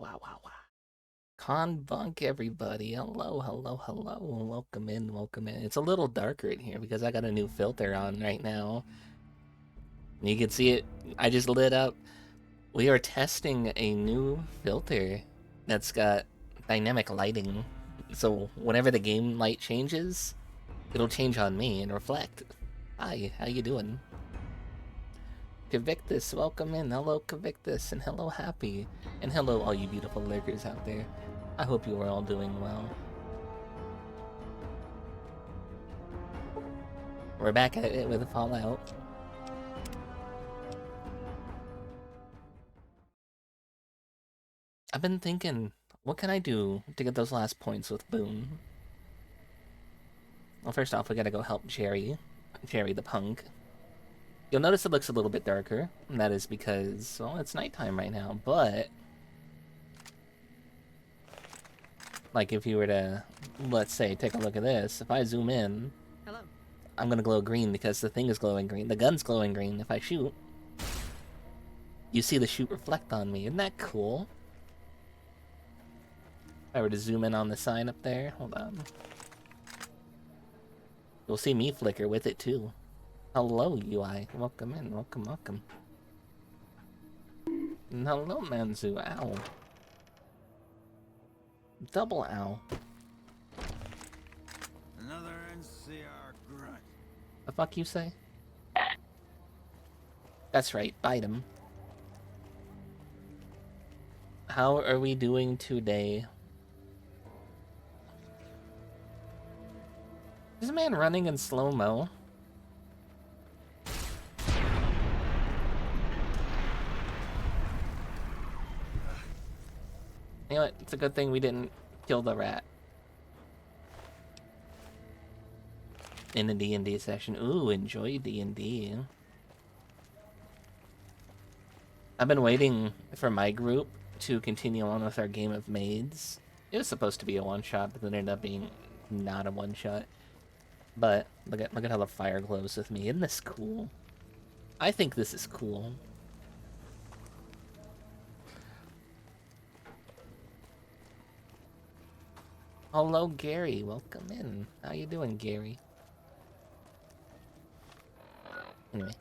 Wow. Conbunk, everybody. Hello. Welcome in. It's a little darker in here because I got a new filter on right now. You can see it. I just lit up. We are testing a new filter that's got dynamic lighting. So whenever the game light changes, it'll change on me and reflect. Hi, how you doing? Cavictus, welcome in. Hello, Cavictus, and hello, Happy. And hello, all you beautiful lurkers out there. I hope you are all doing well. We're back at it with Fallout. I've been thinking, what can I do to get those last points with Boone? Well, first off, we gotta go help Jerry the punk. You'll notice it looks a little bit darker, and that is because, well, it's nighttime right now, but... Like, if you were to, let's say, take a look at this, if I zoom in... Hello. I'm gonna glow green because the thing is glowing green. The gun's glowing green. If I shoot, you see the shoot reflect on me. Isn't that cool? If I were to zoom in on the sign up there, hold on. You'll see me flicker with it too. Hello, UI. Welcome in. Welcome. And hello, Manzu. Ow. Double ow. Another NCR grunt. The fuck you say? That's right, bite him. How are we doing today? Is a man running in slow-mo? You know what? It's a good thing we didn't kill the rat. In a D&D session. Ooh, enjoy D&D. I've been waiting for my group to continue on with our game of maids. It was supposed to be a one-shot, but then it ended up being not a one-shot. But look at how the fire glows with me. Isn't this cool? I think this is cool. Hello, Gary. Welcome in. How you doing, Gary? Anyway.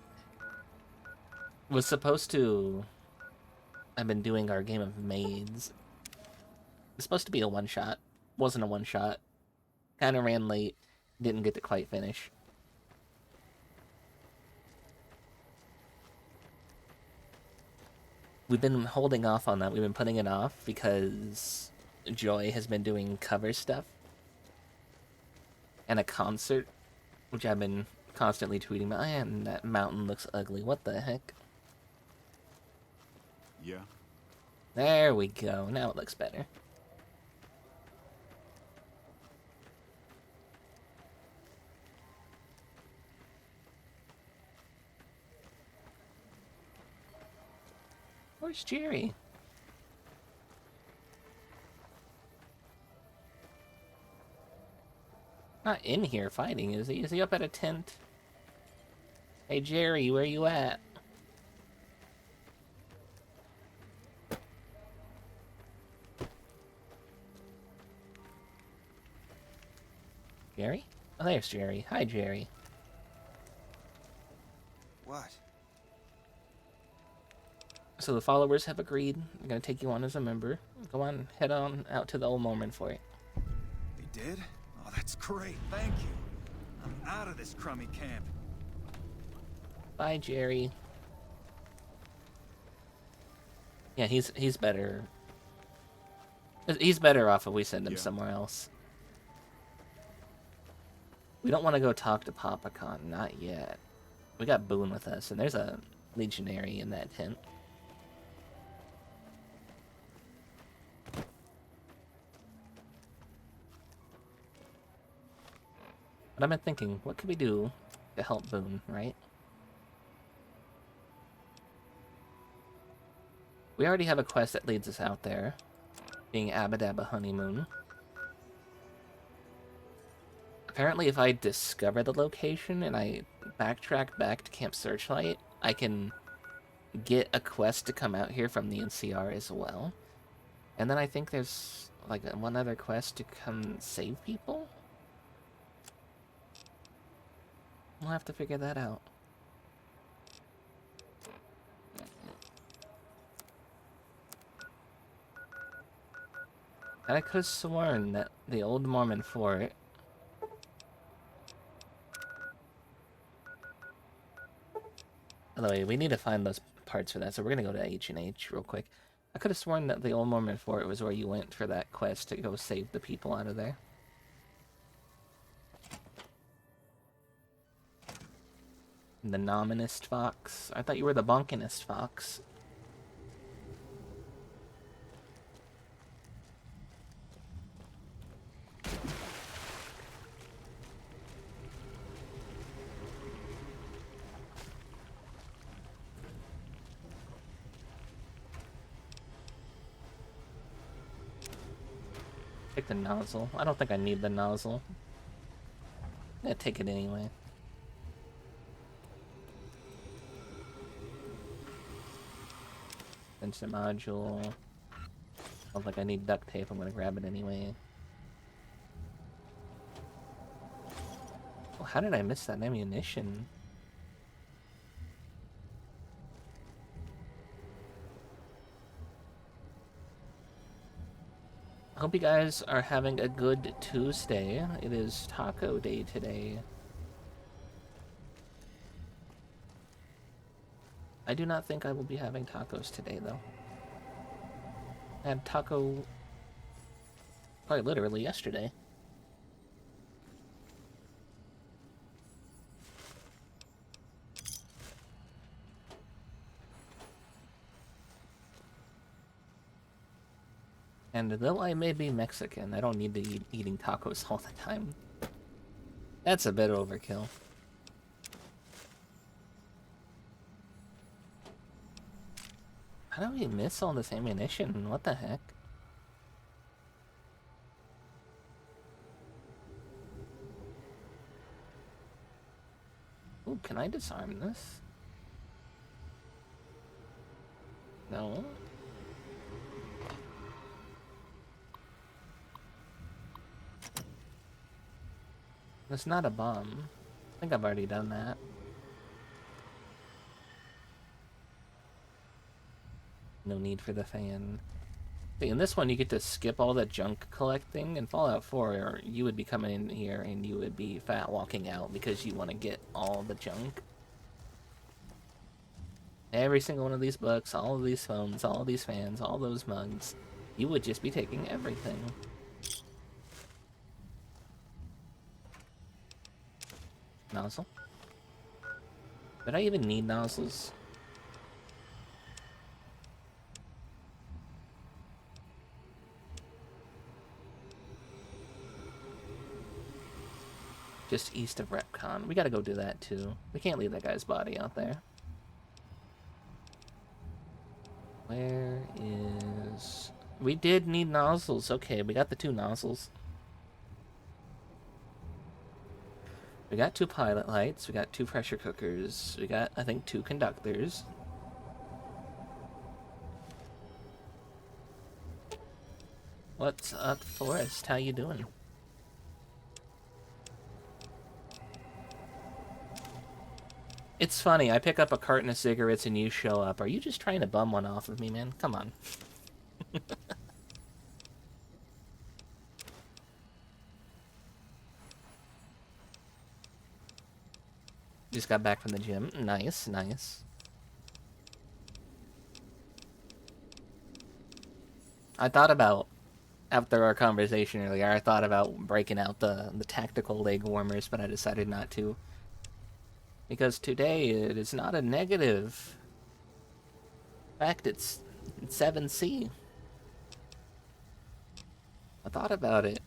Was supposed to... I've been doing our game of maids. It's supposed to be a one-shot. Wasn't a one-shot. Kind of ran late. Didn't get to quite finish. We've been holding off on that. We've been putting it off because Joy has been doing cover stuff. And a concert, which I've been constantly tweeting about. And that mountain looks ugly. What the heck? Yeah. There we go. Now it looks better. Where's Jerry? Not in here fighting, is he? Is he up at a tent? Hey, Jerry, where you at? Jerry? Oh, there's Jerry. Hi, Jerry. What? So the followers have agreed. I'm gonna take you on as a member. Go on, head on out to the Old Mormon for it. They did? Oh, that's great. Thank you. I'm out of this crummy camp. Bye, Jerry. Yeah, he's better. He's better off if we send him somewhere else. We don't want to go talk to PapaCon, not yet. We got Boone with us, and there's a legionary in that tent. But I've been thinking, what could we do to help Boone, right? We already have a quest that leads us out there, being Abadabba Honeymoon. Apparently, if I discover the location and I backtrack back to Camp Searchlight, I can get a quest to come out here from the NCR as well. And then I think there's like one other quest to come save people? We'll have to figure that out. And I could have sworn that the old Mormon fort... By the way, we need to find those parts for that, so we're gonna go to H&H real quick. I could have sworn that the old Mormon fort was where you went for that quest to go save the people out of there. The nominist fox? I thought you were the bonkinist fox. Take the nozzle. I don't think I need the nozzle. I'm gonna take it anyway. Sensor module. I don't think I need duct tape. I'm gonna grab it anyway. Well, how did I miss that ammunition? I hope you guys are having a good Tuesday. It is taco day today. I do not think I will be having tacos today, though. I had taco quite literally yesterday. And though I may be Mexican, I don't need to be eating tacos all the time. That's a bit overkill. How do we miss all this ammunition? What the heck? Ooh, can I disarm this? No. It's not a bomb. I think I've already done that. No need for the fan. See, in this one, you get to skip all the junk collecting. In Fallout 4, you would be coming in here and you would be fat walking out because you want to get all the junk. Every single one of these books, all of these phones, all of these fans, all those mugs, you would just be taking everything. Nozzle? Did I even need nozzles? Just east of Repcon. We gotta go do that too. We can't leave that guy's body out there. Where is... We did need nozzles. Okay, we got the 2 nozzles. We got 2 pilot lights. We got 2 pressure cookers. We got, I think, 2 conductors. What's up, Forrest? How you doing? It's funny, I pick up a carton of cigarettes and you show up. Are you just trying to bum one off of me, man? Come on. Just got back from the gym. Nice, nice. I thought about, after our conversation earlier, I thought about breaking out the tactical leg warmers, but I decided not to. Because today, it is not a negative. In fact, it's 7C. I thought about it.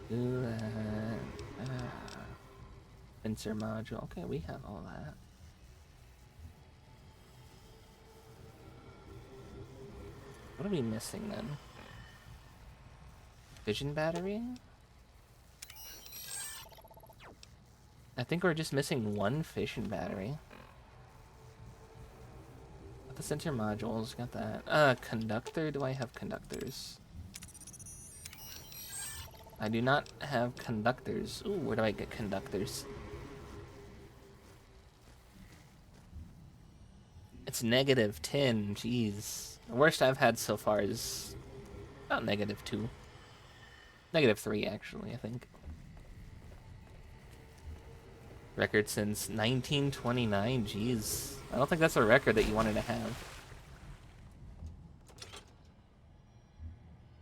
Do that. Sensor module. Okay, we have all that. What are we missing then? Vision battery? I think we're just missing 1 fission battery. What the center modules, got that. Conductor, do I have conductors? I do not have conductors. Ooh, where do I get conductors? It's -10, jeez. The worst I've had so far is about -2. -3, actually, I think. Record since 1929, jeez. I don't think that's a record that you wanted to have.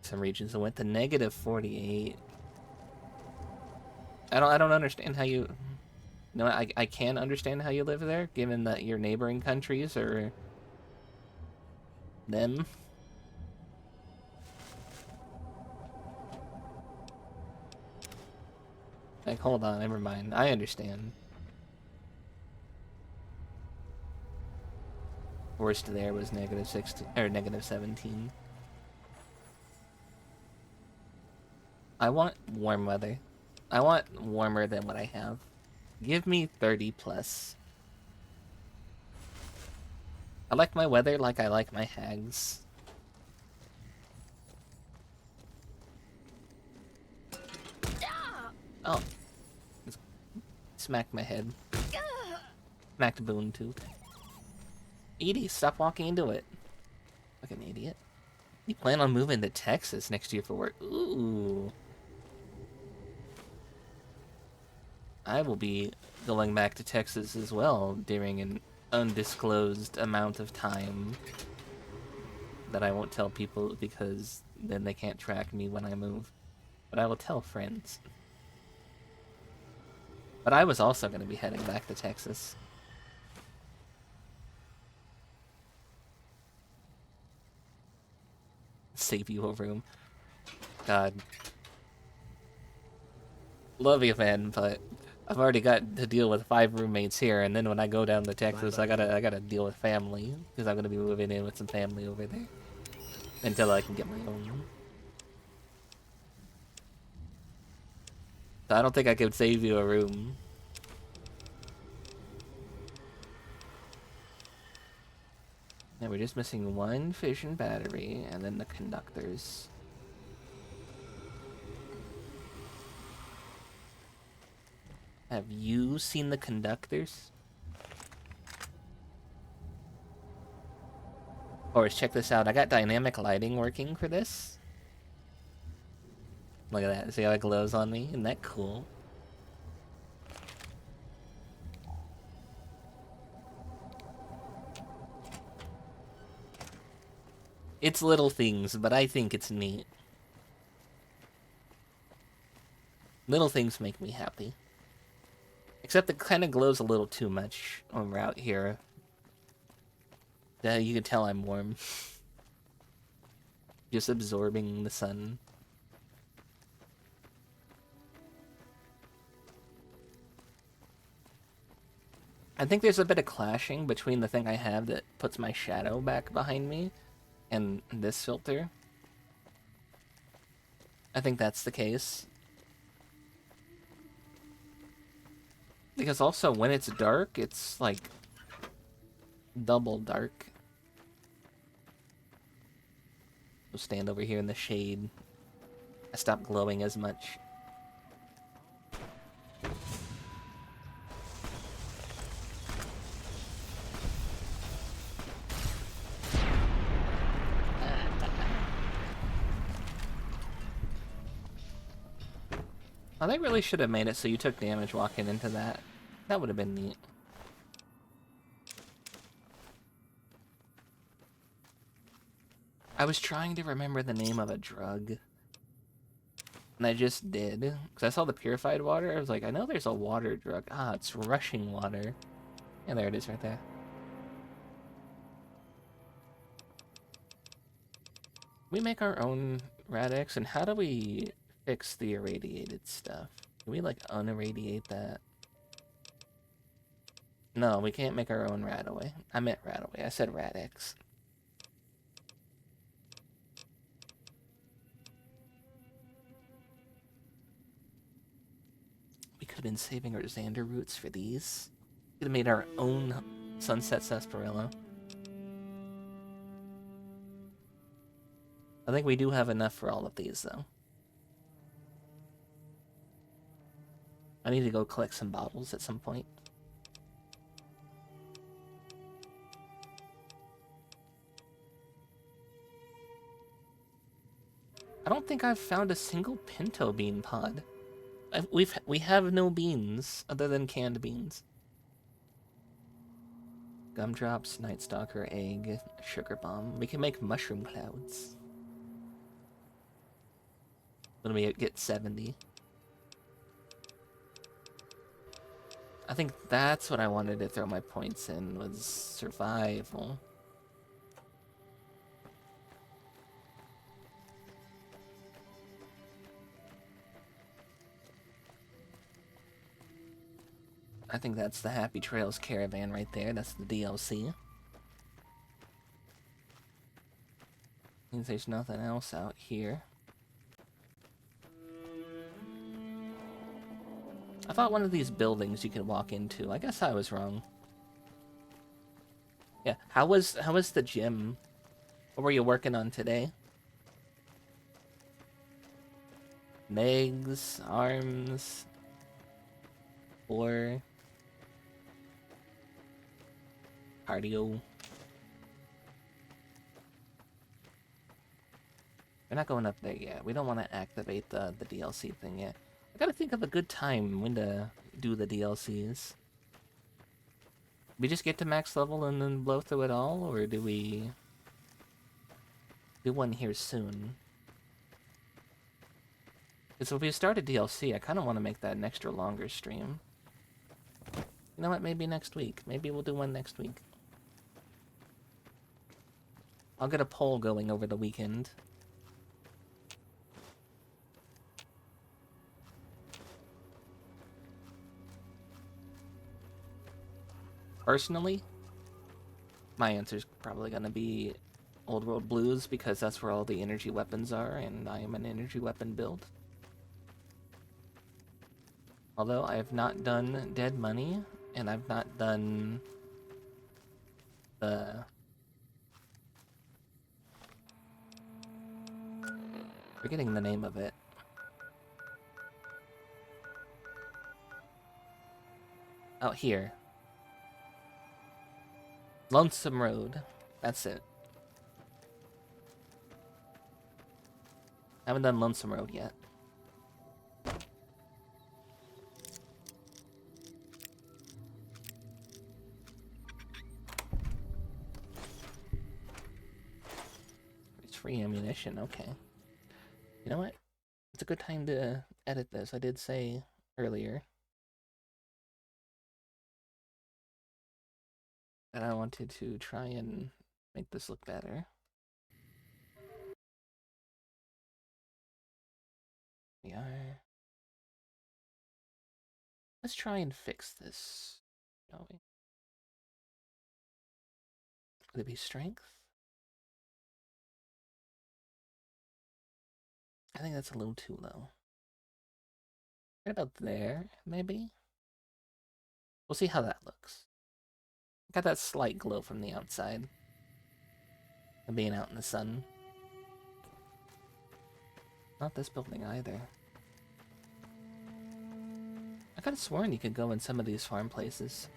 Some regions that went to -48. I don't understand how you... No, I can understand how you live there, given that your neighboring countries are... them. Like, hold on, never mind. I understand. Worst there was -16 or -17. I want warm weather. I want warmer than what I have. Give me 30 plus. I like my weather like I like my hags. Oh. Smacked my head. Smacked Boone too. Edie, stop walking into it. Fucking idiot. You plan on moving to Texas next year for work? Ooh. I will be going back to Texas as well during an undisclosed amount of time that I won't tell people because then they can't track me when I move. But I will tell friends. But I was also going to be heading back to Texas. Save you a room. God. Love you, man, but I've already got to deal with 5 roommates here, and then when I go down to Texas, I gotta deal with family, because I'm gonna be moving in with some family over there. Until I can get my own room. So I don't think I could save you a room. Now we're just missing 1 fission battery, and then the conductors. Have you seen the conductors? Or check this out, I got dynamic lighting working for this. Look at that, see how it glows on me? Isn't that cool? It's little things, but I think it's neat. Little things make me happy. Except it kind of glows a little too much when we're out here. You can tell I'm warm. Just absorbing the sun. I think there's a bit of clashing between the thing I have that puts my shadow back behind me and this filter. I think that's the case. Because also when it's dark, it's like double dark. We'll stand over here in the shade. I stopped glowing as much. Oh, they really should have made it so you took damage walking into that. That would have been neat. I was trying to remember the name of a drug. And I just did. Because I saw the purified water. I was like, I know there's a water drug. Ah, it's rushing water. Yeah, there it is right there. We make our own Rad-X, and how do we fix the irradiated stuff? Can we, like, unirradiate that? No, we can't make our own Radaway. I meant Radaway. I said Rad-X. We could have been saving our Xander roots for these. We could have made our own Sunset Sarsaparilla. I think we do have enough for all of these, though. I need to go collect some bottles at some point. I don't think I've found a single pinto bean pod. We have no beans other than canned beans. Gumdrops, Night Stalker, egg, sugar bomb. We can make mushroom clouds. When we get 70. I think that's what I wanted to throw my points in, was survival. I think that's the Happy Trails caravan right there. That's the DLC. Means there's nothing else out here. I thought one of these buildings you could walk into. I guess I was wrong. Yeah, how was the gym? What were you working on today? Legs, arms, core, cardio. We're not going up there yet. We don't want to activate the DLC thing yet. I gotta think of a good time when to do the DLCs. We just get to max level and then blow through it all, or do we do one here soon? Because if we start a DLC, I kind of want to make that an extra longer stream. You know what? Maybe next week. Maybe we'll do one next week. I'll get a poll going over the weekend. Personally, my answer's probably gonna be Old World Blues because that's where all the energy weapons are, and I am an energy weapon build. Although I have not done Dead Money, and I've not done the... forgetting the name of it. Out here. Lonesome Road. That's it. I haven't done Lonesome Road yet. It's free ammunition, okay. You know what? It's a good time to edit this. I did say earlier that I wanted to try and make this look better. We are... let's try and fix this, shall we? Would it be strength? I think that's a little too low. Right about there, maybe? We'll see how that looks. Got that slight glow from the outside. And being out in the sun. Not this building either. I could have sworn you could go in some of these farm places.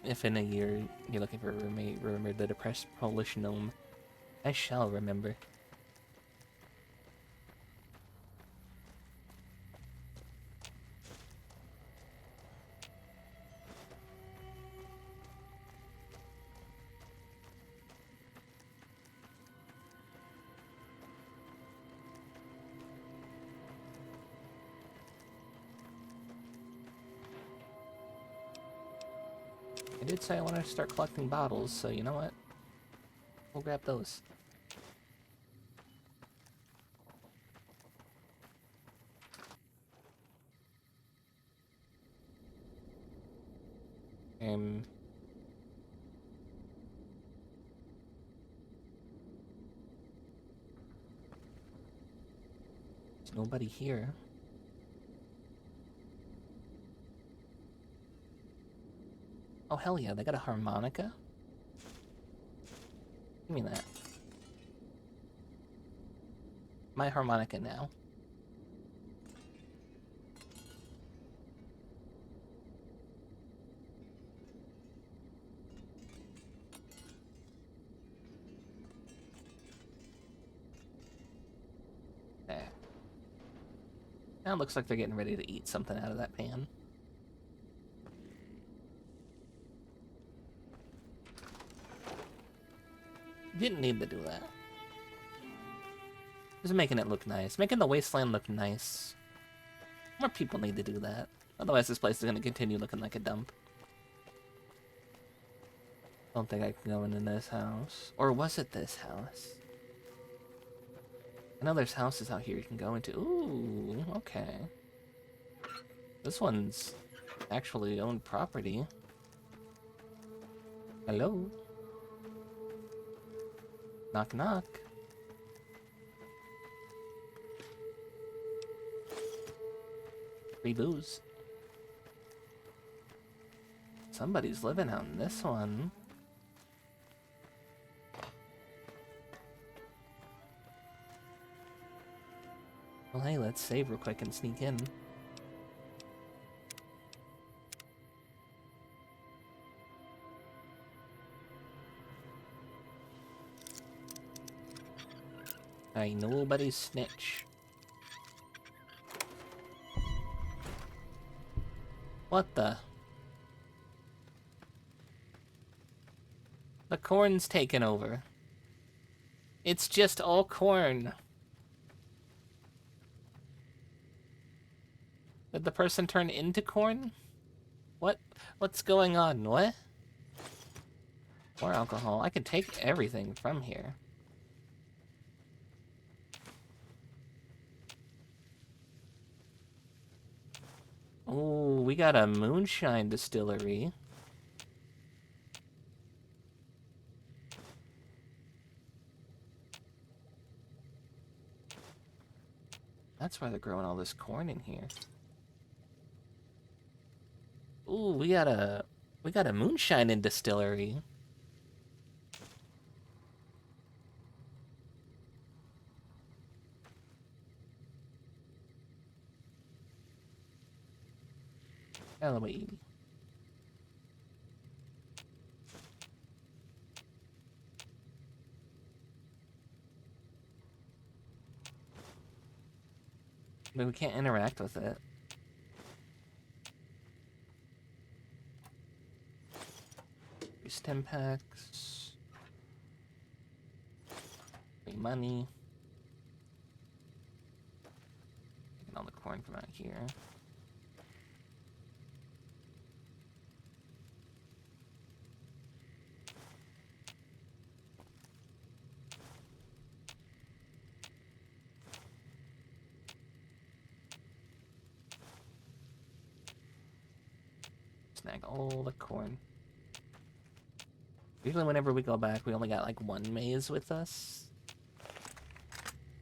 If in a year you're looking for a roommate, remember the depressed Polish gnome. I shall remember. I did say I wanted to start collecting bottles, so you know what? We'll grab those. There's nobody here. Oh hell yeah, they got a harmonica? Give me that. My harmonica now. There. Now it looks like they're getting ready to eat something out of that pan. Didn't need to do that. Just making it look nice. Making the wasteland look nice. More people need to do that. Otherwise this place is going to continue looking like a dump. Don't think I can go into this house. Or was it this house? I know there's houses out here you can go into. Ooh, okay. This one's actually owned property. Hello? Knock knock. Free booze. Somebody's living out in this one. Well, hey, let's save real quick and sneak in. Ain't nobody's snitch. What the? The corn's taken over. It's just all corn. Did the person turn into corn? What? What's going on? What? More alcohol. I can take everything from here. Oh, we got a moonshine distillery. That's why they're growing all this corn in here. Ooh, we got a moonshine in distillery. Eloise. But we can't interact with it. Stem packs. Free money. Taking all the corn from out here. Snag all the corn. Usually whenever we go back, we only got like one maze with us.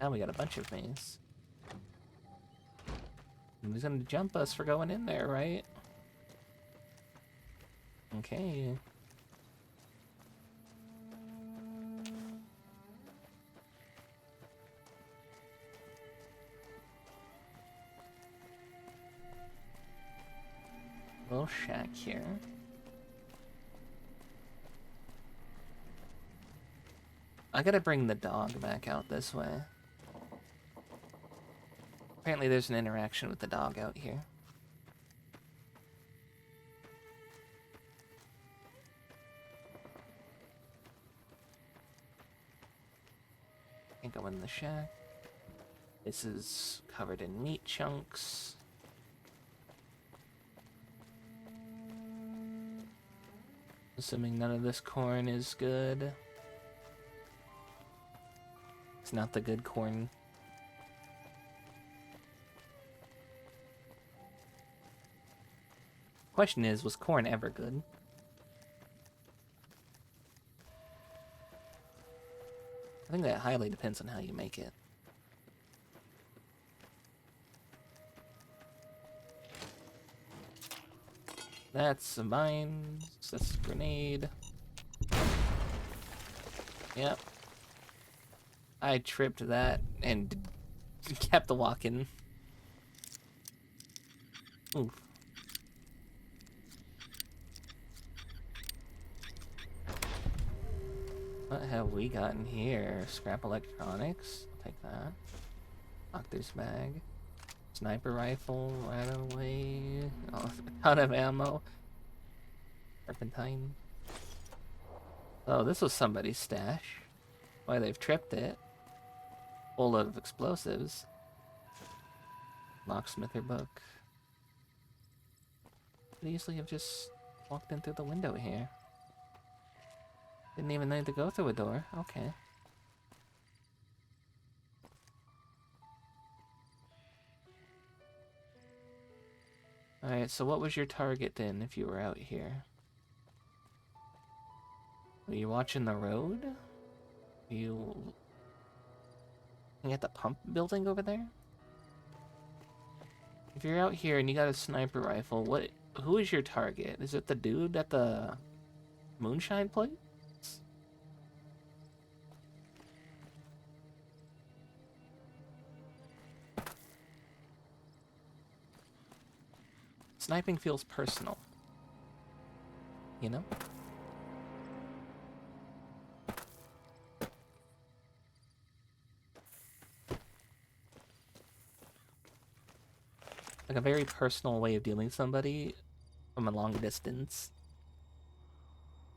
Now we got a bunch of maze. And he's gonna jump us for going in there, right? Okay. Little shack here. I gotta bring the dog back out this way. Apparently there's an interaction with the dog out here. Can't go in the shack. This is covered in meat chunks. Assuming none of this corn is good. It's not the good corn. Question is, was corn ever good? I think that highly depends on how you make it. That's a mine. That's a grenade. Yep. I tripped that and kept walking. Oof. What have we got in here? Scrap electronics. I'll take that. Doctor's bag. Sniper rifle right away. Oh, a ton of ammo. Serpentine. Oh, this was somebody's stash. Why, they've tripped it. Full of explosives. Locksmither book. Could easily have just walked in through the window here. Didn't even need to go through a door. Okay. Alright, so what was your target then if you were out here? Were you watching the road? Were you looking at the pump building over there? If you're out here and you got a sniper rifle, who is your target? Is it the dude at the moonshine place? Sniping feels personal. You know? Like a very personal way of dealing with somebody from a long distance.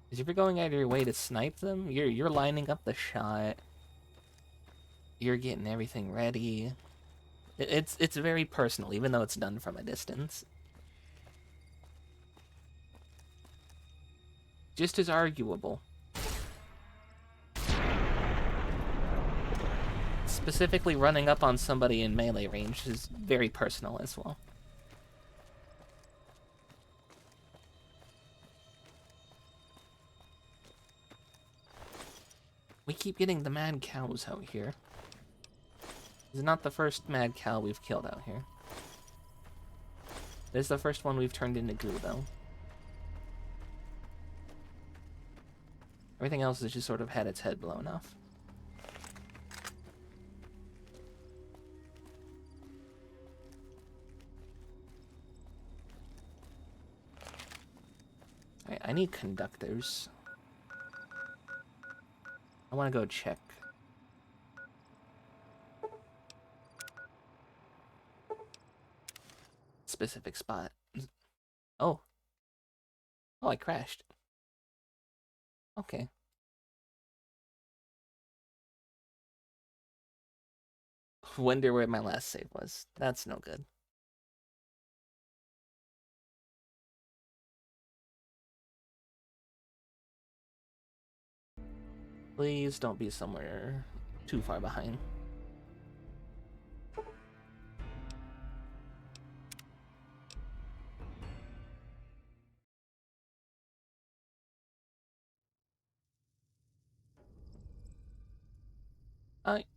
Because if you're going out of your way to snipe them, you're lining up the shot. You're getting everything ready. It's very personal, even though it's done from a distance. Just as arguable. Specifically running up on somebody in melee range is very personal as well. We keep getting the mad cows out here. This is not the first mad cow we've killed out here. This is the first one we've turned into goo, though. Everything else has just sort of had its head blown off. Alright, I need conductors. I want to go check. Specific spot. Oh. Oh, I crashed. Okay. Wonder where my last save was. That's no good. Please don't be somewhere too far behind.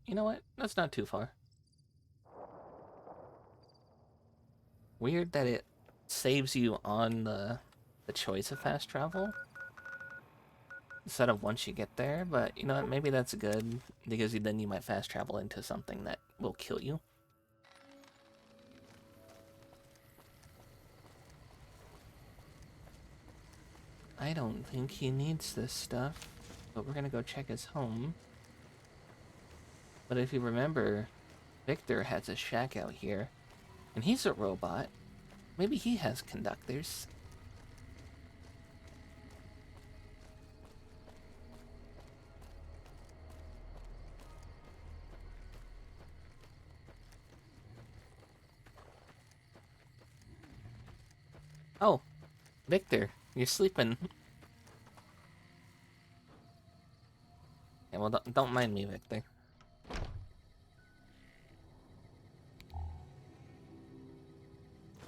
You know what? That's not too far. Weird that it saves you on the choice of fast travel instead of once you get there, but you know what? Maybe that's good because then you might fast travel into something that will kill you. I don't think he needs this stuff, but we're gonna go check his home. But if you remember, Victor has a shack out here, and he's a robot. Maybe he has conductors. Oh, Victor, you're sleeping. Yeah, well, don't mind me, Victor.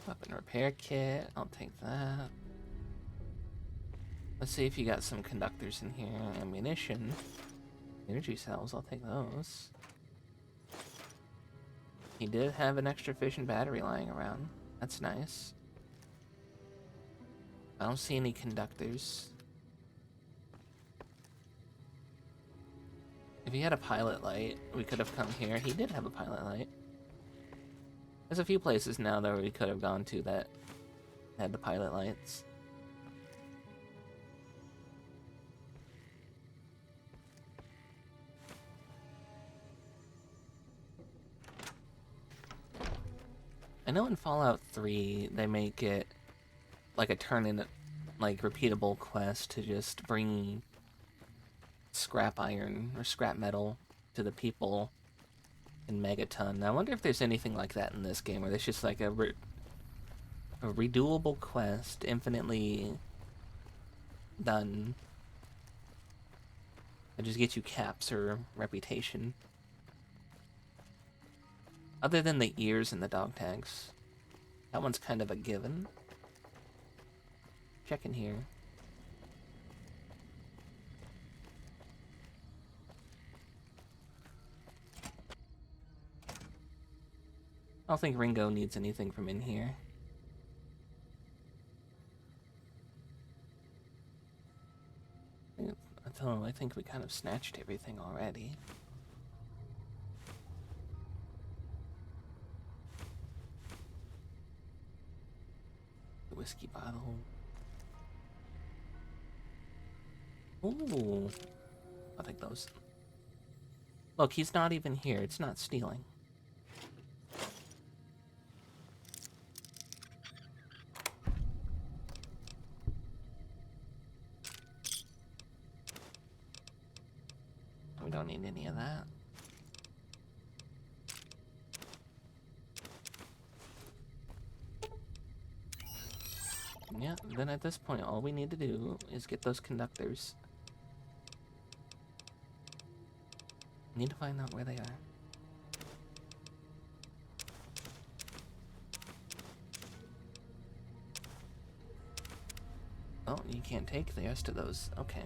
Weapon repair kit, I'll take that. Let's see if you got some conductors in here. Ammunition. Energy cells, I'll take those. He did have an extra fission battery lying around. That's nice. I don't see any conductors. If he had a pilot light, we could have come here. He did have a pilot light. There's a few places now that we could have gone to that had the pilot lights. I know in Fallout 3 they make it like a turn-in, like repeatable quest to just bring scrap iron or scrap metal to the people in Megaton. I wonder if there's anything like that in this game, where there's just like a redoable quest, infinitely done, that just gets you caps or reputation. Other than the ears and the dog tags. That one's kind of a given. Check in here. I don't think Ringo needs anything from in here. I think we kind of snatched everything already. The whiskey bottle. Ooh. I'll take those. Look, he's not even here. It's not stealing. We don't need any of that. Yeah, then at this point, all we need to do is get those conductors. Need to find out where they are. Oh, you can't take the rest of those. Okay.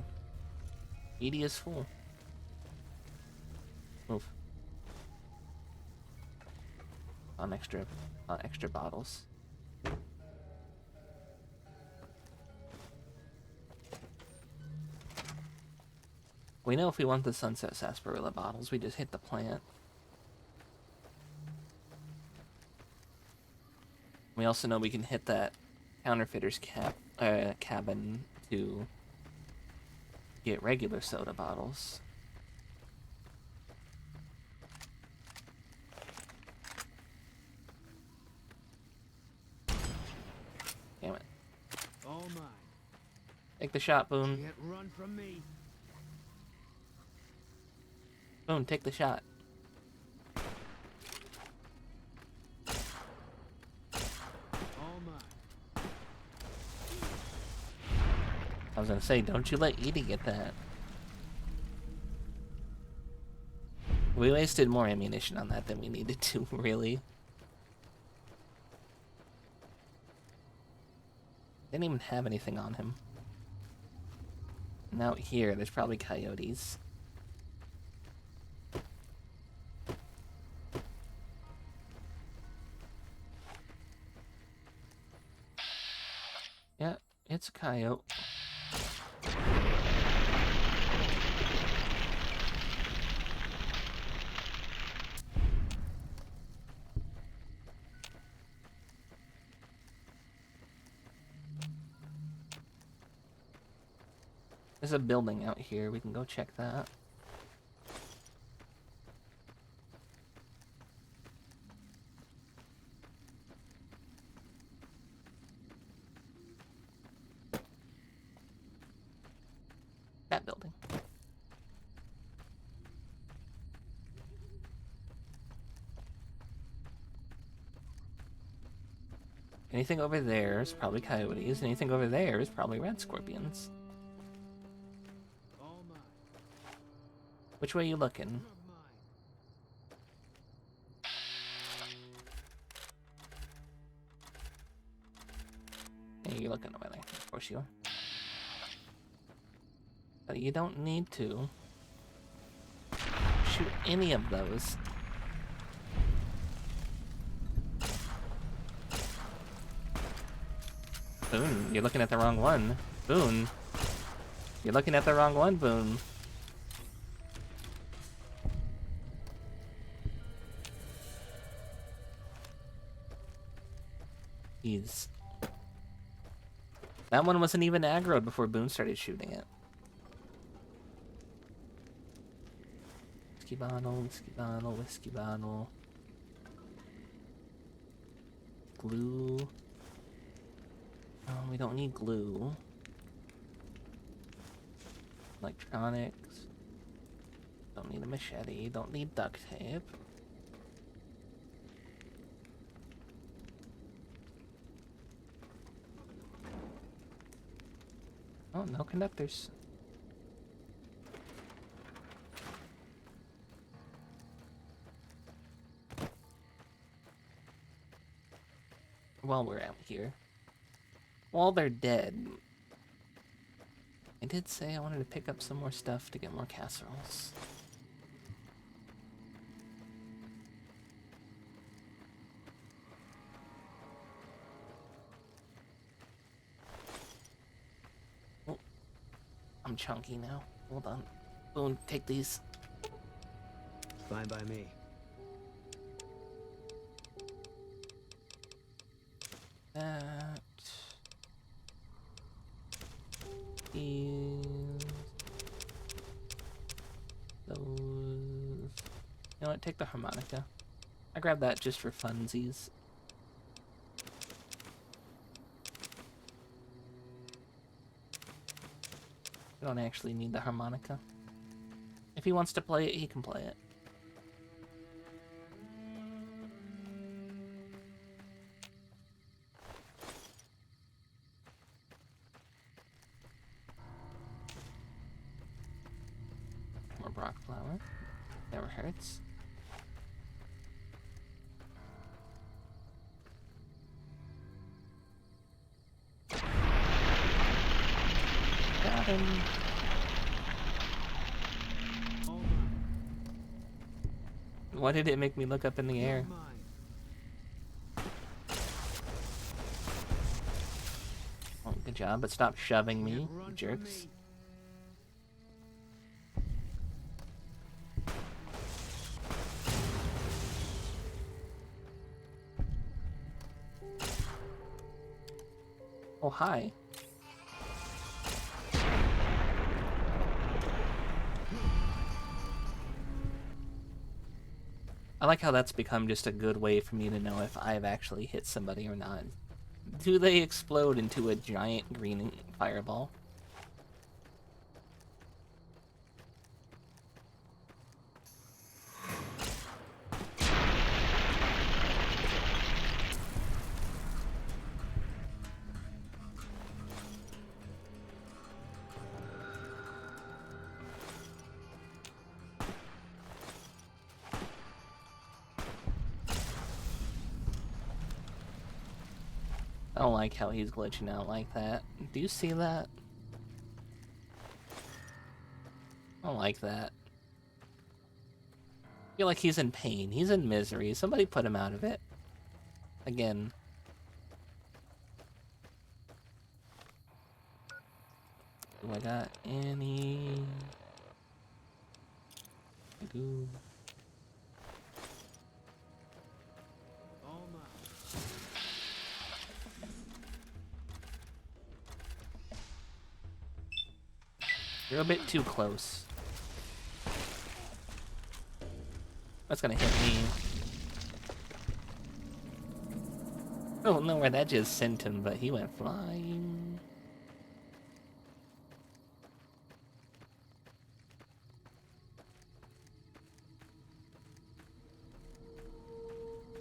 Edie is full. Move. On extra bottles. We know if we want the Sunset Sarsaparilla bottles, we just hit the plant. We also know we can hit that counterfeiter's cabin to get regular soda bottles. Damn it. All mine. Take the shot, Boone. Can't run from me. Boone, take the shot. All mine. I was gonna say, don't you let Edie get that. We wasted more ammunition on that than we needed to, really. Didn't even have anything on him. And out here, there's probably coyotes. Yeah, it's a coyote. There's a building out here. We can go check that. That building. Anything over there is probably coyotes. Anything over there is probably red scorpions. All mine. Which way are you looking? Mine. Hey, you're looking over there. Of course you are. But you don't need to shoot any of those. Boone, you're looking at the wrong one. Boone. You're looking at the wrong one, Boone. Jeez. That one wasn't even aggroed before Boone started shooting it. Whiskey bottle, whiskey bottle, whiskey bottle. Glue. Oh, we don't need glue. Electronics. Don't need a machete. Don't need duct tape. Oh, no conductors. While we're out here. While they're dead. I did say I wanted to pick up some more stuff to get more casseroles. Oh, I'm chunky now. Hold on. Boone, take these. Fine by me. That. These. Those. You know what? Take the harmonica. I grabbed that just for funsies. I don't actually need the harmonica. If he wants to play it, he can play it. More Brock flour. Never hurts. Got him. All mine. Why did it make me look up in the air? Mine. Oh, good job, but stop shoving me, Can't you run from jerks. me. Oh, hi. I like how that's become just a good way for me to know if I've actually hit somebody or not. Do they explode into a giant green fireball? I don't like how he's glitching out like that. Do you see that? I don't like that. I feel like he's in pain. He's in misery. Somebody put him out of it. Again. Do I got any... I do. All mine. You're a bit too close. That's gonna hit me. I don't know where that just sent him, but he went flying.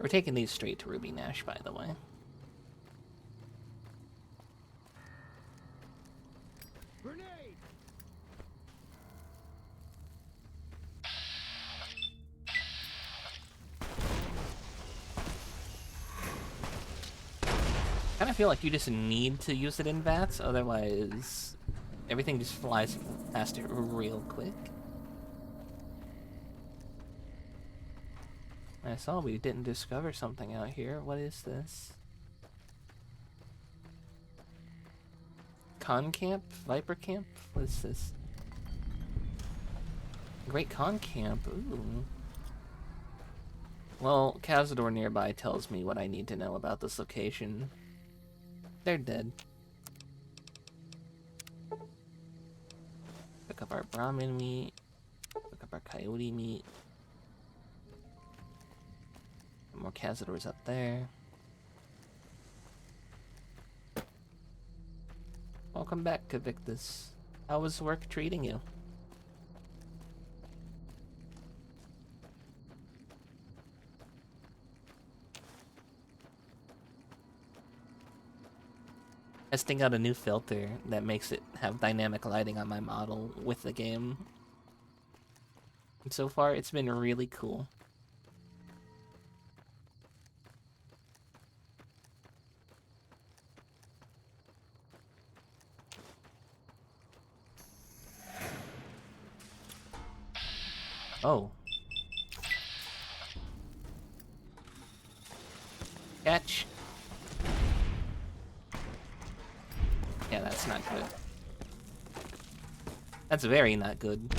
We're taking these straight to Ruby Nash, by the way. Grenade! I kind of feel like you just need to use it in VATS, otherwise everything just flies past it real quick. I saw we didn't discover something out here. What is this? Con Camp? Viper Camp? What is this? Great Con Camp. Ooh. Well, Cazador nearby tells me what I need to know about this location. They're dead. Pick up our Brahmin meat. Pick up our coyote meat. More cazadors up there. Welcome back, Kavictus. How was work treating you? Testing out a new filter that makes it have dynamic lighting on my model with the game. And so far, it's been really cool. Oh. Catch. Yeah, that's not good. That's very not good.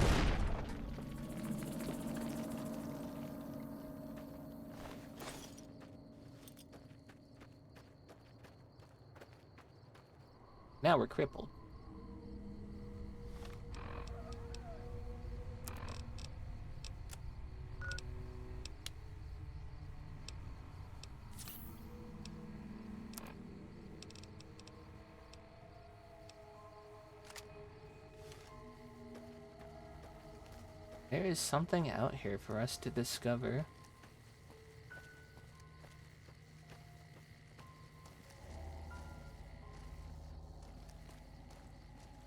Now we're crippled. There is something out here for us to discover.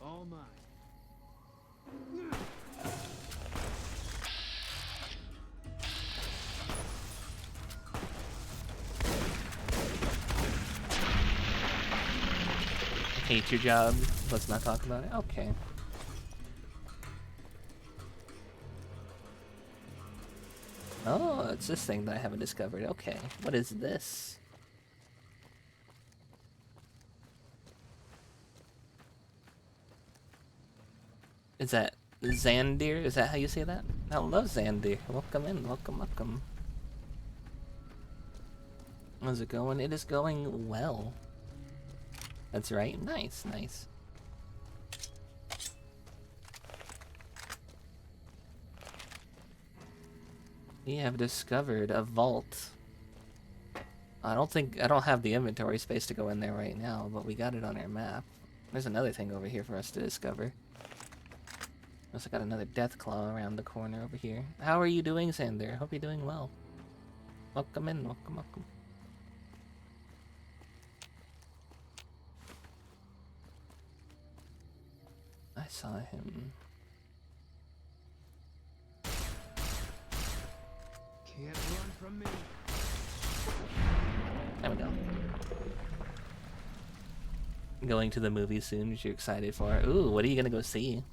All mine. Hate your job. Let's not talk about it. Okay. Oh, it's this thing that I haven't discovered. Okay. What is this? Is that Xandir? Is that how you say that? Hello, Xandir. Welcome in. Welcome, welcome. How's it going? It is going well. That's right. Nice, nice. We have discovered a vault. I don't have the inventory space to go in there right now, but we got it on our map. There's another thing over here for us to discover. Also got another death claw around the corner over here. How are you doing, Xander? Hope you're doing well. Welcome in, welcome, welcome. I saw him. Can't run from me. There we go. Going to the movie soon, which you're excited for. Ooh, what are you gonna go see?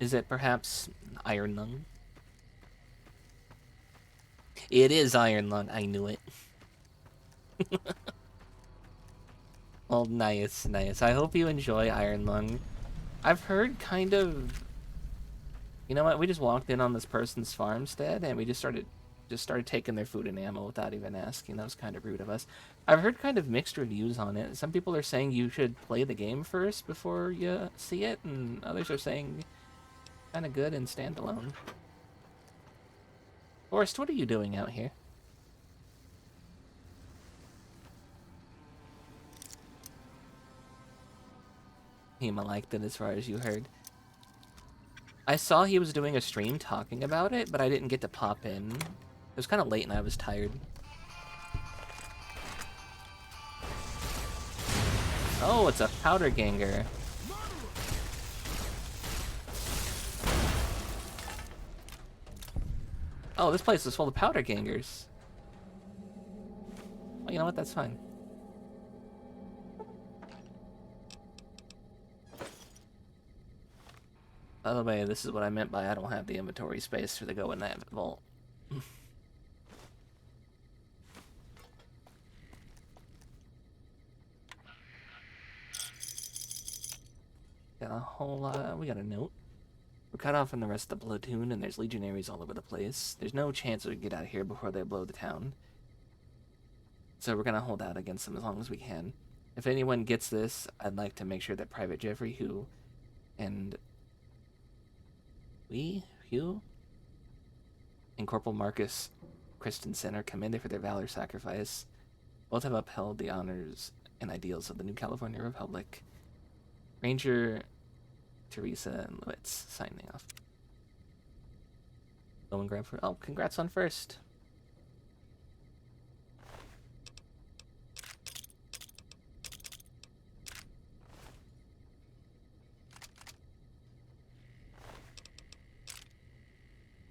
Is it perhaps Iron Lung? It is Iron Lung, I knew it. Well, nice, nice. I hope you enjoy Iron Lung. I've heard kind of... You know what, we just walked in on this person's farmstead and we just started taking their food and ammo without even asking. That was kind of rude of us. I've heard kind of mixed reviews on it. Some people are saying you should play the game first before you see it, and others are saying kind of good and standalone. Forrest, what are you doing out here? Hema liked it as far as you heard. I saw he was doing a stream talking about it, but I didn't get to pop in. It was kind of late and I was tired. Oh, it's a powder ganger. Oh, this place is full of powder gangers. Well, you know what? That's fine. By the way, this is what I meant by I don't have the inventory space to go in that vault. Got a whole lot. We got a note. We're cut off from the rest of the platoon, and there's legionaries all over the place. There's no chance we can get out of here before they blow the town. So we're gonna hold out against them as long as we can. If anyone gets this, I'd like to make sure that Private Jeffrey, and Hugh, and Corporal Marcus Christensen are commended for their valor sacrifice. Both have upheld the honors and ideals of the New California Republic. Ranger Teresa and Lewitz signing off. Go and grab for. Oh, congrats on first.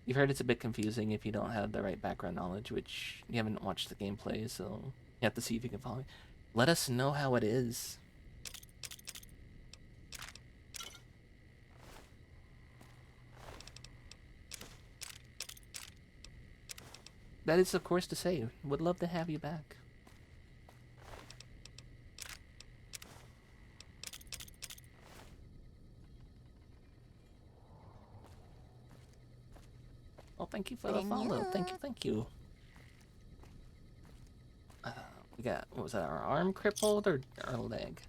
You've heard it's a bit confusing if you don't have the right background knowledge, which you haven't watched the gameplay, so you have to see if you can follow me. Let us know how it is. That is, of course, to say. Would love to have you back. Oh, thank you for the follow. Thank you. We got, what was that, our arm crippled or our leg?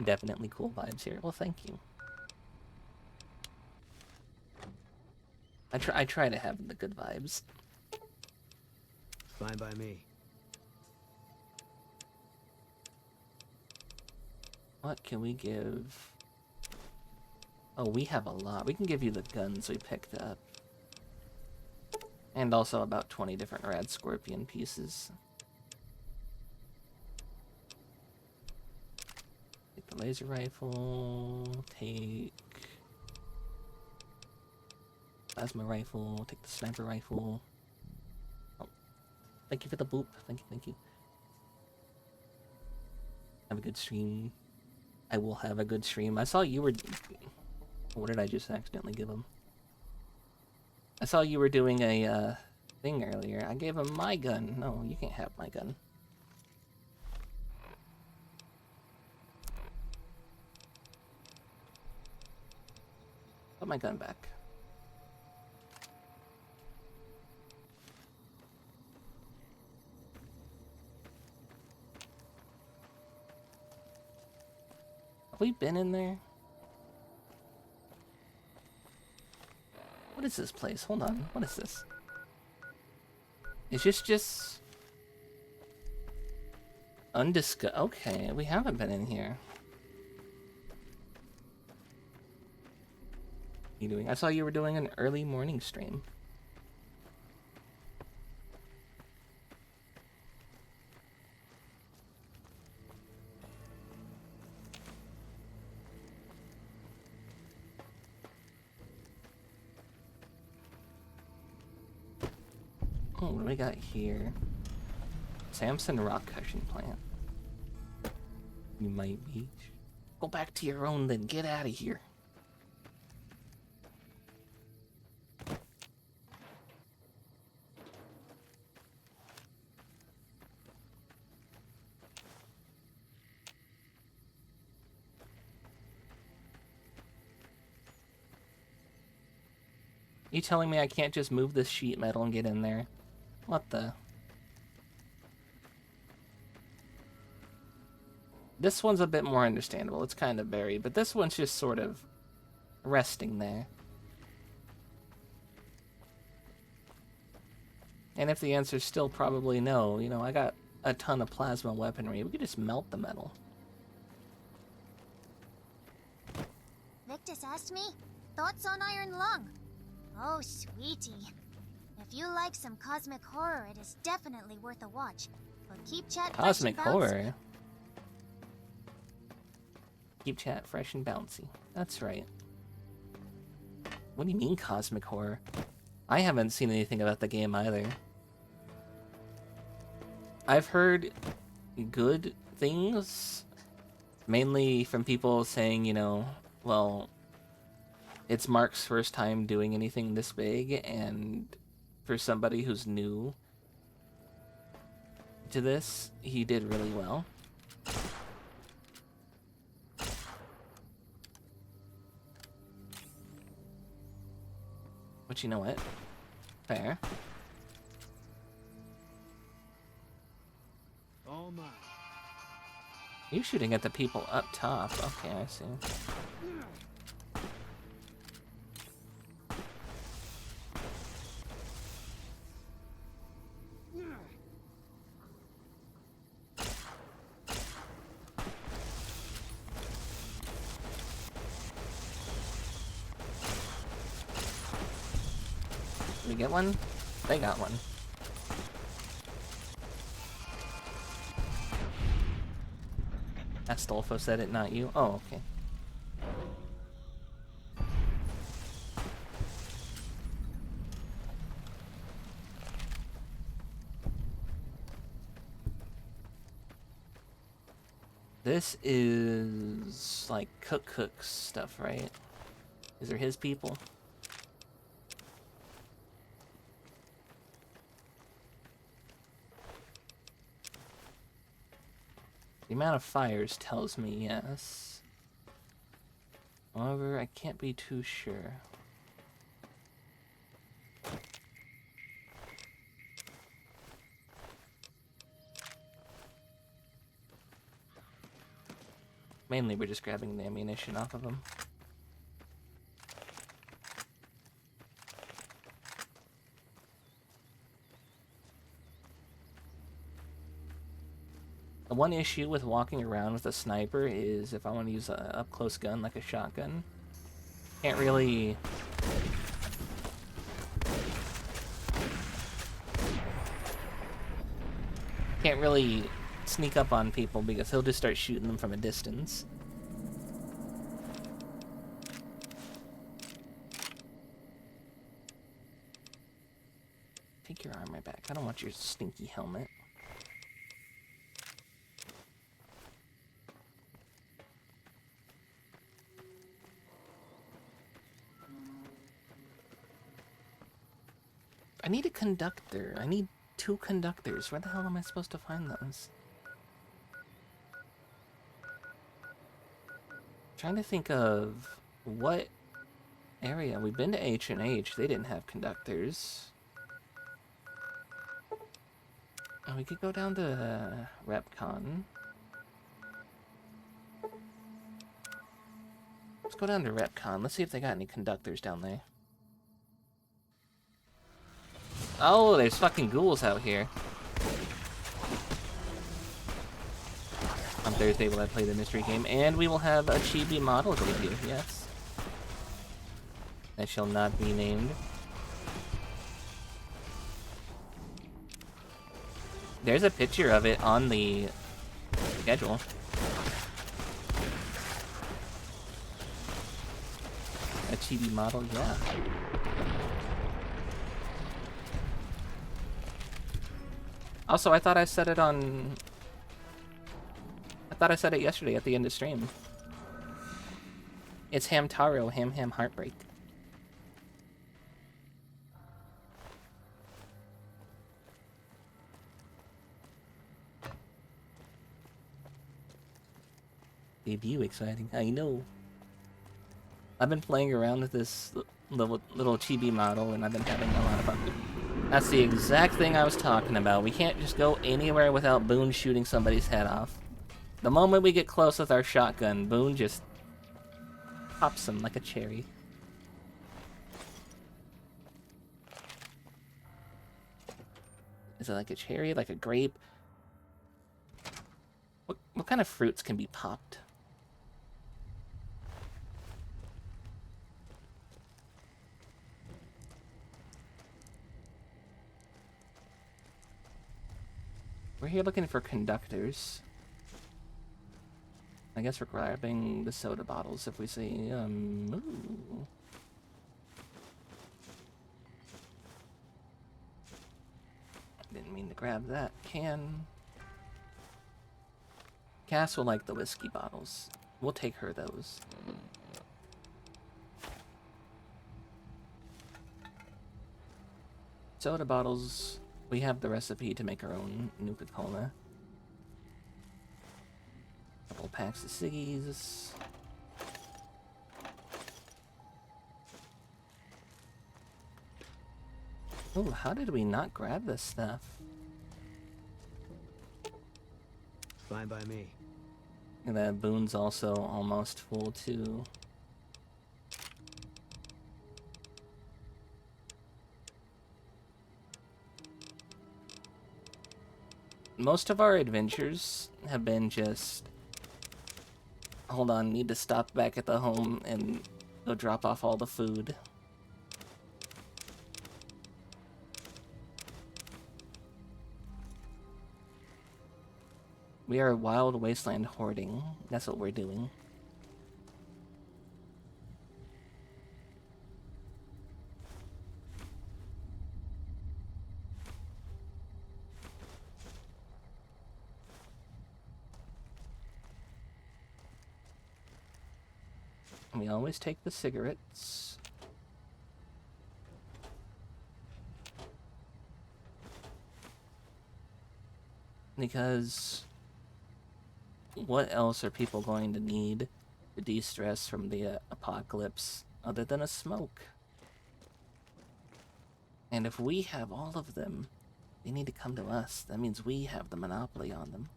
Definitely cool vibes here. Well, thank you. I try to have the good vibes. Fine by me. What can we give? Oh, we have a lot. We can give you the guns we picked up. And also about 20 different Rad Scorpion pieces. Take the laser rifle, take plasma rifle, take the sniper rifle. Oh, thank you for the boop. Thank you. Have a good stream. I will have a good stream. I saw you were... What did I just accidentally give him? I saw you were doing a thing earlier. I gave him my gun. No, you can't have my gun. Put my gun back. Have we been in there? What is this place? Hold on. What is this? Is this just... undiscussed? Okay, we haven't been in here. What are you doing? I saw you were doing an early morning stream. Oh, what do we got here? Samson Rock Crushing Plant. You might be. Go back to your own then. Get out of here. You telling me I can't just move this sheet metal and get in there? What the? This one's a bit more understandable. It's kind of buried, but this one's just sort of resting there. And if the answer's still probably no, you know, I got a ton of plasma weaponry. We could just melt the metal. Victus asked me, thoughts on Iron Lung? Oh, sweetie. If you like some cosmic horror, it is definitely worth a watch. But keep chat Cosmic fresh and bouncy. horror. Keep chat fresh and bouncy. That's right. What do you mean cosmic horror? I haven't seen anything about the game either. I've heard good things, mainly from people saying, you know, well, it's Mark's first time doing anything this big, and for somebody who's new to this, he did really well. But you know what? Fair. All mine. You shooting at the people up top. Okay, I see. We get one? They got one. Astolfo said it, not you. Oh, okay. This is like Cook stuff, right? These are his people. The amount of fires tells me yes. However, I can't be too sure. Mainly, we're just grabbing the ammunition off of them. The one issue with walking around with a sniper is if I want to use a up-close gun like a shotgun, can't really... sneak up on people because he'll just start shooting them from a distance. Take your armor back. I don't want your stinky helmet. I need a conductor. I need 2 conductors. Where the hell am I supposed to find those? Trying to think of what area. We've been to H&H. They didn't have conductors. Oh, we could go down to Repcon. Let's go down to Repcon. Let's see if they got any conductors down there. Oh, there's fucking ghouls out here. On Thursday will I play the mystery game, and we will have a chibi model debut, yes. That shall not be named. There's a picture of it on the schedule. A chibi model, yeah. Also, I thought I said it on... I thought I said it yesterday at the end of stream. It's Hamtaro, Ham Heartbreak. Debut exciting, I know. I've been playing around with this little chibi model and I've been having a lot of fun. That's the exact thing I was talking about. We can't just go anywhere without Boone shooting somebody's head off. The moment we get close with our shotgun, Boone just pops him like a cherry. Is it like a cherry, like a grape? What kind of fruits can be popped? We're here looking for conductors. I guess we're grabbing the soda bottles if we see, ooh. Didn't mean to grab that can. Cass will like the whiskey bottles. We'll take her those. Soda bottles. We have the recipe to make our own Nuka-Cola. Couple packs of ciggies. Oh, how did we not grab this stuff? Fine by me. And that boon's also almost full too. Most of our adventures have been just... Hold on, need to stop back at the home and go drop off all the food. We are wild wasteland hoarding. That's what we're doing. We always take the cigarettes. Because what else are people going to need to de-stress from the apocalypse other than a smoke? And if we have all of them, they need to come to us. That means we have the monopoly on them.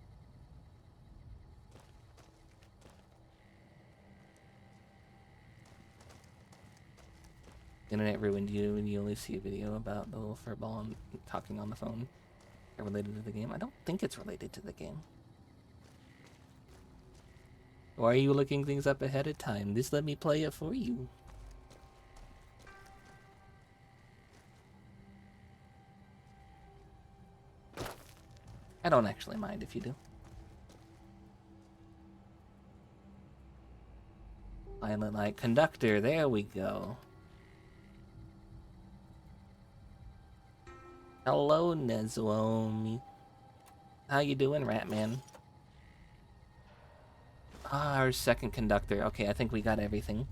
Internet ruined you and you only see a video about the little furball talking on the phone. Related to the game? I don't think it's related to the game. Why are you looking things up ahead of time? Just let me play it for you. I don't actually mind if you do. Violent Light Conductor, there we go. Hello, Nezuomi. How you doing, Ratman? Ah, our second conductor. Okay, I think we got everything.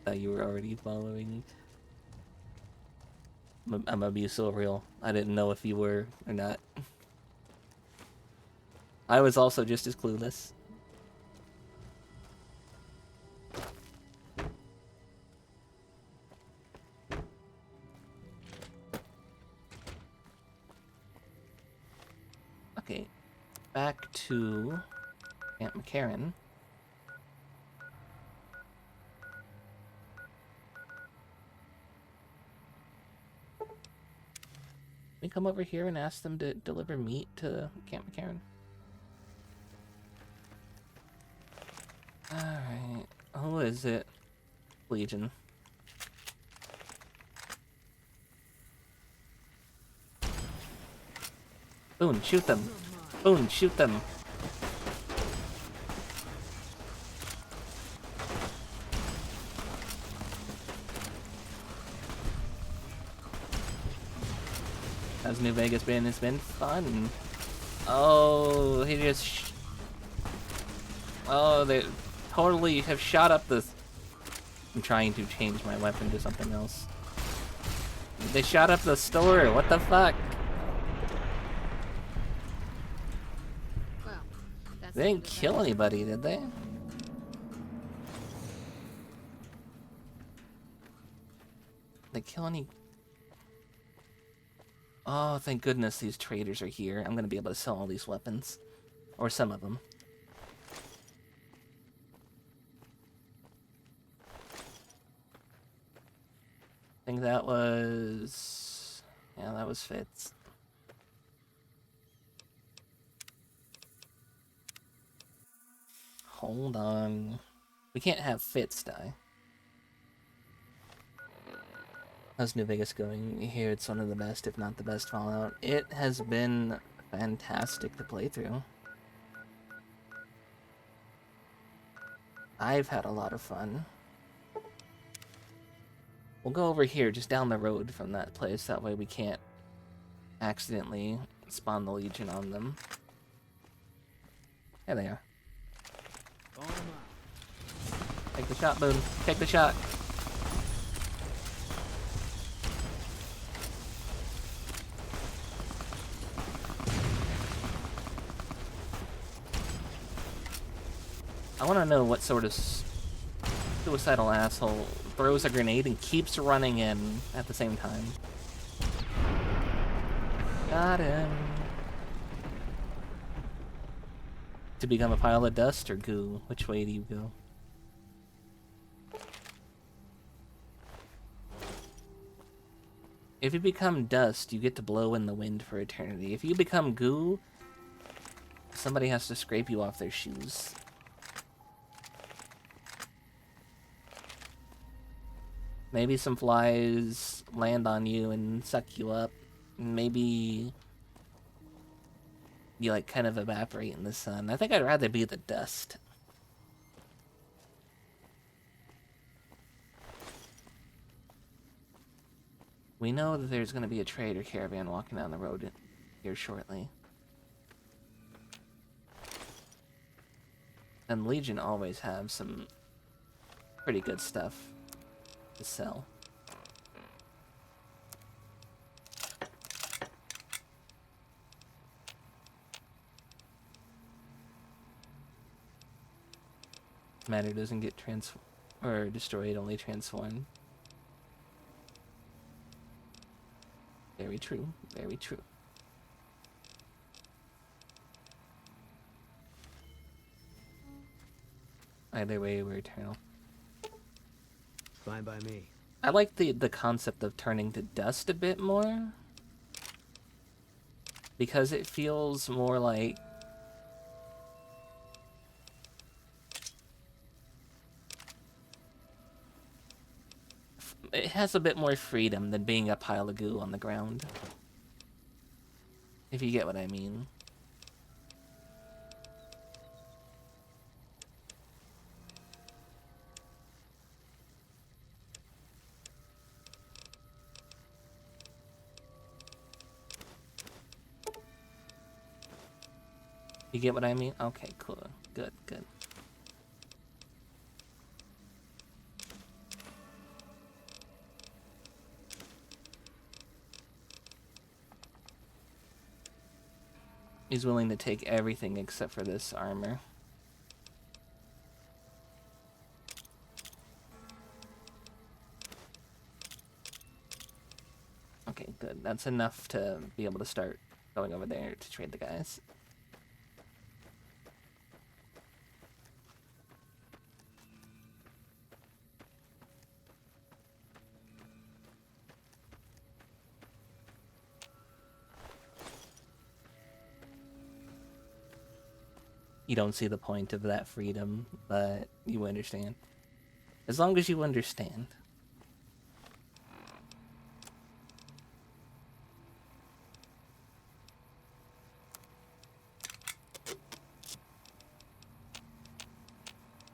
Thought you were already following. I'm gonna be so real. I didn't know if you were or not. I was also just as clueless. Okay, back to Aunt McCarran. We come over here and ask them to deliver meat to Camp McCarran. Alright, who is it? Legion. Boone, shoot them! Boone, shoot them! How's New Vegas been? It's been fun. Oh, he just... Oh, they totally have shot up the... I'm trying to change my weapon to something else. They shot up the store, what the fuck? Well, that's They didn't kill anybody, did they? They kill any... Oh, thank goodness these traders are here. I'm gonna be able to sell all these weapons. Or some of them. I think that was... Yeah, that was Fitz. Hold on. We can't have Fitz die. How's New Vegas going? Here it's one of the best, if not the best Fallout. It has been fantastic to play through. I've had a lot of fun. We'll go over here, just down the road from that place. That way we can't accidentally spawn the Legion on them. There they are. All mine. Take the shot, Boone. Take the shot. I want to know what sort of... suicidal asshole throws a grenade and keeps running in at the same time. Got him. To become a pile of dust or goo? Which way do you go? If you become dust, you get to blow in the wind for eternity. If you become goo, somebody has to scrape you off their shoes. Maybe some flies land on you and suck you up. Maybe you like kind of evaporate in the sun. I think I'd rather be the dust. We know that there's going to be a trader caravan walking down the road here shortly. And Legion always have some pretty good stuff to sell. Matter doesn't get destroyed, only transformed. Very true, very true. Either way, we're eternal. Fine by me. I like the concept of turning to dust a bit more. Because it feels more like... It has a bit more freedom than being a pile of goo on the ground. If you get what I mean. You get what I mean? Okay, cool. Good, good. He's willing to take everything except for this armor. Okay, good. That's enough to be able to start going over there to trade the guys. You don't see the point of that freedom, but you understand. As long as you understand.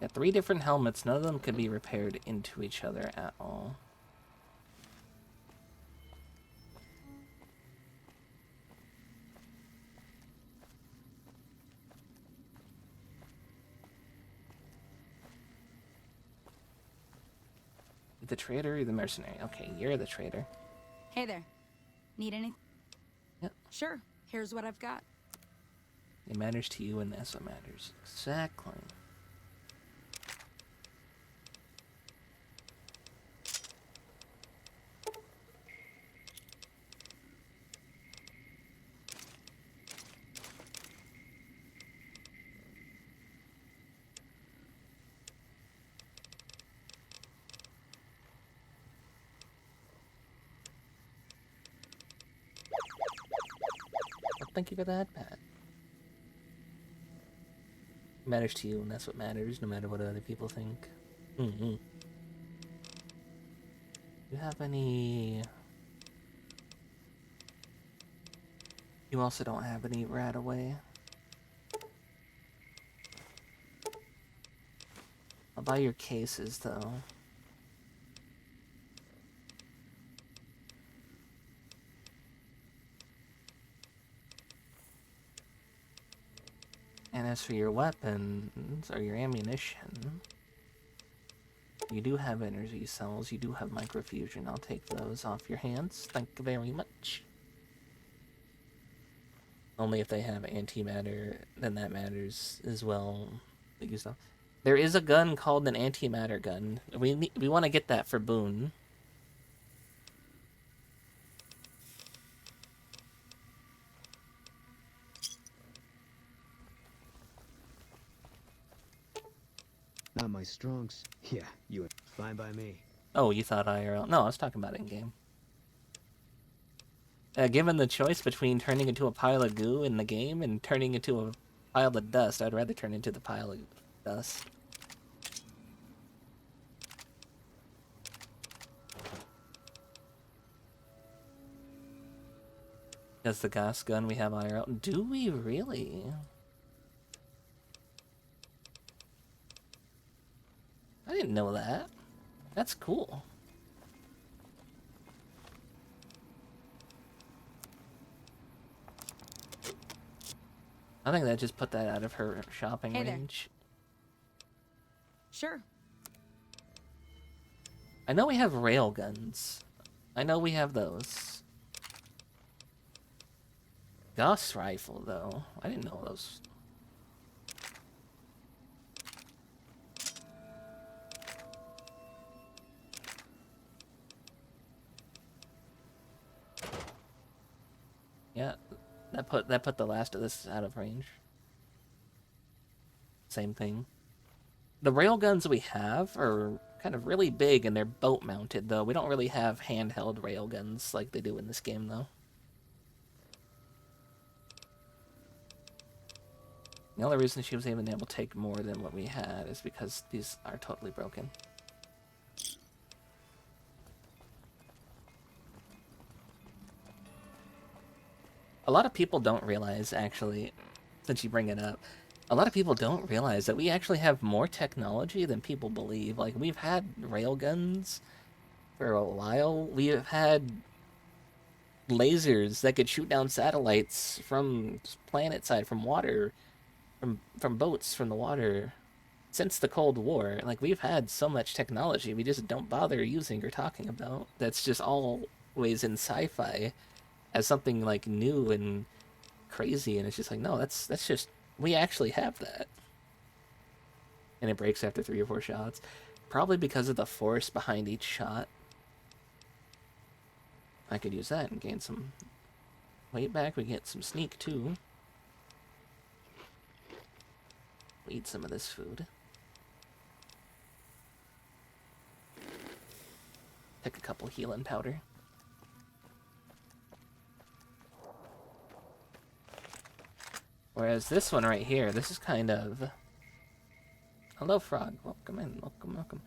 Got 3 different helmets, none of them can be repaired into each other at all. The trader or the mercenary? Okay, you're the trader. Hey there. Need anything? Yep. Sure. Here's what I've got. It matters to you and that's what matters. Exactly. Thank you for that, Pat. It matters to you, and that's what matters, no matter what other people think. Do you have any... You also don't have any right away. I'll buy your cases, though. And as for your weapons, or your ammunition, you do have energy cells, you do have microfusion. I'll take those off your hands. Thank you very much. Only if they have antimatter, then that matters as well. But you still... There is a gun called an antimatter gun. We want to get that for Boone. Not my strongs. Yeah, you. Fine by me. Oh, you thought IRL? No, I was talking about in-game. Given the choice between turning into a pile of goo in the game and turning into a pile of dust, I'd rather turn into the pile of dust. Does the gas gun we have IRL? Do we really? I didn't know that. That's cool. I think that just put that out of her shopping Hey there. range. Sure. I know we have rail guns. I know we have those. Gauss rifle, though. I didn't know those. Yeah, that put the last of this out of range. Same thing. The railguns we have are kind of really big and they're boat mounted though. We don't really have handheld railguns like they do in this game though. The only reason she was even able to take more than what we had is because these are totally broken. A lot of people don't realize, actually, since you bring it up, a lot of people don't realize that we actually have more technology than people believe. Like, we've had railguns for a while. We have had lasers that could shoot down satellites from planet side, from water, from boats, from the water, since the Cold War. Like, we've had so much technology we just don't bother using or talking about. That's just always in sci-fi as something like new and crazy, and it's just like, no, that's just, we actually have that. And it breaks after 3 or 4 shots, probably because of the force behind each shot. I could use that and gain some weight back. We get some sneak too. We'll eat some of this food. Take a couple healing powder. Whereas this one right here, this is kind of... Hello, frog. Welcome in. Welcome, welcome.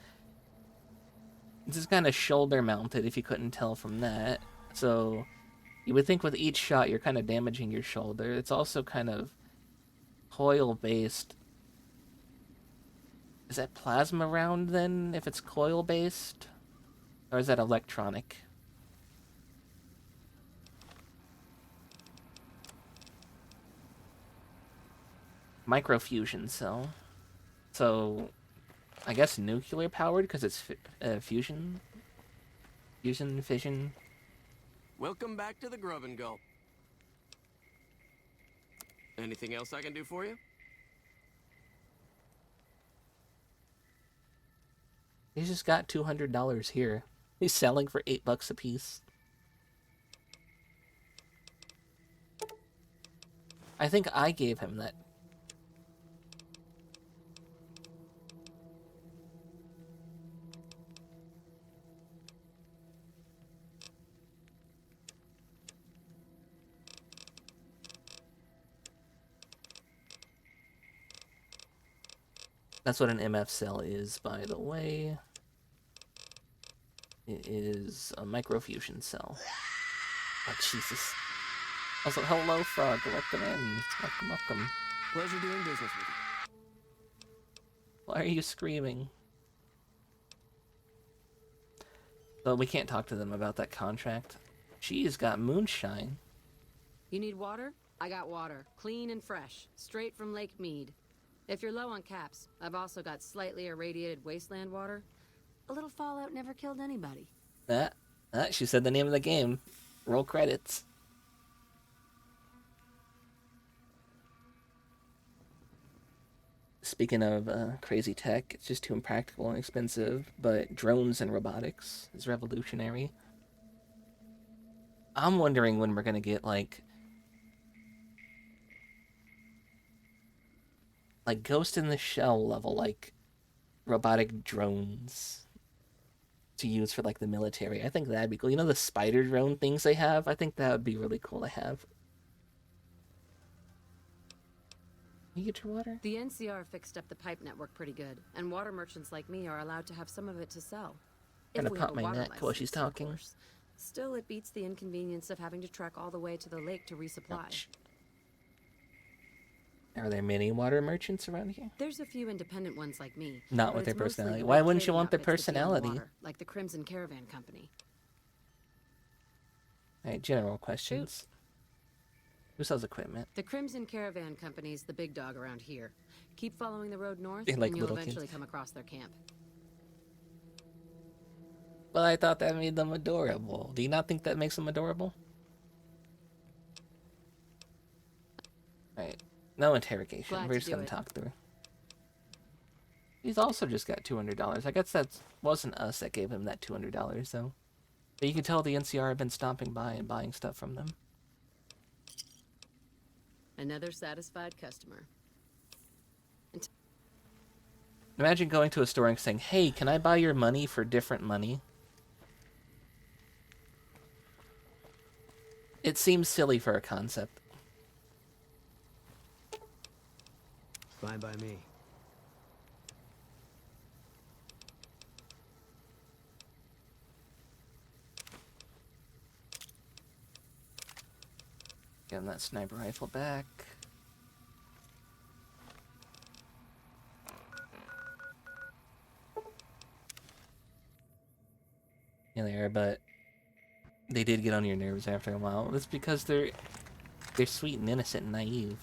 This is kind of shoulder mounted, if you couldn't tell from that. So, you would think with each shot you're kind of damaging your shoulder. It's also kind of coil-based. Is that plasma round, then, if it's coil-based? Or is that electronic? Microfusion cell. So, I guess nuclear powered because it's fusion. Fission. Welcome back to the Grub and Gulp. Anything else I can do for you? He's just got $200 here. He's selling for $8 a piece. I think I gave him that. That's what an MF cell is, by the way. It is a microfusion cell. Oh, Jesus. I was like, hello, frog. Welcome in. Welcome, welcome. Pleasure doing business with you. Why are you screaming? So we can't talk to them about that contract. She's got moonshine. You need water? I got water. Clean and fresh. Straight from Lake Mead. If you're low on caps, I've also got slightly irradiated wasteland water. A little fallout never killed anybody. She said the name of the game. Roll credits. Speaking of crazy tech, it's just too impractical and expensive, but drones and robotics is revolutionary. I'm wondering when we're gonna get like Ghost in the Shell level, like robotic drones to use for like the military. I think that'd be cool. You know the spider drone things they have? I think that would be really cool to have. You get your water? The NCR fixed up the pipe network pretty good, and water merchants like me are allowed to have some of it to sell. Trying to we pop have a my water neck while she's license, of talking. course. Still, it beats the inconvenience of having to trek all the way to the lake to resupply. Ouch. Are there many water merchants around here? There's a few independent ones like me. Not but with their it's mostly personality. the Why big wouldn't you trading want the outfits that deal in personality? water, like the Crimson Caravan Company. Alright, general questions. Who sells equipment? The Crimson Caravan Company's the big dog around here. Keep following the road north, They like and you'll little eventually kids. come across their camp. Well, I thought that made them adorable. Do you not think that makes them adorable? Alright. No interrogation. Glad We're to just do gonna it. talk through. He's also just got $200. I guess that wasn't us that gave him that $200, though. But you can tell the NCR have been stopping by and buying stuff from them. Another satisfied customer. Imagine going to a store and saying, "Hey, can I buy your money for different money?" It seems silly for a concept. Fine by me. Give him that sniper rifle back. Yeah, they are, but they did get on your nerves after a while. That's because they're sweet and innocent and naive.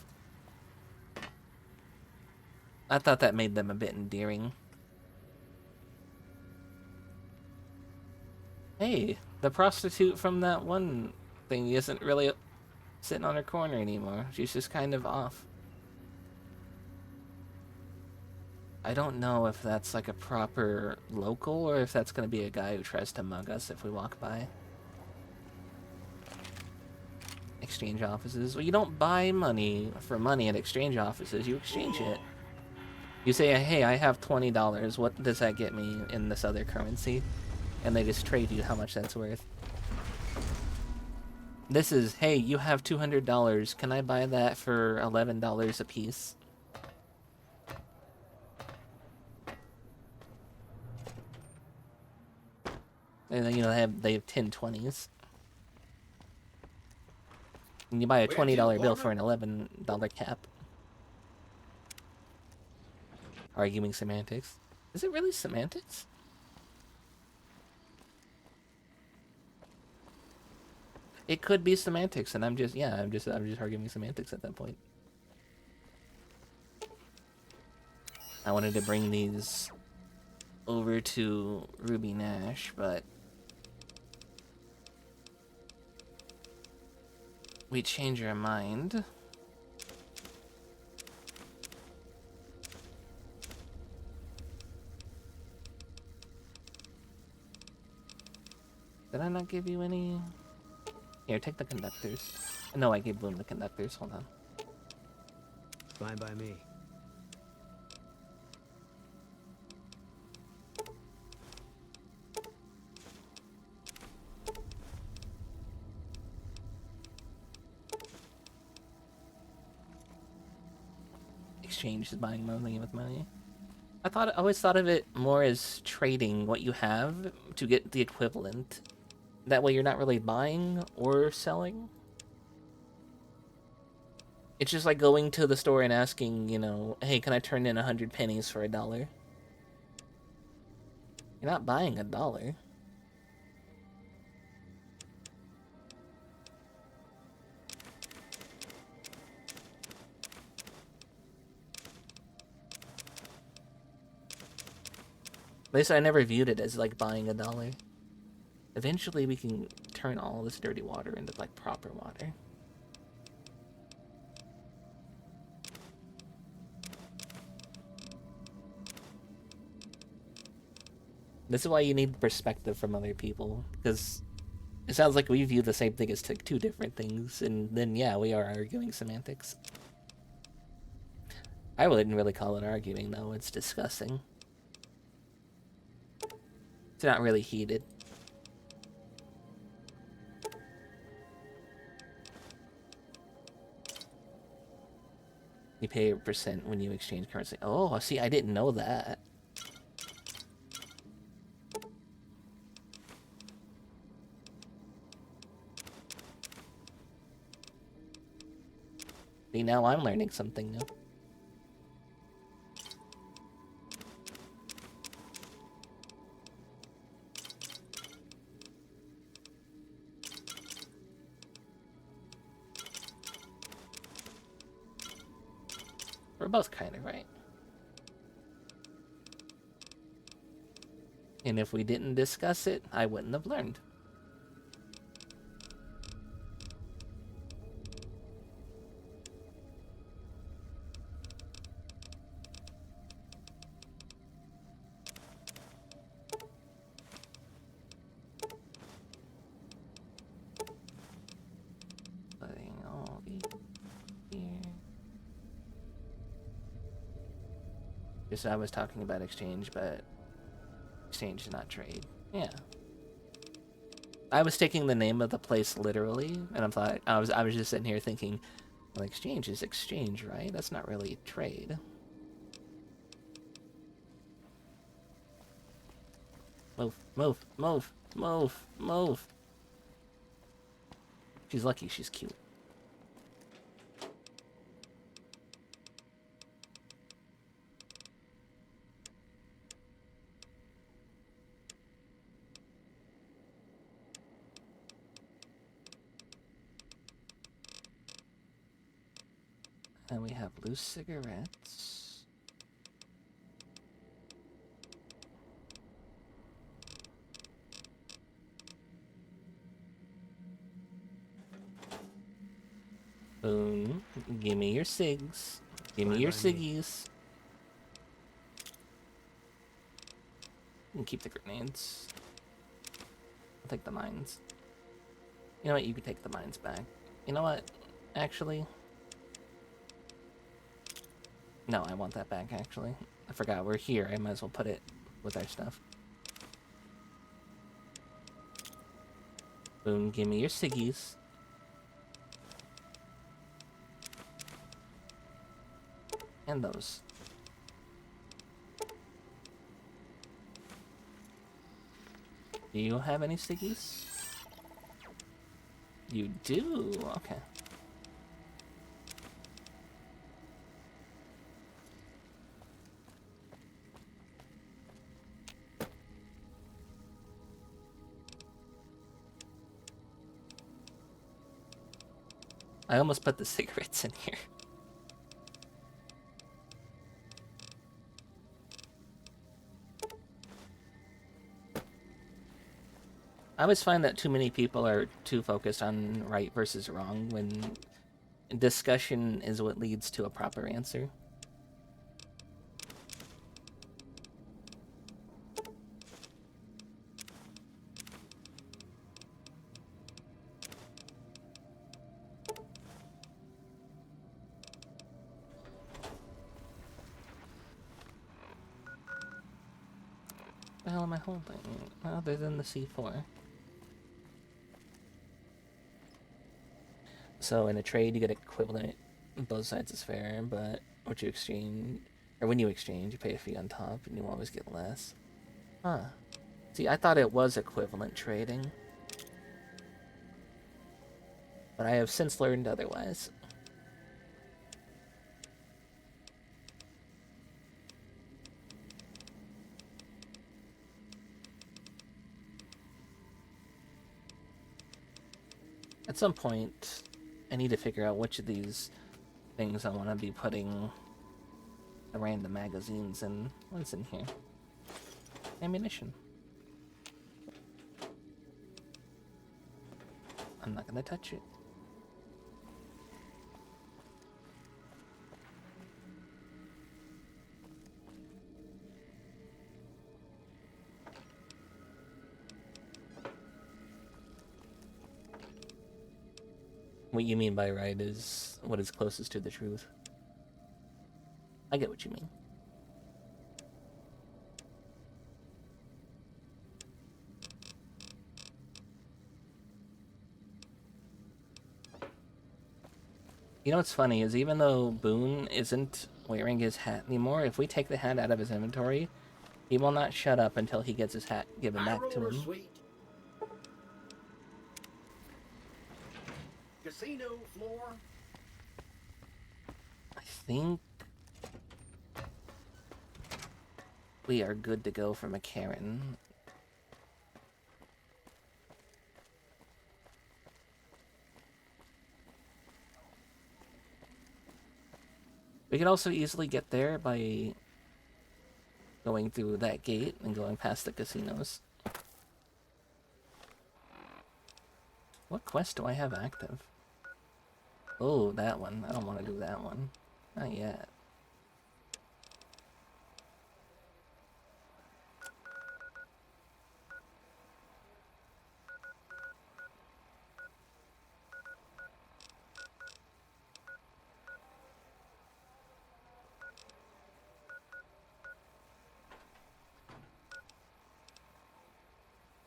I thought that made them a bit endearing. Hey, the prostitute from that one thing isn't really sitting on her corner anymore. She's just kind of off. I don't know if that's like a proper local or if that's going to be a guy who tries to mug us if we walk by. Exchange offices. Well, you don't buy money for money at exchange offices. You exchange it. You say, "Hey, I have $20. What does that get me in this other currency?" And they just trade you how much that's worth. This is, "Hey, you have $200. Can I buy that for $11 a piece?" And then, you know, they have 10 20s. And you buy a $20 bill for an $11 cap. Arguing semantics. Is it really semantics? It could be semantics, and I'm just arguing semantics at that point. I wanted to bring these over to Ruby Nash, but we change our mind. Did I not give you any? Here, take the conductors. No, I gave Bloom the conductors. Hold on. Fine by me. Exchange is buying money with money. I always thought of it more as trading what you have to get the equivalent. That way you're not really buying or selling. It's just like going to the store and asking, you know, "Hey, can I turn in 100 pennies for $1?" You're not buying $1. At least I never viewed it as like buying $1. Eventually we can turn all this dirty water into like proper water. This is why you need perspective from other people, because it sounds like we view the same thing as two different things, and then yeah, we are arguing semantics. I wouldn't really call it arguing, though. It's discussing. It's not really heated. You pay a percent when you exchange currency. Oh, see, I didn't know that. See, now I'm learning something new. We're both kind of right. And if we didn't discuss it, I wouldn't have learned. Putting all these here. Just I was talking about exchange, but exchange is not trade. Yeah. I was taking the name of the place literally, and I was just sitting here thinking, well, exchange is exchange, right? That's not really trade. Move, move, move, move, move. She's lucky she's cute. And we have loose cigarettes. Boom. Give me your cigs. Give me your ciggies. You can keep the grenades. I'll take the mines. You know what? You can take the mines back. You know what? Actually... No, I want that back, actually. I forgot, we're here. I might as well put it with our stuff. Boom, give me your ciggies. And those. Do you have any ciggies? You do? Okay. I almost put the cigarettes in here. I always find that too many people are too focused on right versus wrong when discussion is what leads to a proper answer. What the hell am I holding? Other than the C4. So in a trade, you get equivalent. Both sides is fair, but what you exchange, or when you exchange, you pay a fee on top, and you always get less. Huh. See, I thought it was equivalent trading, but I have since learned otherwise. At some point, I need to figure out which of these things I want to be putting the random magazines in. What's in here? Ammunition. I'm not gonna touch it. What you mean by right is what is closest to the truth. I get what you mean. You know what's funny is even though Boone isn't wearing his hat anymore, if we take the hat out of his inventory, he will not shut up until he gets his hat given back to him. Sweet. Casino floor. I think we are good to go for McCarran. We could also easily get there by going through that gate and going past the casinos. What quest do I have active? Oh, that one. I don't want to do that one. Not yet.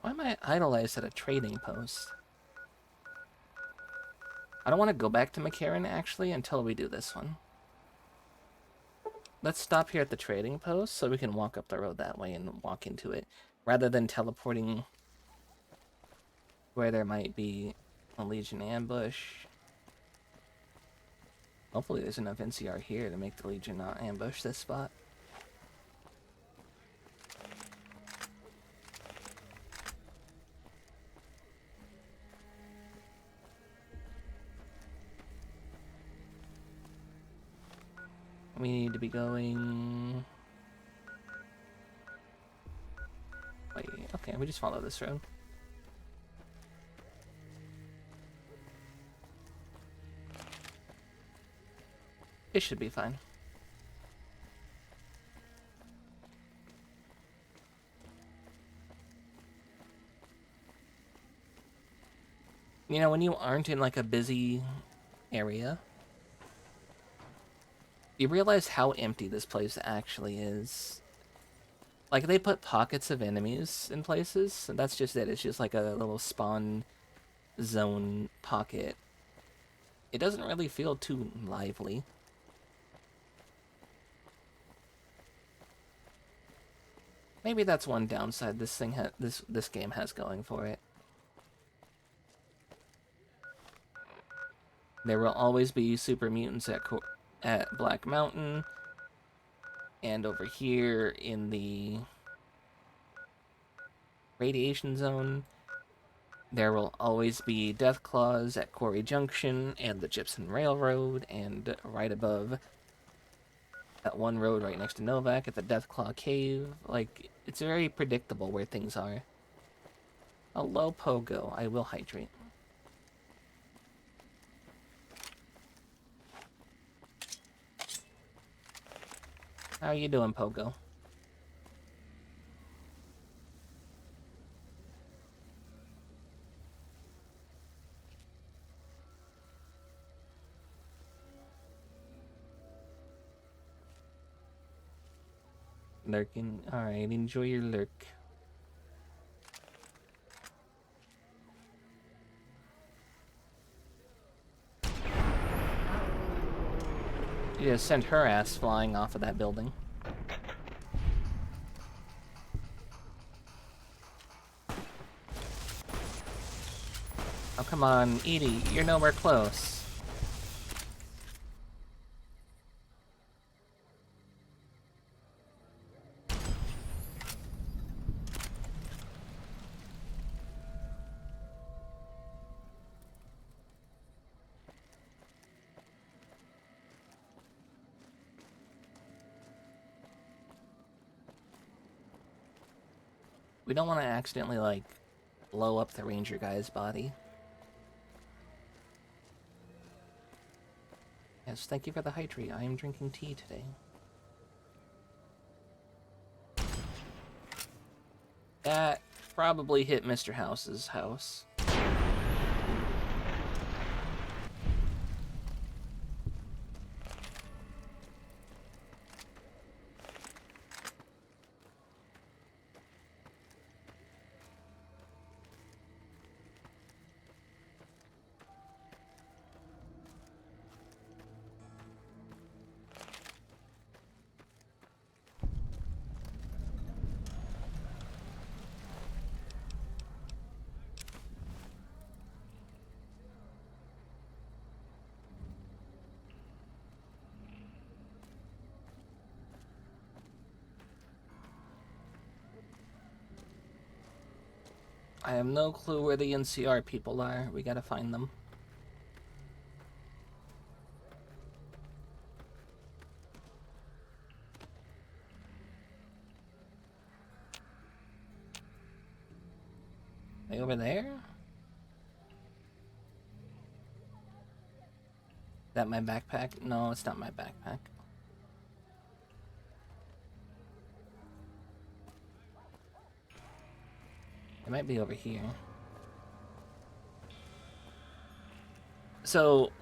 Why am I idolized at a trading post? I don't want to go back to McCarran, actually, until we do this one. Let's stop here at the trading post so we can walk up the road that way and walk into it, rather than teleporting where there might be a Legion ambush. Hopefully there's enough NCR here to make the Legion not ambush this spot. We need to be going... Wait, okay, we just follow this road. It should be fine. You know, when you aren't in like a busy area, you realize how empty this place actually is. Like, they put pockets of enemies in places, and that's just it. It's just like a little spawn zone pocket. It doesn't really feel too lively. Maybe that's one downside this game has going for it. There will always be super mutants at Black Mountain, and over here in the radiation zone, there will always be Deathclaws at Quarry Junction and the Gypsum Railroad, and right above that one road right next to Novak at the Deathclaw Cave. Like, it's very predictable where things are. Hello, Pogo. I will hydrate. How you doing, Pogo? Lurking. Alright, enjoy your lurk. You just sent her ass flying off of that building. Oh, come on, Edie, you're nowhere close. We don't want to accidentally, like, blow up the ranger guy's body. Yes, thank you for the hydrate. I am drinking tea today. That probably hit Mr. House's house. I have no clue where the NCR people are. We gotta find them. Are they over there? Is that my backpack? No, it's not my backpack. It might be over here. So,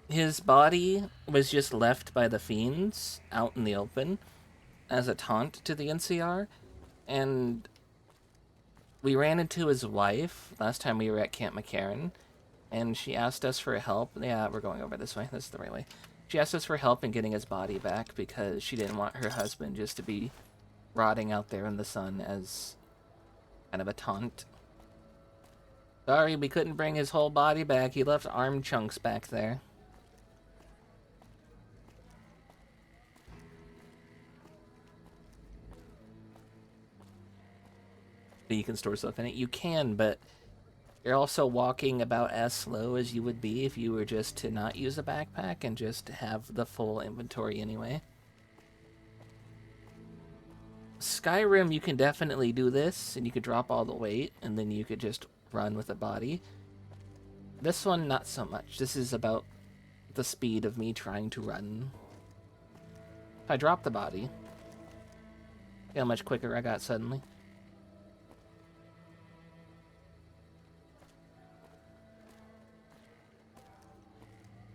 his body was just left by the fiends out in the open as a taunt to the NCR, and we ran into his wife last time we were at Camp McCarran, and she asked us for help. Yeah, we're going over this way. This is the right way. She asked us for help in getting his body back because she didn't want her husband just to be rotting out there in the sun as kind of a taunt. Sorry, we couldn't bring his whole body back. He left arm chunks back there. But you can store stuff in it. You can, but you're also walking about as slow as you would be if you were just to not use a backpack and just have the full inventory anyway. Skyrim, you can definitely do this, and you could drop all the weight, and then you could just run with a body. This one, not so much. This is about the speed of me trying to run. If I drop the body, see how much quicker I got suddenly.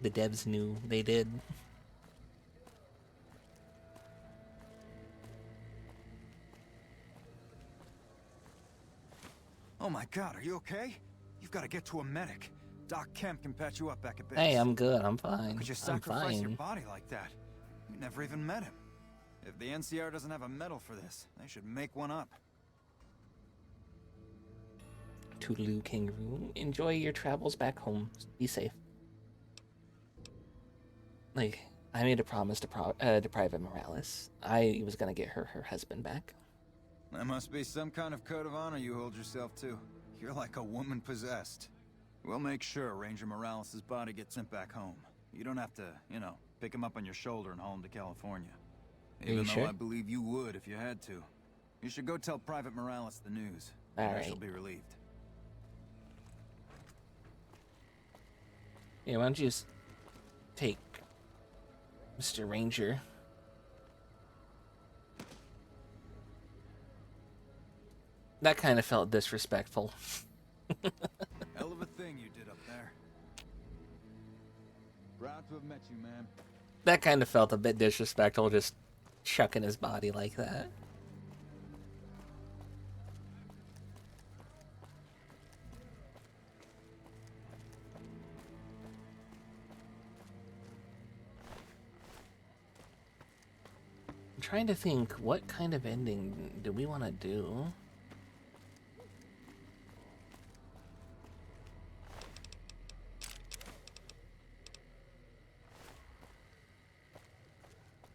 The devs knew. They did. Oh my god, are you okay? You've got to get to a medic. Doc Kemp can patch you up back at base. Hey, I'm good. I'm fine. How could you I'm sacrifice your fine. body like that? You never even met him. If the NCR doesn't have a medal for this, they should make one up. Toodaloo, kangaroo. Enjoy your travels back home. Be safe. Like, I made a promise to Private Morales. I was gonna get her husband back. That must be some kind of code of honor you hold yourself to. You're like a woman possessed. We'll make sure Ranger Morales' body gets sent back home. You don't have to, you know, pick him up on your shoulder and haul him to California. Even though sure? I believe you would if you had to. You should go tell Private Morales the news. All Maybe right. she'll be relieved. Yeah, why don't you just take Mr. Ranger? That kind of felt disrespectful. Hell of a thing you did up there. Proud to have met you, man. That kind of felt a bit disrespectful, just chucking his body like that. I'm trying to think, what kind of ending do we want to do?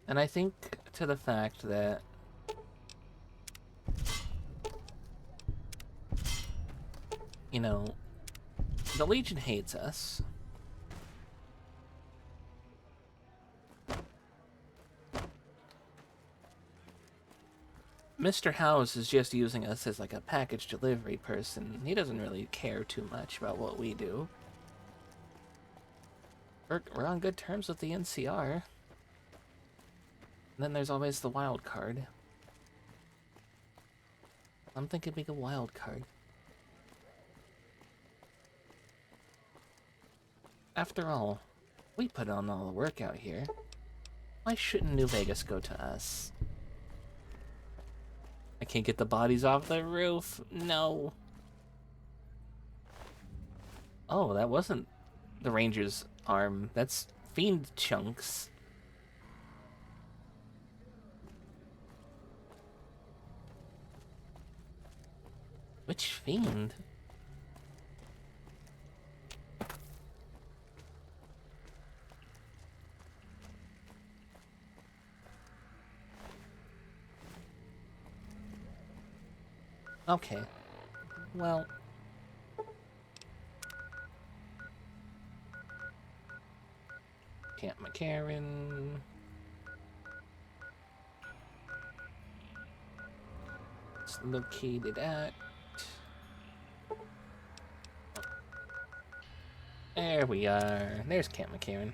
And I think to the fact that you know, the Legion hates us. Mr. House is just using us as like a package delivery person. He doesn't really care too much about what we do. We're on good terms with the NCR. And then there's always the wild card. I'm thinking big a wild card. After all, we put on all the work out here. Why shouldn't New Vegas go to us? I can't get the bodies off the roof. No. Oh, that wasn't the Ranger's arm. That's fiend chunks. Which fiend? Okay. Well. Camp McCarran. It's located at. There we are. There's Camp McCarran.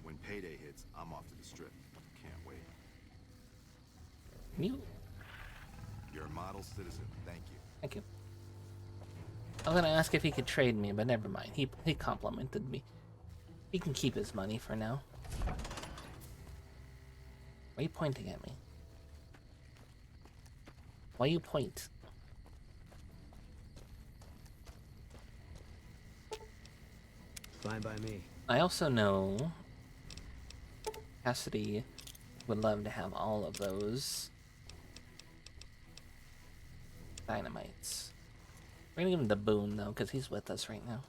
When payday hits, I'm off to the strip. Can't wait. You. You're a model citizen. Thank you. Thank you. I was gonna ask if he could trade me, but never mind. He complimented me. He can keep his money for now. Why are you pointing at me? Why you point? Fine by me. I also know Cassidy would love to have all of those dynamites. We're gonna give him the Boone though, because he's with us right now.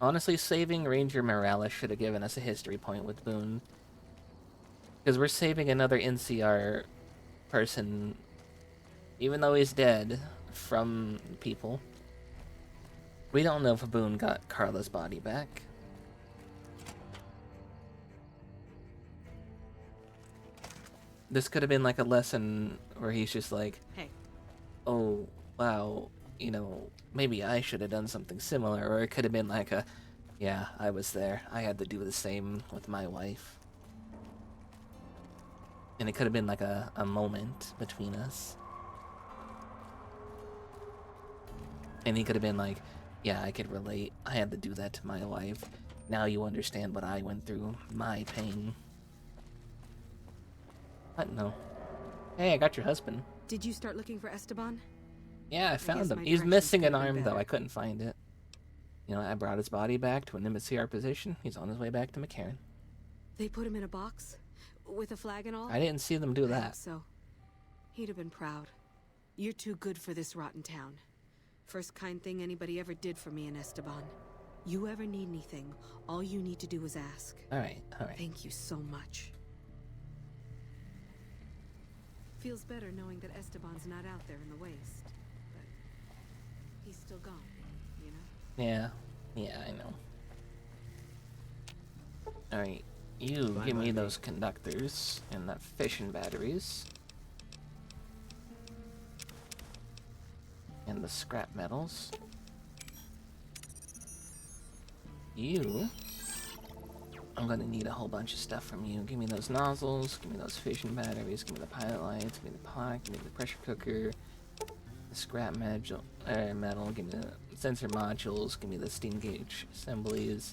Honestly, saving Ranger Morales should have given us a history point with Boone. Because we're saving another NCR person, even though he's dead, from people. We don't know if Boone got Carla's body back. This could have been like a lesson where he's just like, Hey. oh, wow, you know, maybe I should have done something similar. Or it could have been like a, yeah, I was there. I had to do the same with my wife. And it could have been like a moment between us. And he could have been like, yeah, I could relate. I had to do that to my wife. Now you understand what I went through. My pain. What? No. Hey, I got your husband. Did you start looking for Esteban? Yeah, I found guess him. my He's directions missing an could've been arm, though. better. I couldn't find it. You know, I brought his body back to an MCR position. He's on his way back to McCarran. They put him in a box? With a flag and all? I didn't see them do I hope that. so. He'd have been proud. You're too good for this rotten town. First kind thing anybody ever did for me in Esteban. You ever need anything, all you need to do is ask. Alright, alright. Thank you so much. Feels better knowing that Esteban's not out there in the waste. But he's still gone, you know? Yeah. Yeah, I know. Alright. You Fine give by me me. those conductors and that fission batteries. And the scrap metals. You. I'm gonna need a whole bunch of stuff from you. Give me those nozzles, give me those fission batteries, give me the pilot lights, give me the pot, give me the pressure cooker, the scrap metal, give me the sensor modules, give me the steam gauge assemblies,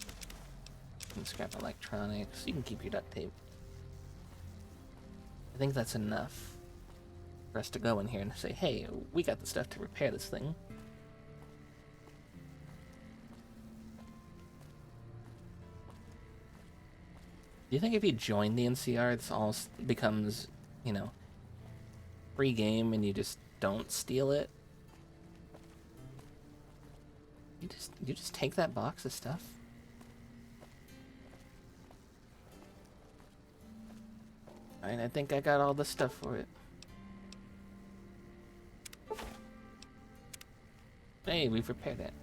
and scrap electronics. You can keep your duct tape. I think that's enough for us to go in here and say, hey, we got the stuff to repair this thing. Do you think if you join the NCR, this all becomes, you know, free game and you just don't steal it? You just take that box of stuff? Alright, I think I got all the stuff for it. Hey, we've repaired it.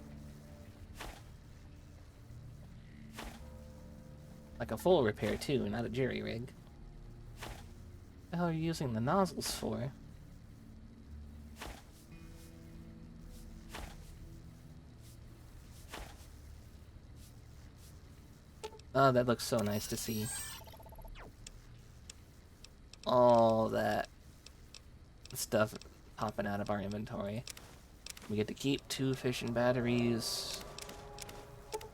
Like a full repair too, not a jury rig. What the hell are you using the nozzles for? Oh, that looks so nice to see. All that stuff popping out of our inventory. We get to keep 2 fission batteries,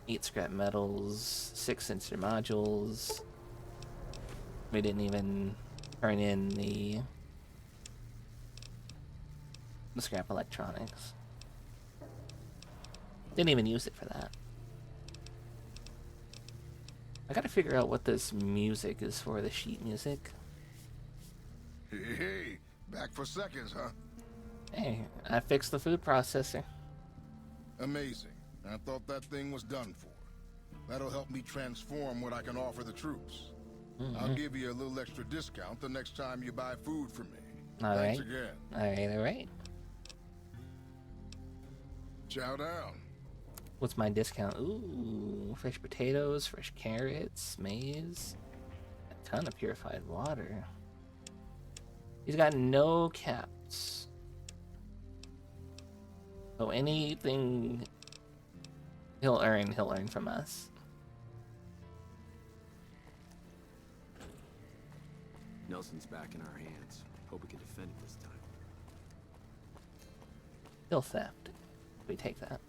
8 scrap metals, 6 sensor modules. We didn't even turn in the scrap electronics. Didn't even use it for that. I gotta figure out what this music is for, the sheet music. Hey, back for seconds, huh? Hey, I fixed the food processor. Amazing. I thought that thing was done for. That'll help me transform what I can offer the troops. I'll give you a little extra discount the next time you buy food from me. All Thanks right. again. All right. Chow down. What's my discount? Ooh, fresh potatoes, fresh carrots, maize, a ton of purified water. He's got no caps. So anything he'll earn from us. Nelson's back in our hands. Hope we can defend it this time. Still theft. We take that.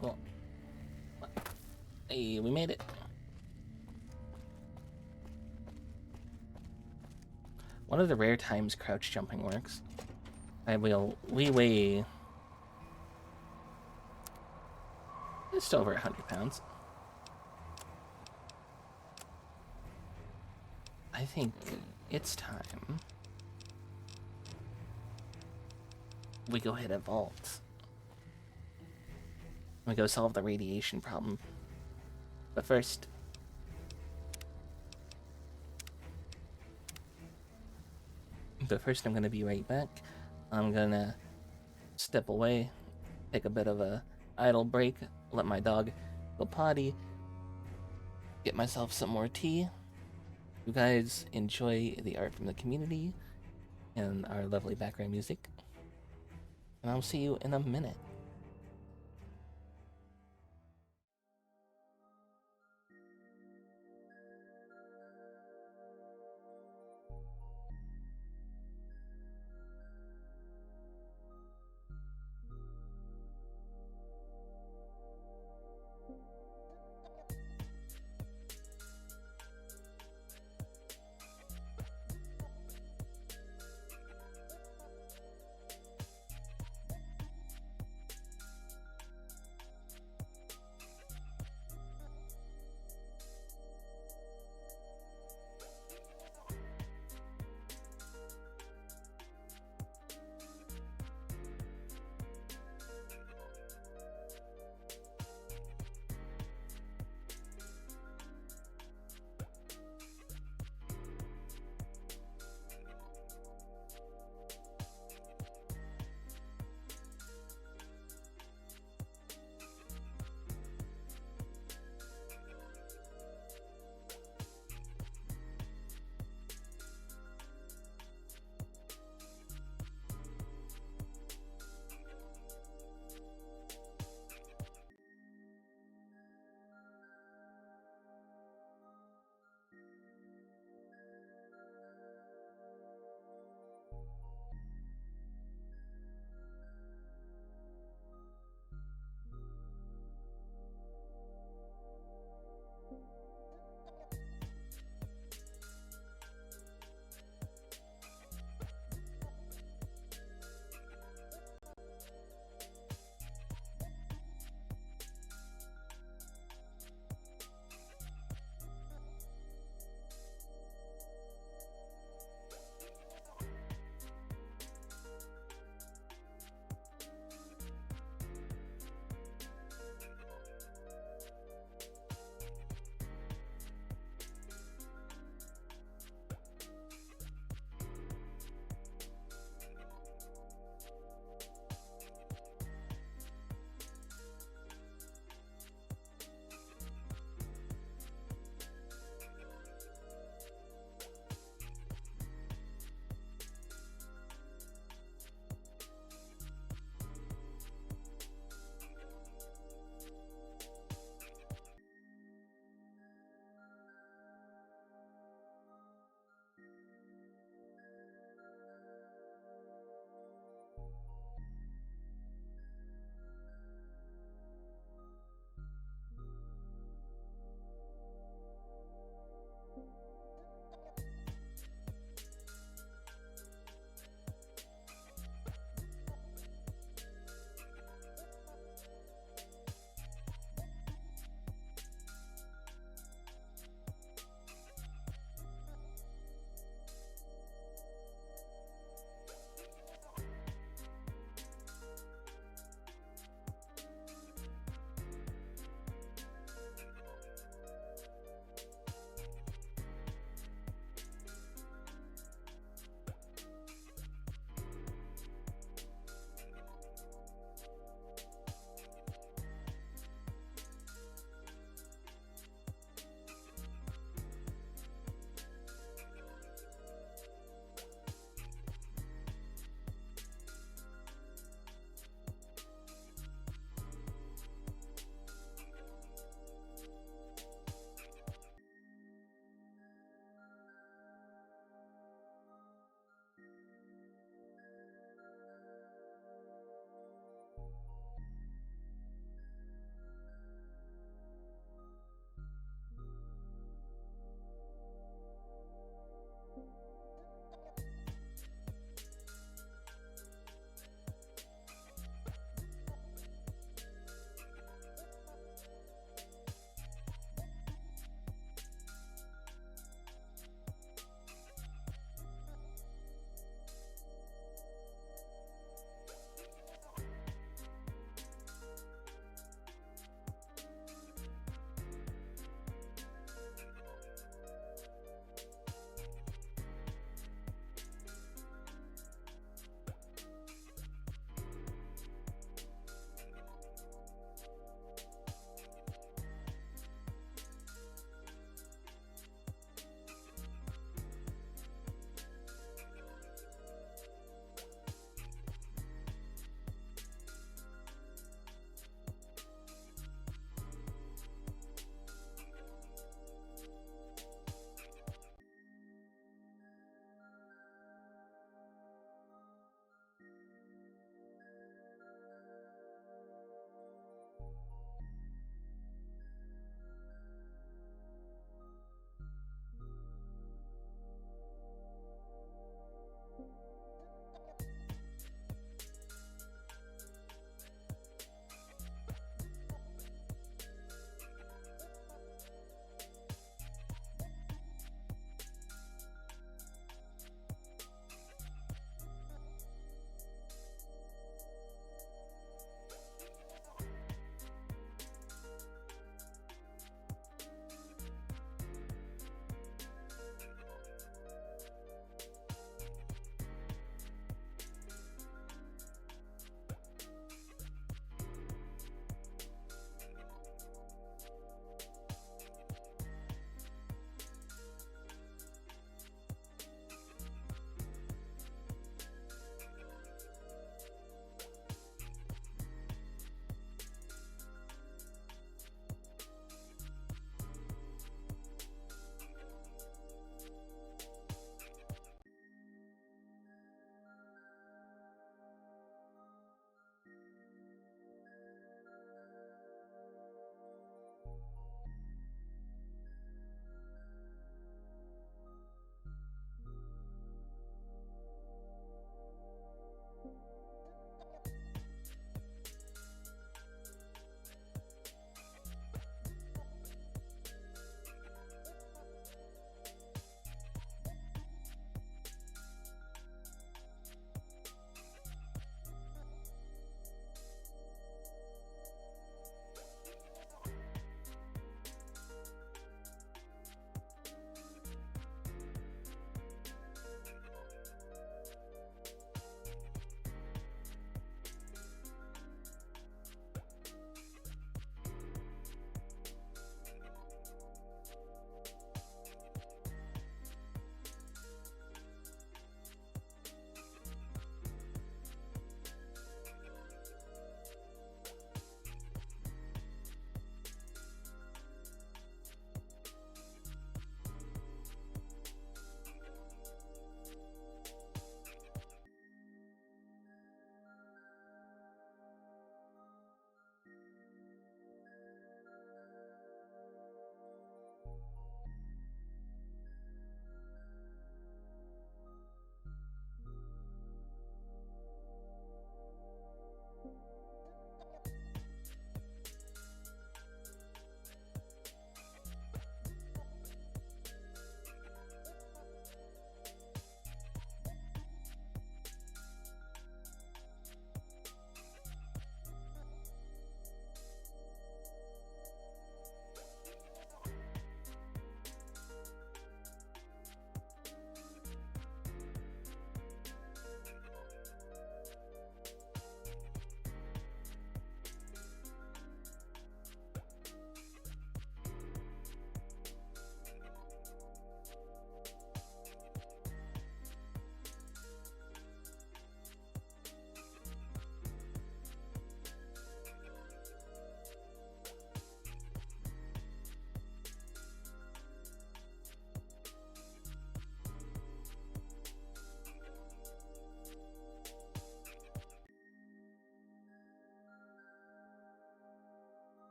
Cool. Hey, we made it. One of the rare times crouch jumping works. We weigh just over 100 pounds. I think it's time we go hit a vault. We go solve the radiation problem. But first, I'm gonna be right back. I'm gonna step away, take a bit of a idle break, let my dog go potty, get myself some more tea. You guys enjoy the art from the community and our lovely background music. And I'll see you in a minute.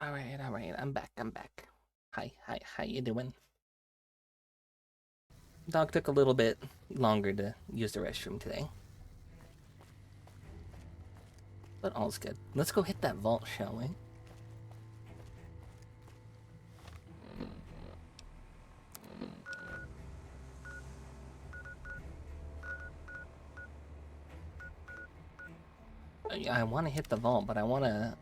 Alright, I'm back. Hi, how you doing? Dog took a little bit longer to use the restroom today. But all's good. Let's go hit that vault, shall we? Yeah, I want to hit the vault, but I want to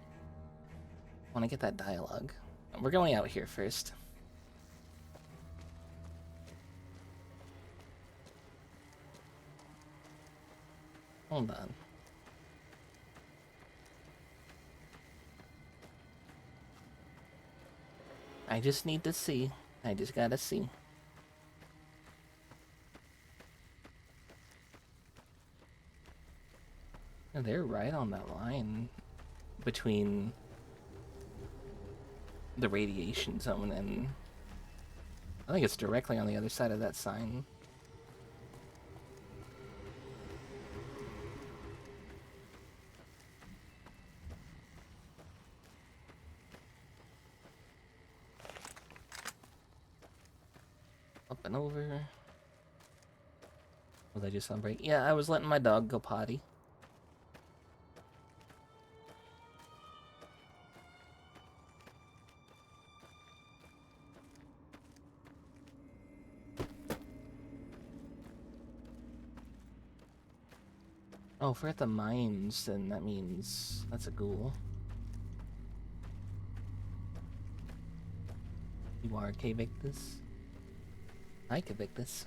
get that dialogue. We're going out here first. Hold on. I just need to see. I just gotta see. And they're right on that line between the radiation zone and... I think it's directly on the other side of that sign. Up and over. Was I just on break? Yeah, I was letting my dog go potty. Oh, if we're at the mines, then that means that's a ghoul. You are K-Victus? Hi, K-Victus.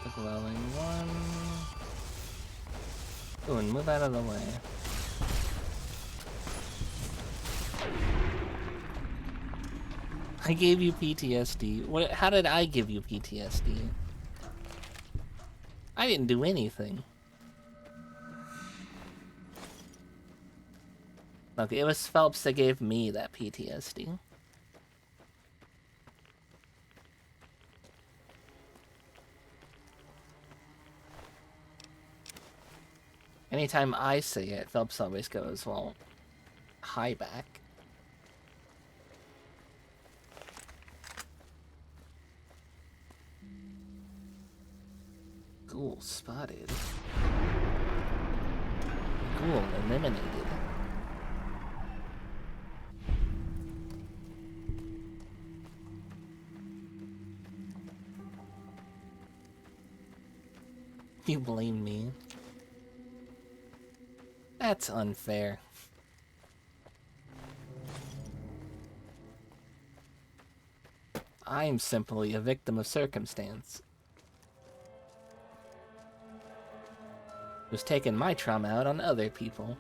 The glowing one. Ooh, and move out of the way. I gave you PTSD. What? How did I give you PTSD? I didn't do anything. Look, it was Phelps that gave me that PTSD. Anytime I say it, Phelps always goes, well, hi back. Ghoul spotted. Ghoul eliminated. You blame me. That's unfair. I'm simply a victim of circumstance. Who's taking my trauma out on other people.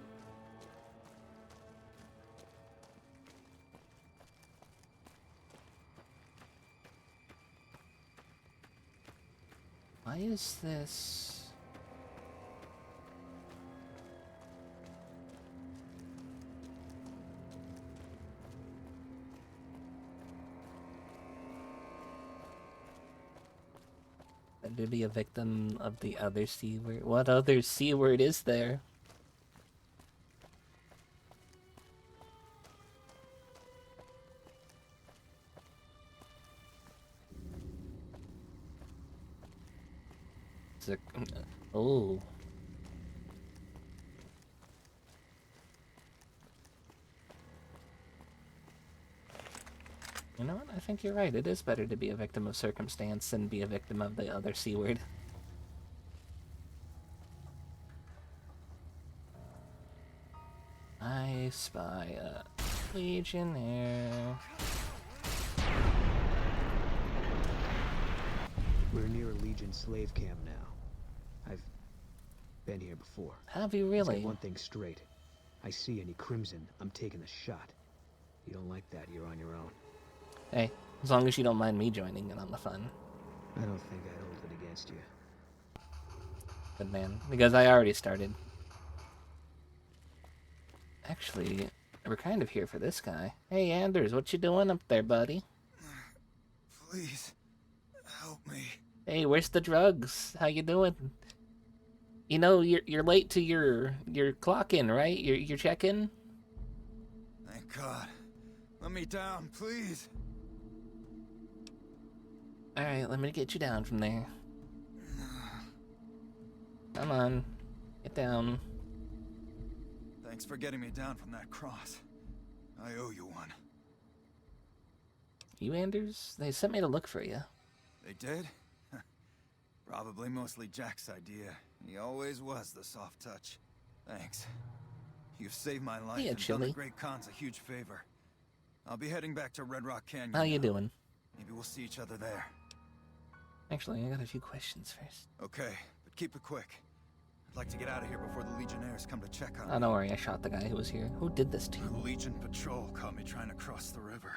Why is this? To be a victim of the other C word. What other C word is there? Oh. You know what? I think you're right. It is better to be a victim of circumstance than be a victim of the other C word. I spy a legionnaire. We're near a Legion slave camp now. I've been here before. Have you Let's really? get one thing straight. I see any crimson, I'm taking a shot. You don't like that, you're on your own. Hey, as long as you don't mind me joining in on the fun. I don't think I'd hold it against you. Good man, because I already started. Actually, we're kind of here for this guy. Hey, Anders, what you doing up there, buddy? Please, me. Hey, where's the drugs? How you doing? You know, you're late to your clock in, right? Your check-in? Thank God. Let me down, please. Alright, let me get you down from there. Come on. Get down. Thanks for getting me down from that cross. I owe you one. You, Anders? They sent me to look for you. They did? Probably mostly Jack's idea. He always was the soft touch. Thanks. You've saved my life and done the Great Khan's a huge favor. I'll be heading back to Red Rock Canyon. How you doing? Maybe we'll see each other there. Actually, I got a few questions first. Okay, but keep it quick. I'd like to get out of here before the Legionnaires come to check on me. Oh, don't worry, I shot the guy who was here. Who did this to you? The Legion patrol caught me trying to cross the river.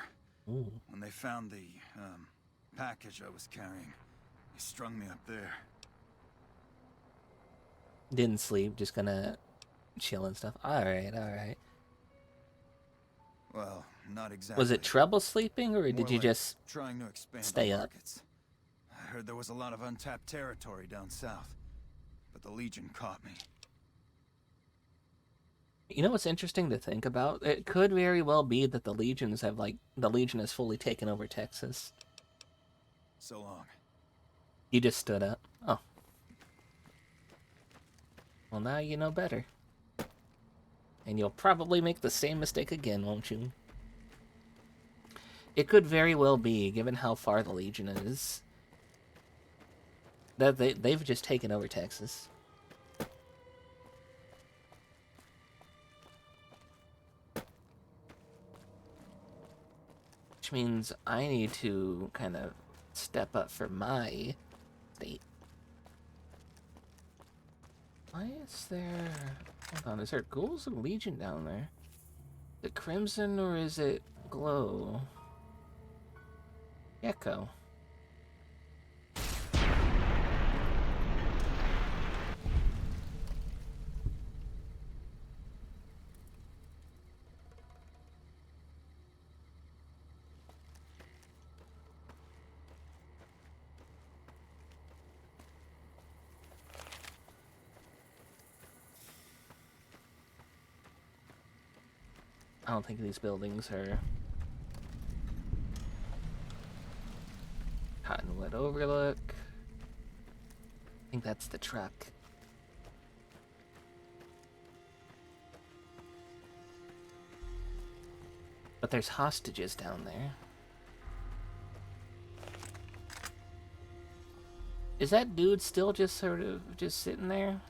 Ooh. When they found the, package I was carrying, they strung me up there. Didn't sleep, just gonna chill and stuff. Alright, alright. Well, not exactly. Was it trouble sleeping, or More did you like just trying to expand stay the up? markets. I heard there was a lot of untapped territory down south, but the Legion caught me. You know what's interesting to think about? It could very well be that the Legion has fully taken over Texas. So long. You just stood up. Oh. Well, now you know better. And you'll probably make the same mistake again, won't you? It could very well be, given how far the Legion is, that they've just taken over Texas. Which means I need to kind of step up for my state. Why is there... Hold on, is there Ghouls of Legion down there? Is it Crimson or is it Glow? Gecko. I don't think these buildings are... Cottonwood Overlook. I think that's the truck. But there's hostages down there. Is that dude still just sort of just sitting there?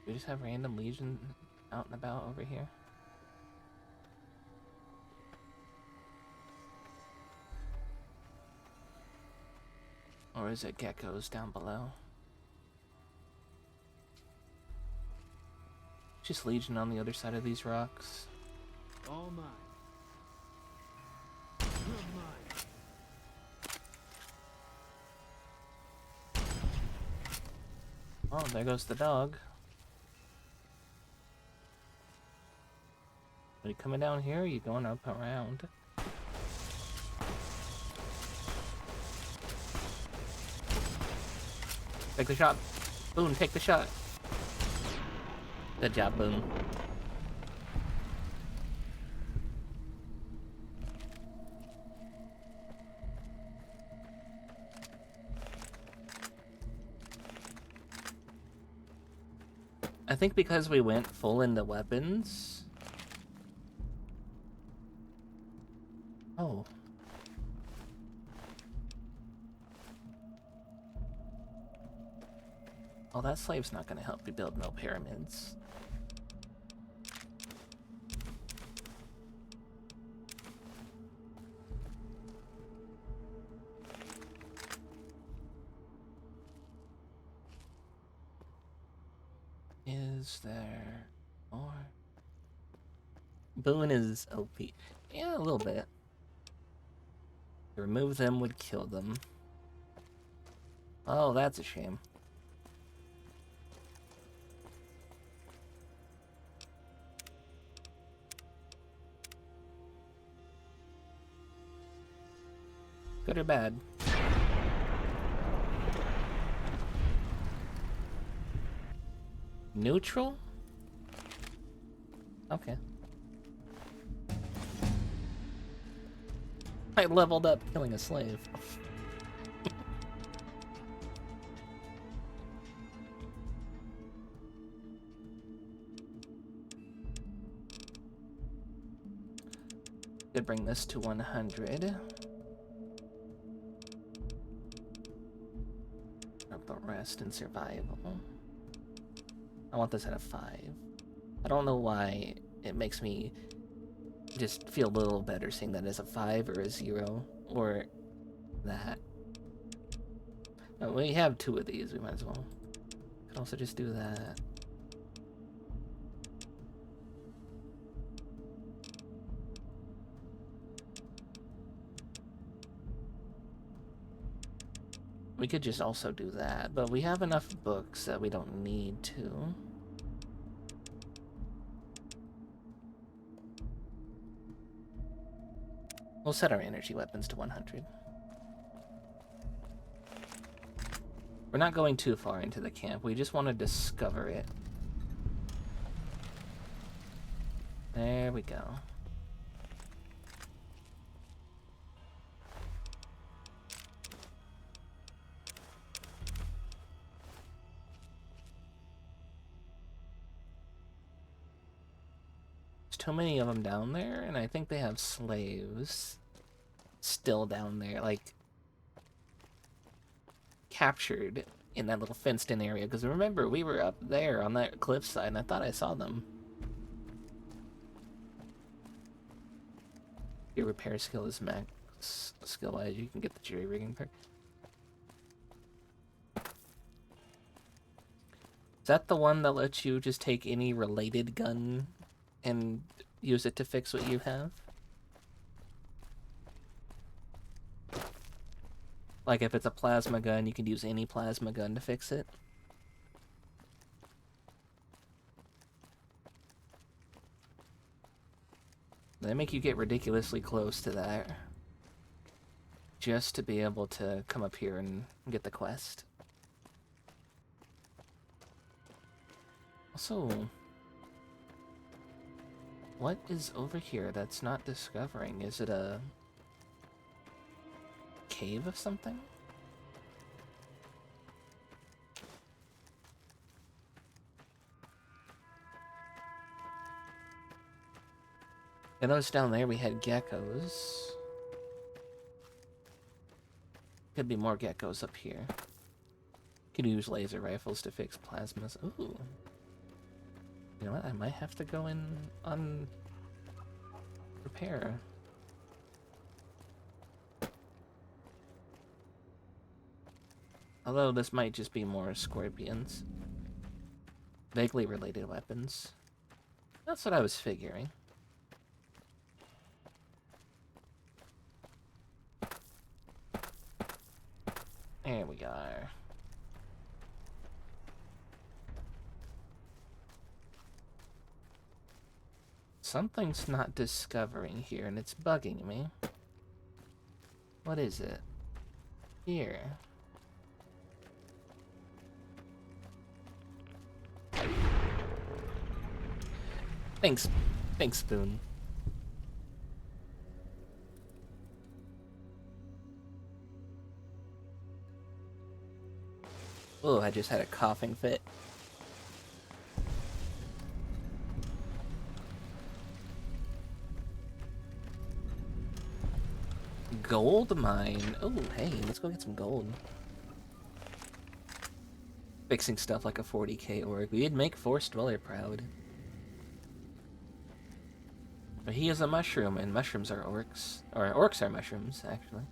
We just have random Legion out and about over here. Or is it geckos down below? Just Legion on the other side of these rocks. All mine. You're mine. Oh, there goes the dog. Are you coming down here or are you going up around? Take the shot. Boone, take the shot. Good job, Boone. I think because we went full into weapons... Oh. Well, that slave's not gonna help you build no pyramids. Is there more? Boone is OP. Yeah, a little bit. To remove them would kill them. Oh, that's a shame. Good or bad? Neutral? Okay. I leveled up killing a slave. Could bring this to 100. Up the rest in survival. I want this at a 5. I don't know why it makes me just feel a little better seeing that as a 5 or a 0 or that. Oh, we have 2 of these, we might as well. Could also just do that. We could just also do that, but we have enough books that we don't need to. We'll set our energy weapons to 100. We're not going too far into the camp. We just want to discover it. There we go. Too many of them down there, and I think they have slaves still down there, like captured in that little fenced-in area. Because remember, we were up there on that cliffside, and I thought I saw them. Your repair skill is max skill-wise. You can get the jury-rigging perk. Is that the one that lets you just take any related gun and use it to fix what you have? Like if it's a plasma gun, you can use any plasma gun to fix it. They make you get ridiculously close to that just to be able to come up here and get the quest. Also, what is over here that's not discovering? Is it a cave of something? I noticed down there we had geckos. Could be more geckos up here. Could use laser rifles to fix plasmas. Ooh. You know what? I might have to go in on repair. Although this might just be more scorpions. Vaguely related weapons. That's what I was figuring. There we go. Something's not discovering here, and it's bugging me. What is it? Here. Thanks, Spoon. Oh, I just had a coughing fit. Gold mine. Oh, hey, let's go get some gold. Fixing stuff like a 40k orc. We'd make Forest Dweller proud. But he is a mushroom, and mushrooms are orcs. Or orcs are mushrooms, actually.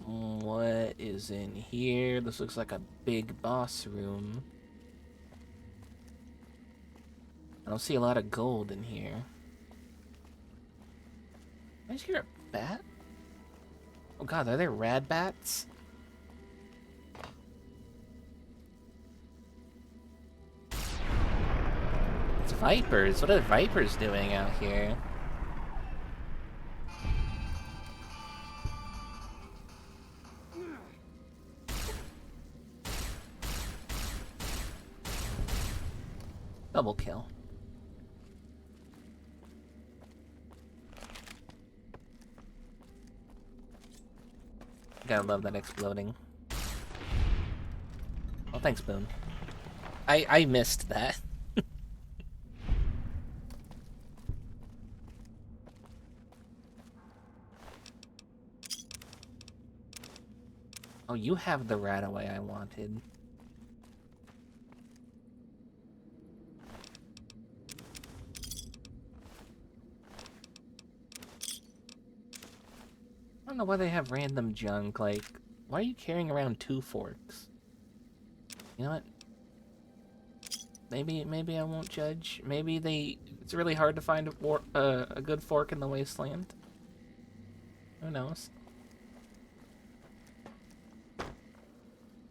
What is in here? This looks like a big boss room. I don't see a lot of gold in here. I just hear a bat? Oh god, are there rad bats? It's a Vipers? What are the Vipers doing out here? Double kill. Gotta love that exploding. Oh, thanks, Boone. I missed that. Oh, you have the Radaway I wanted. I don't know why they have random junk, like, why are you carrying around 2 forks? You know what? Maybe I won't judge. Maybe it's really hard to find a good fork in the wasteland. Who knows?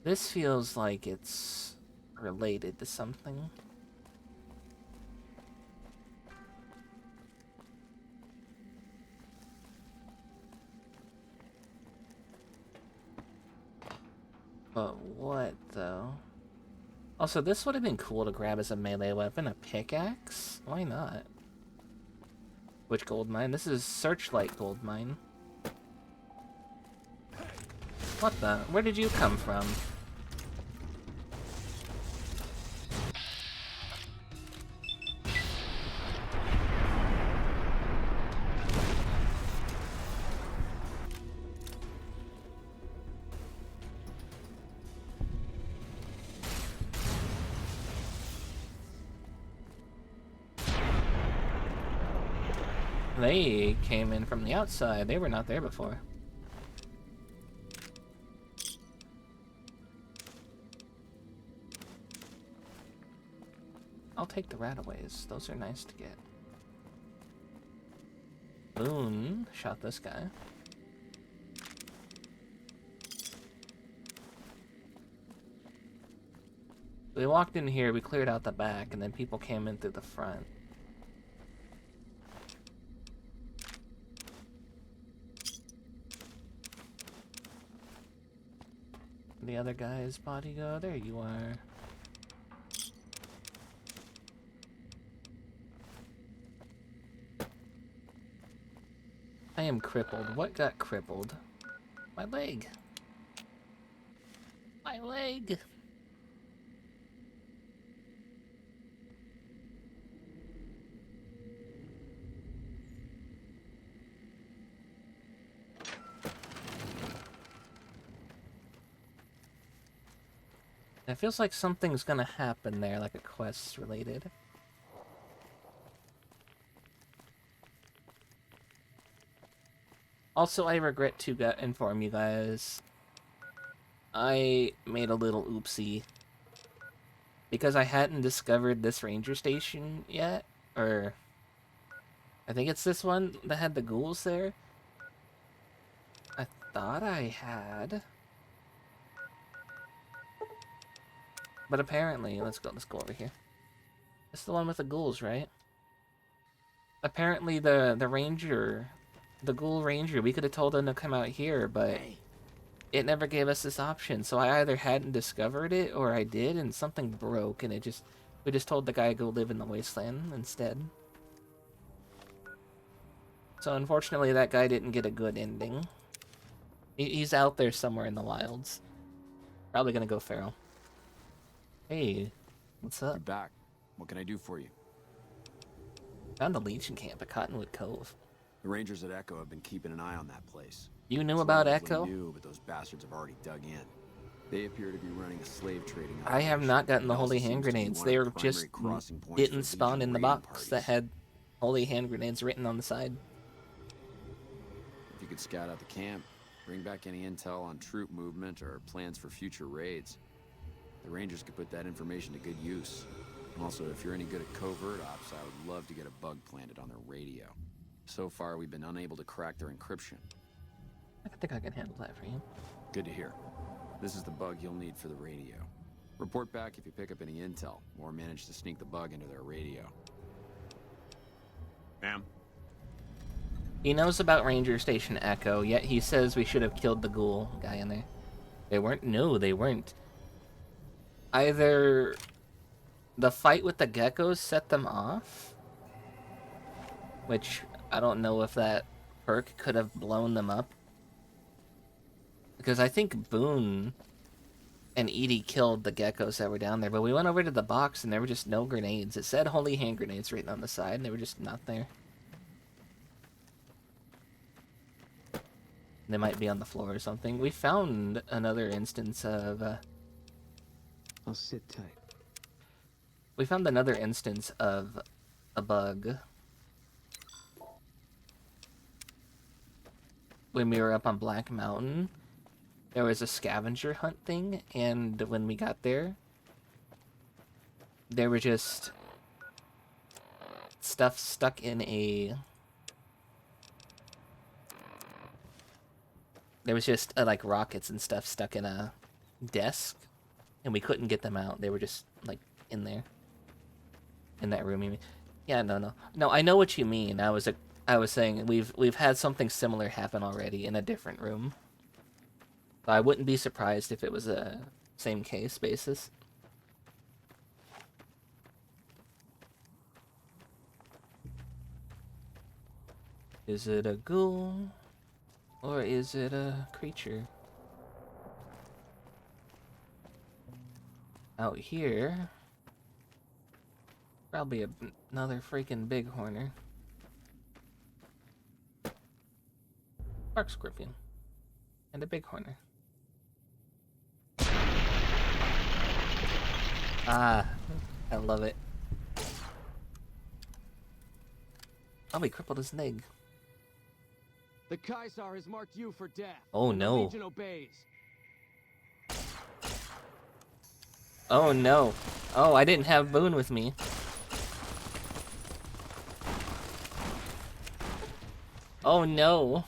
This feels like it's related to something. But what, though? Also, this would have been cool to grab as a melee weapon, a pickaxe? Why not? Which gold mine? This is Searchlight gold mine. What the? Where did you come from? They came in from the outside. They were not there before. I'll take the Rataways. Those are nice to get. Boone shot this guy. We walked in here, we cleared out the back, and then people came in through the front. The other guy's body go? There you are. I am crippled. What got crippled? My leg. My leg. It feels like something's gonna happen there, like a quest related. Also, I regret to inform you guys, I made a little oopsie. Because I hadn't discovered this ranger station yet, or I think it's this one that had the ghouls there. I thought I had. But apparently, let's go over here. It's the one with the ghouls, right? Apparently the ranger, the ghoul ranger, we could have told them to come out here, but it never gave us this option. So I either hadn't discovered it or I did and something broke and we just told the guy to go live in the wasteland instead. So unfortunately that guy didn't get a good ending. He's out there somewhere in the wilds. Probably gonna go feral. Hey, what's up? You're back. What can I do for you? Found the Legion camp at Cottonwood Cove. The Rangers at Echo have been keeping an eye on that place. You knew It's about relatively Echo? New, but those bastards have already dug in. They appear to be running a slave trading I have operation. not gotten the It also holy seems hand to be grenades. one They of were the primary just crossing points for didn't spawn Legion in the raiding box that parties. had holy hand grenades written on the side. If you could scout out the camp, bring back any intel on troop movement or plans for future raids, the Rangers could put that information to good use. Also, if you're any good at covert ops, I would love to get a bug planted on their radio. So far, we've been unable to crack their encryption. I think I can handle that for you. Good to hear. This is the bug you'll need for the radio. Report back if you pick up any intel, or manage to sneak the bug into their radio. Ma'am? He knows about Ranger Station Echo, yet he says we should have killed the ghoul guy in there. They weren't? No, they weren't. Either the fight with the geckos set them off, which I don't know if that perk could have blown them up. Because I think Boone and Edie killed the geckos that were down there, but we went over to the box and there were just no grenades. It said holy hand grenades written on the side, and they were just not there. They might be on the floor or something. We found another instance of... I'll sit tight. We found another instance of a bug when we were up on Black Mountain. There was a scavenger hunt thing, and when we got there, there were just stuff stuck in a... There was just like rockets and stuff stuck in a desk, and we couldn't get them out. They were just like in there, in that room. You mean? Yeah, no. I know what you mean. I was saying we've had something similar happen already in a different room. So I wouldn't be surprised if it was a same case basis. Is it a ghoul? Or is it a creature? Out here, probably another freaking bighorner. Bark scorpion. And a bighorner. Ah, I love it. Oh, we crippled his leg. The Kaisar has marked you for death. Oh no. The Legion obeys. Oh no. Oh, I didn't have Boone with me. Oh no.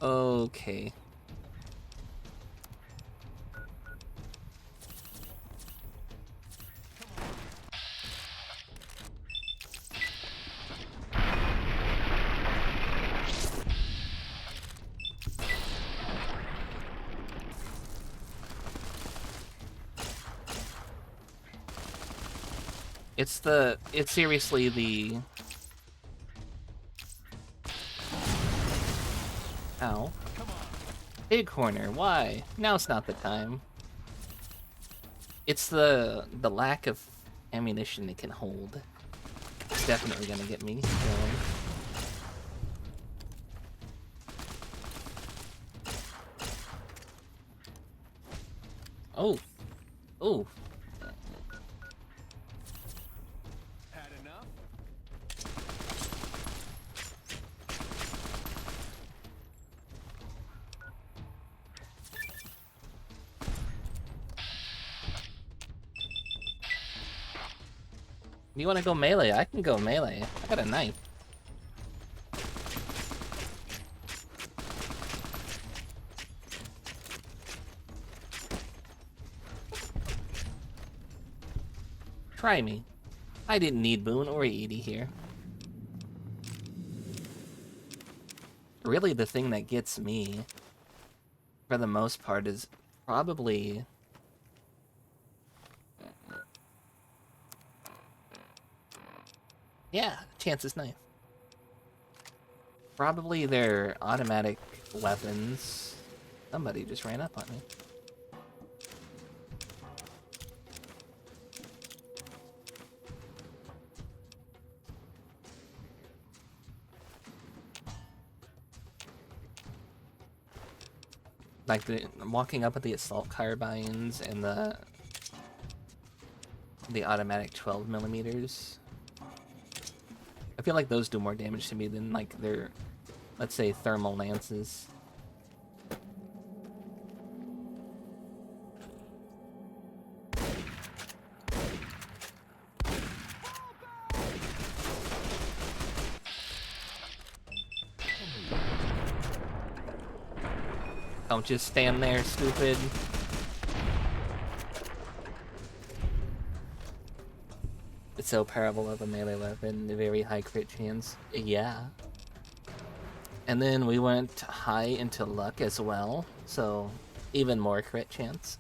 Okay. It's seriously the... Ow. Bighorner, why? Now's not the time. It's the lack of ammunition it can hold. It's definitely gonna get me going. Oh. Oh. Had enough? You wanna go melee? I can go melee. I got a knife. Try me. I didn't need Boone or Edie here. Really, the thing that gets me, for the most part, is probably... Yeah, Chance's knife. Probably their automatic weapons. Somebody just ran up on me. Like walking up at the assault carbines and the automatic 12mm. I feel like those do more damage to me than like their, let's say, thermal lances. Don't just stand there, stupid. so powerful of a melee weapon, very high crit chance. Yeah. And then we went high into luck as well, so even more crit chance.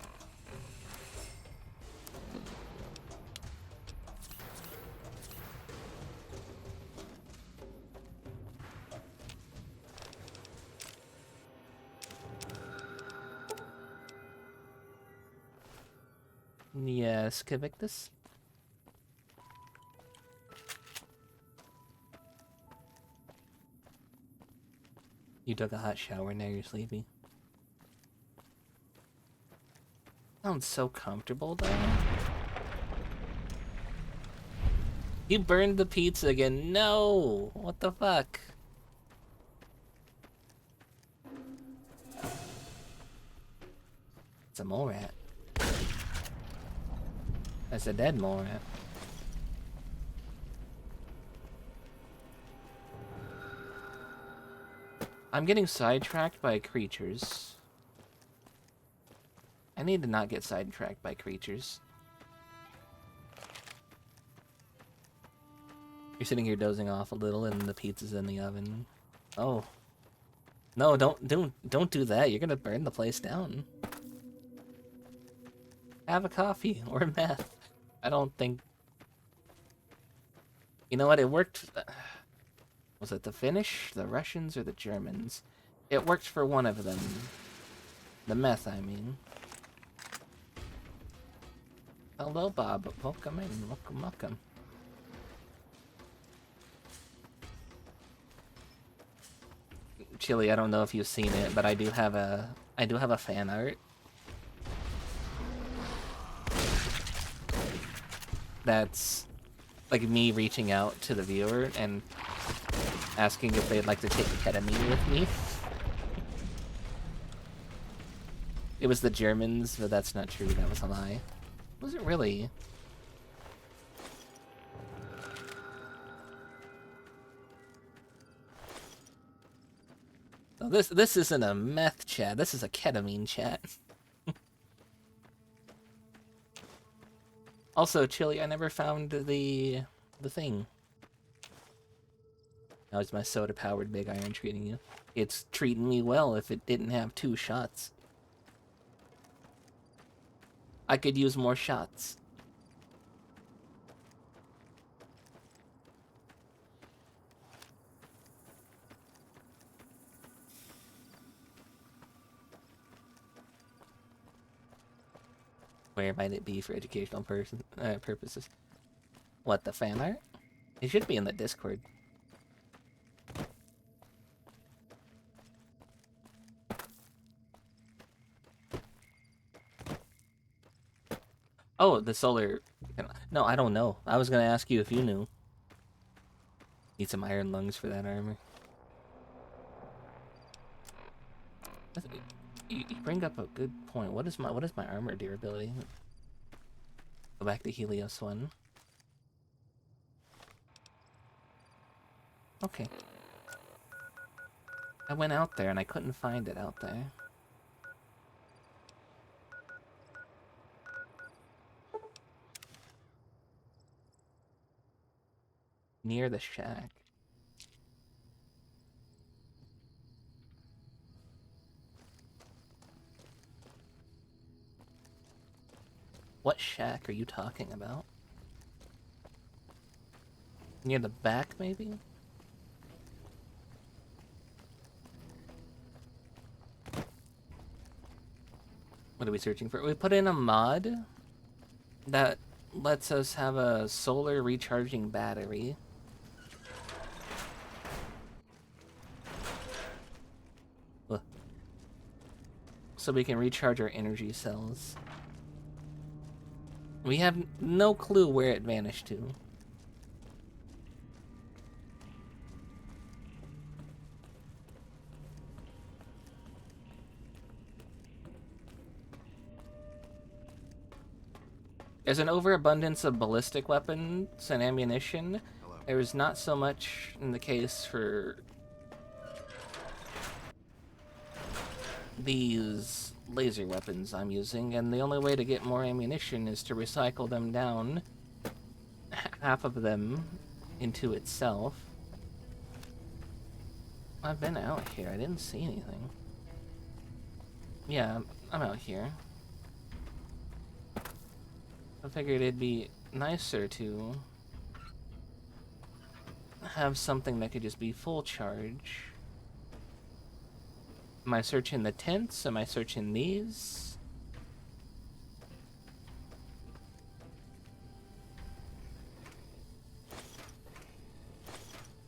Yes, Cavictus? You took a hot shower, now you're sleepy. Sounds so comfortable though. You burned the pizza again. No! What the fuck? It's a mole rat. That's a dead mole rat. I'm getting sidetracked by creatures. I need to not get sidetracked by creatures. You're sitting here dozing off a little and the pizza's in the oven. Oh. No, don't do that. You're gonna burn the place down. Have a coffee or meth. I don't think... You know what? It worked... Was it the Finnish, the Russians, or the Germans? It worked for one of them. The meth, I mean. Hello, Bob. Welcome in. Welcome, welcome. Chili, I don't know if you've seen it, but I do have a fan art. That's like me reaching out to the viewer and asking if they'd like to take ketamine with me. It was the Germans, but that's not true. That was a lie. Was it really? Oh, this isn't a meth chat. This is a ketamine chat. Also, Chili, I never found the thing. How's my soda-powered big iron treating you? It's treating me well if it didn't have 2 shots. I could use more shots. Where might it be for educational purposes? What, the fan art? It should be in the Discord. Oh, the solar... No, I don't know. I was gonna ask you if you knew. Need some iron lungs for that armor. You bring up a good point. What is my armor durability? Go back to Helios 1. Okay. I went out there and I couldn't find it out there. Near the shack. What shack are you talking about? Near the back, maybe? What are we searching for? We put in a mod that lets us have a solar recharging battery. So we can recharge our energy cells. We have no clue where it vanished to. There's an overabundance of ballistic weapons and ammunition. Hello. There is not so much in the case for these laser weapons I'm using, and the only way to get more ammunition is to recycle them down half of them into itself. I've been out here. I didn't see anything. Yeah, I'm out here. I figured it'd be nicer to have something that could just be full charge. Am I searching the tents? Am I searching these?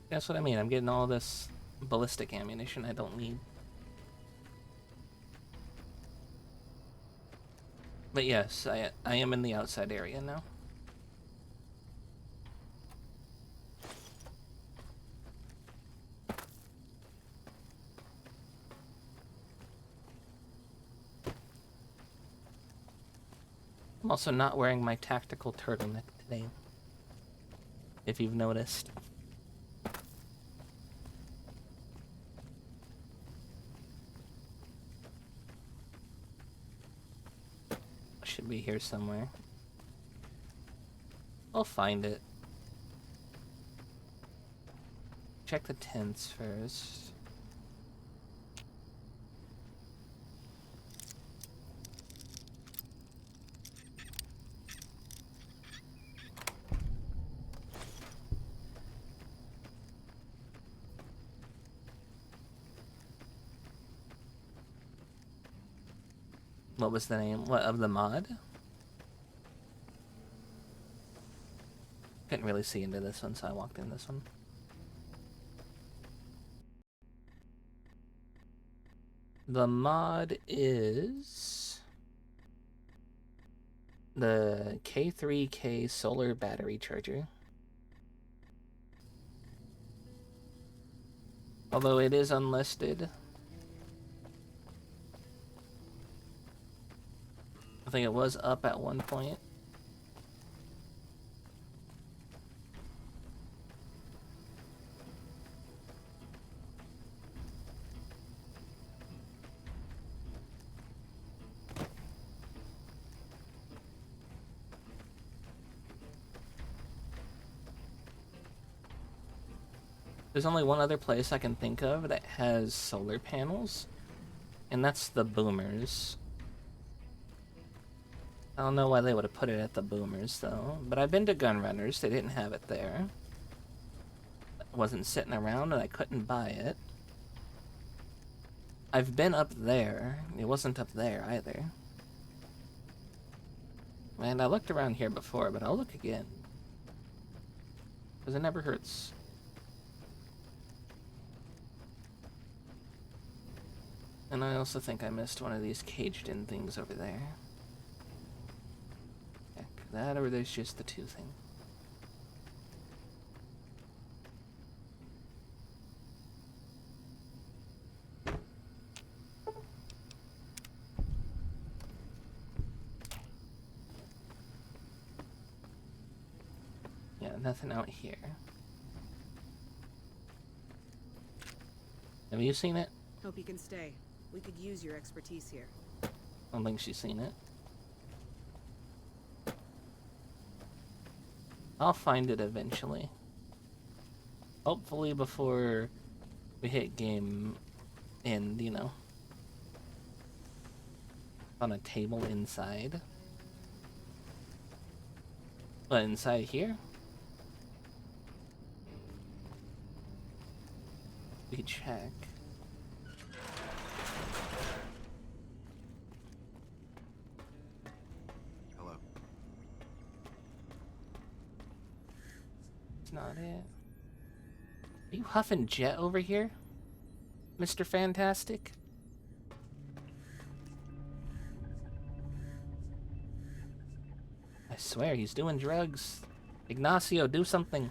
That's what I mean. I'm getting all this ballistic ammunition I don't need. But yes, I am in the outside area now. I'm also not wearing my tactical turtleneck today, if you've noticed. Should be here somewhere. I'll find it. Check the tents first. What was the name? What, of the mod? Couldn't really see into this one, so I walked in this one. The mod is the K3K solar battery charger. Although it is unlisted. I think it was up at one point. There's only one other place I can think of that has solar panels, and that's the Boomers. I don't know why they would have put it at the Boomers, though. But I've been to Gunrunners. They didn't have it there. It wasn't sitting around, and I couldn't buy it. I've been up there. It wasn't up there, either. And I looked around here before, but I'll look again. Because it never hurts. And I also think I missed one of these caged-in things over there. That, or there's just the two thing. Yeah, nothing out here. Have you seen it? Hope you can stay. We could use your expertise here. I don't think she's seen it. I'll find it eventually. Hopefully before we hit game end, you know. On a table inside. But inside here? We could check. Not it. Are you huffing jet over here, Mr. Fantastic? I swear he's doing drugs. Ignacio, do something.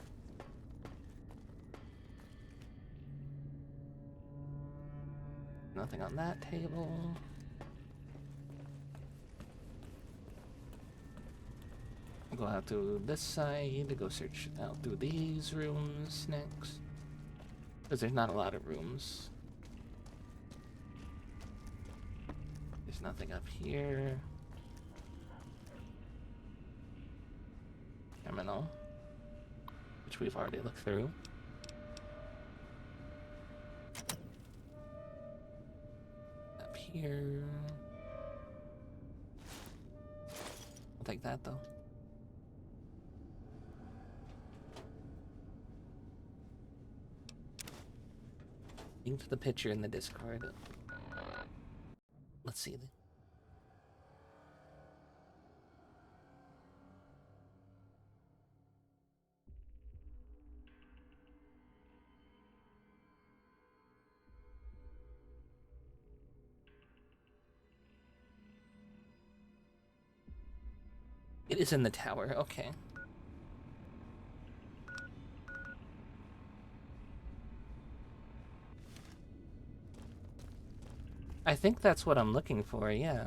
Nothing on that table. Go out to this side to go search out through these rooms next. Because there's not a lot of rooms. There's nothing up here. Terminal. which we've already looked through. Up here. I'll take that though. Link to the picture in the Discord. Let's see. It is in the tower, okay. I think that's what I'm looking for, yeah.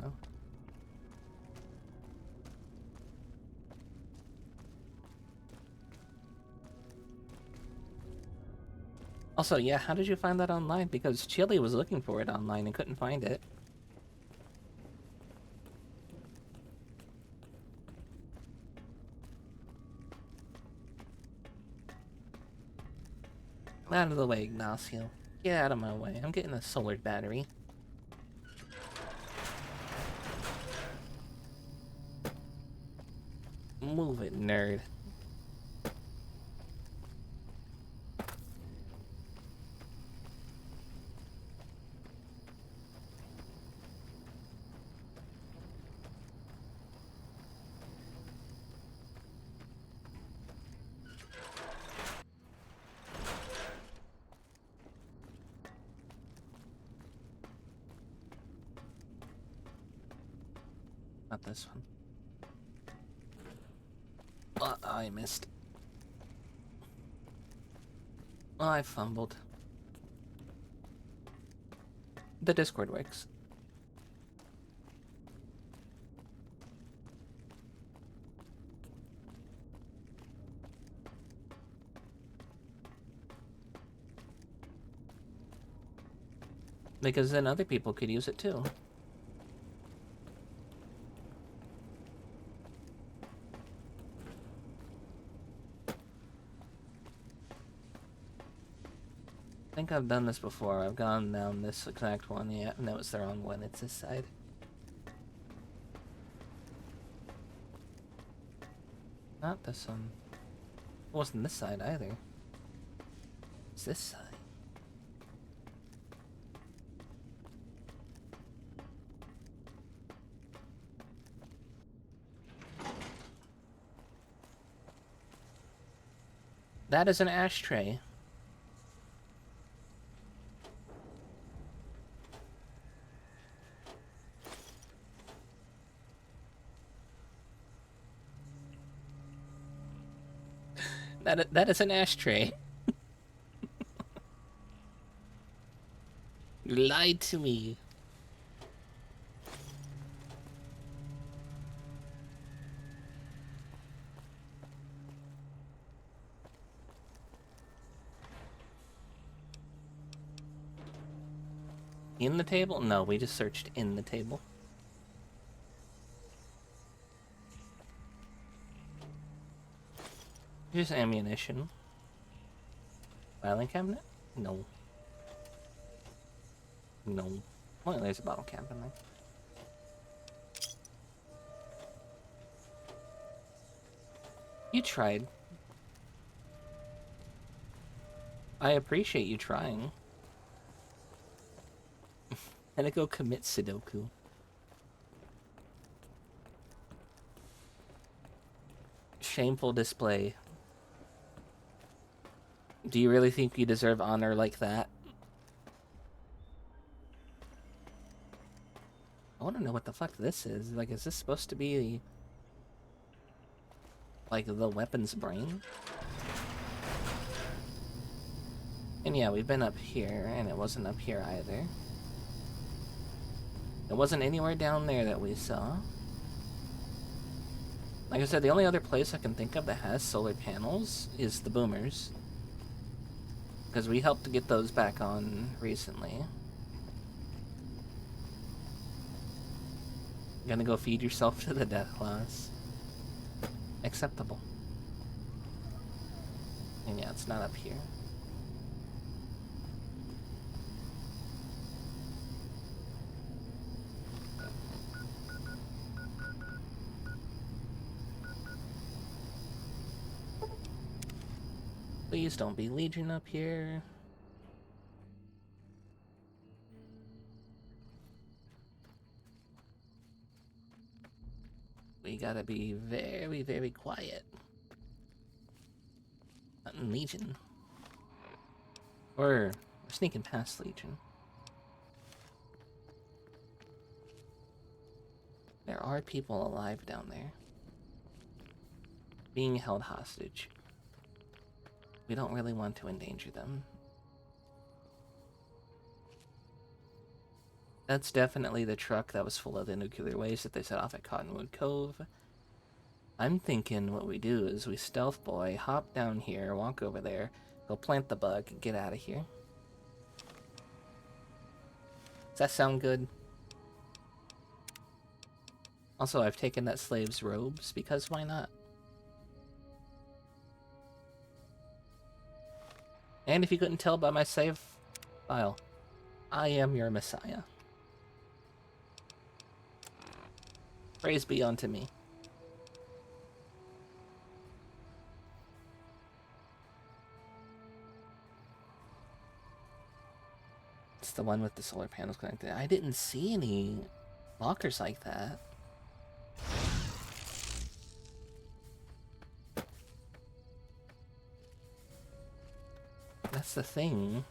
Also, yeah, how did you find that online? Because Chili was looking for it online and couldn't find it. Out of the way, Ignacio. Get out of my way. I'm getting a solar battery. Move it, nerd. Not this one. I missed. I fumbled. The Discord works. Because then other people could use it too. I think I've done this before. I've gone down this exact one. Yeah, no, it's the wrong one. It's this side. Not this one. It wasn't this side either. It's this side. That is an ashtray. That is an ashtray. You lied to me. In the table? No, we just searched in the table. Just ammunition. Filing cabinet? No. No. Well, there's a bottle cap in there. You tried. I appreciate you trying. And I go commit Sudoku. Shameful display. Do you really think you deserve honor like that? I want to know what the fuck this is. Like, is this supposed to be like the weapon's brain? And yeah, we've been up here, and it wasn't up here either. It wasn't anywhere down there that we saw. Like I said, the only other place I can think of that has solar panels is the boomers. Because we helped to get those back on recently. Gonna go feed yourself to the Deathclaws. Acceptable. And yeah, it's not up here. Please don't be Legion up here. We gotta be very, very quiet. Not in Legion. Or we're sneaking past Legion. There are people alive down there. Being held hostage. We don't really want to endanger them. That's definitely the truck that was full of the nuclear waste that they set off at Cottonwood Cove. I'm thinking what we do is we stealth boy, hop down here, walk over there, go plant the bug, and get out of here. Does that sound good? Also, I've taken that slave's robes, because why not? And if you couldn't tell by my save file, I am your Messiah. Praise be unto me. It's the one with the solar panels connected. I didn't see any lockers like that. That's the thing.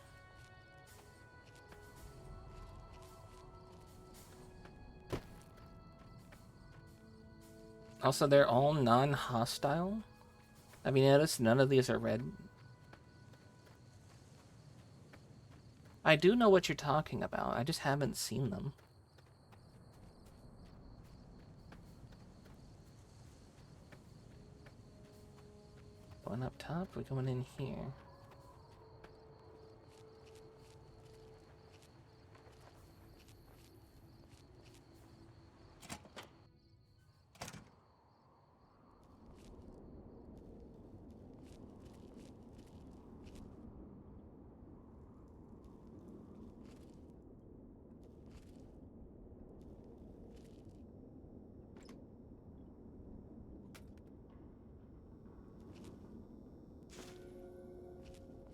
Also, they're all non-hostile. Have you noticed none of these are red? I do know what you're talking about. I just haven't seen them. Going up top, we're going in here.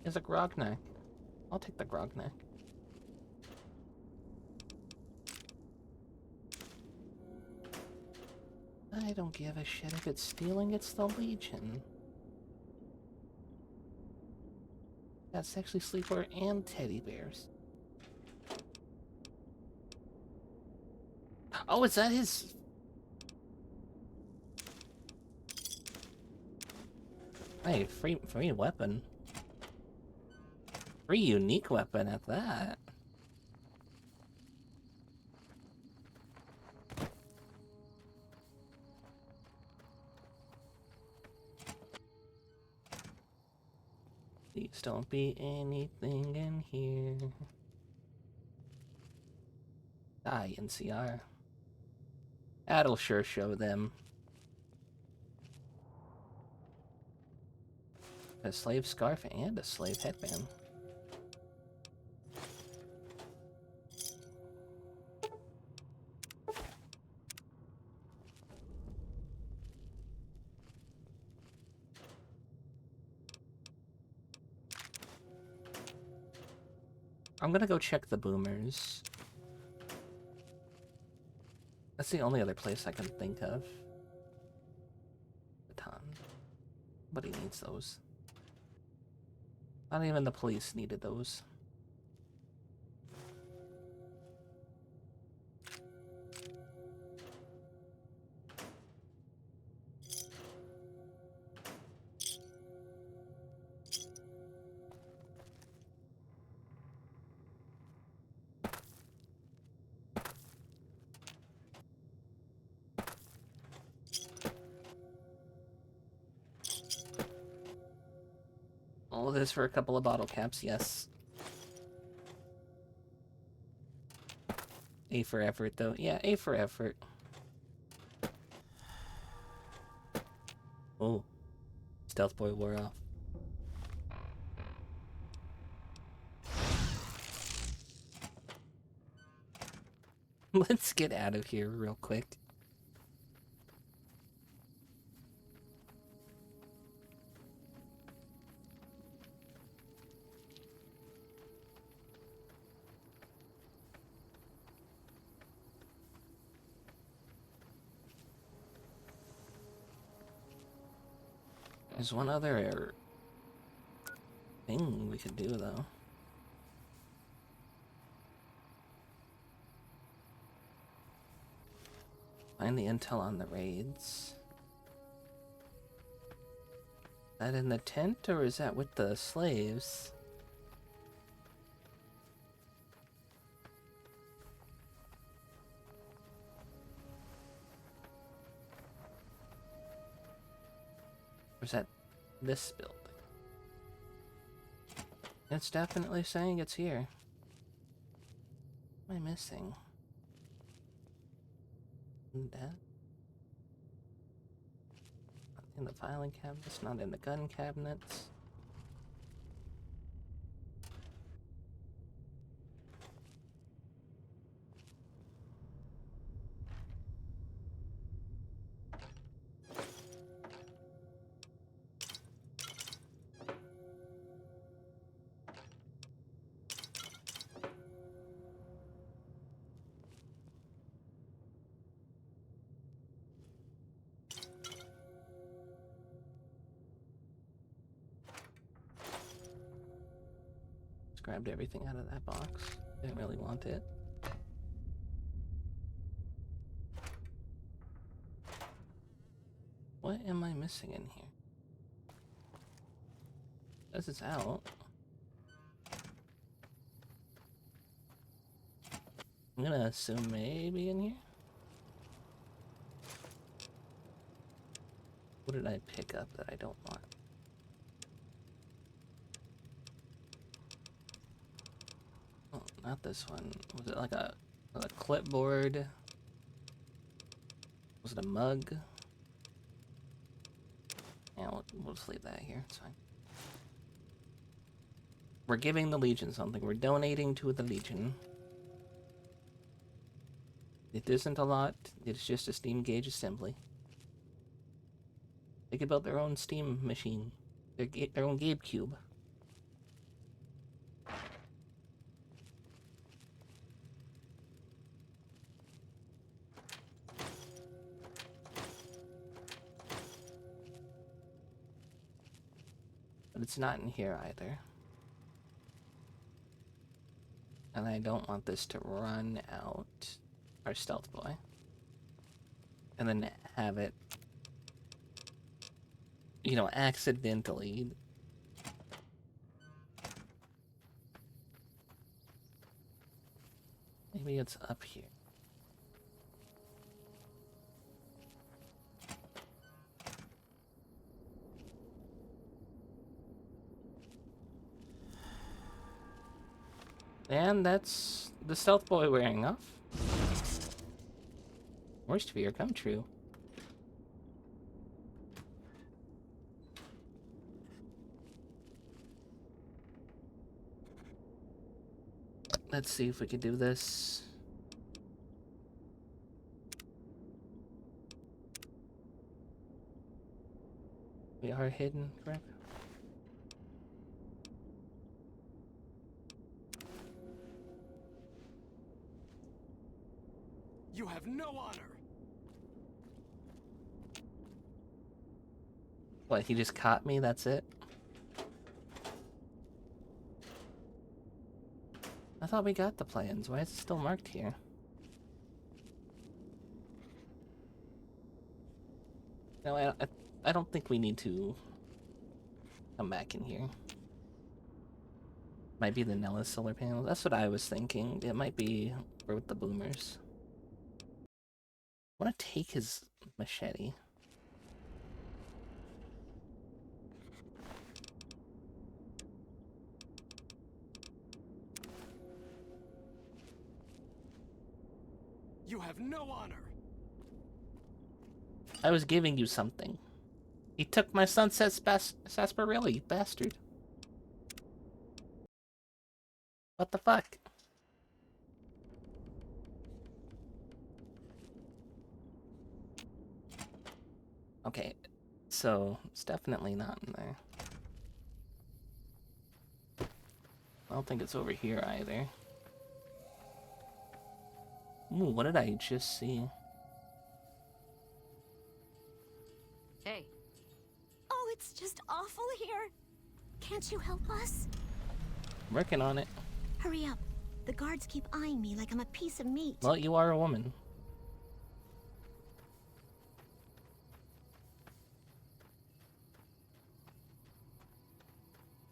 There's a Grognak. I'll take the Grognak. I don't give a shit if it's stealing, it's the Legion. Got sexually sleepwear and teddy bears. Oh, is that his... Hey, free weapon. Free unique weapon at that. Please don't be anything in here. Die, NCR. That'll sure show them. A slave scarf and a slave headband. I'm gonna go check the boomers. That's the only other place I can think of. Baton. Nobody needs those. Not even the police needed those. All of this for a couple of bottle caps, yes. A for effort, though. Yeah, A for effort. Oh. Stealth boy wore off. Let's get out of here real quick. There's one other thing we could do, though. Find the intel on the raids. Is that in the tent, or is that with the slaves? Or is that this building? It's definitely saying it's here. What am I missing? That? Not in the filing cabinets, not in the gun cabinets. Grabbed everything out of that box. Didn't really want it. What am I missing in here? Says it's out. I'm gonna assume maybe in here. What did I pick up that I don't want? Oh, not this one. Was it like a clipboard? Was it a mug? Yeah, we'll just leave that here. It's fine. We're giving the Legion something. We're donating to the Legion. It isn't a lot. It's just a Steam gauge assembly. They could build their own Steam machine. Their own Gabe Cube. But it's not in here either. And I don't want this to run out our stealth boy. And then have it, you know, accidentally maybe it's up here. And that's the stealth boy wearing off. Worst fear come true. Let's see if we can do this. We are hidden, correct? You have no honor. What, he just caught me? That's it? I thought we got the plans. Why is it still marked here? No, I don't think we need to come back in here. Might be the Nellis solar panel. That's what I was thinking. It might be with the boomers. I want to take his machete. You have no honor. I was giving you something. He took my sunset sarsaparilla, you bastard. What the fuck? Okay, so it's definitely not in there. I don't think it's over here either. Ooh, what did I just see? Hey. Oh, it's just awful here. Can't you help us? Working on it. Hurry up. The guards keep eyeing me like I'm a piece of meat. Well, you are a woman.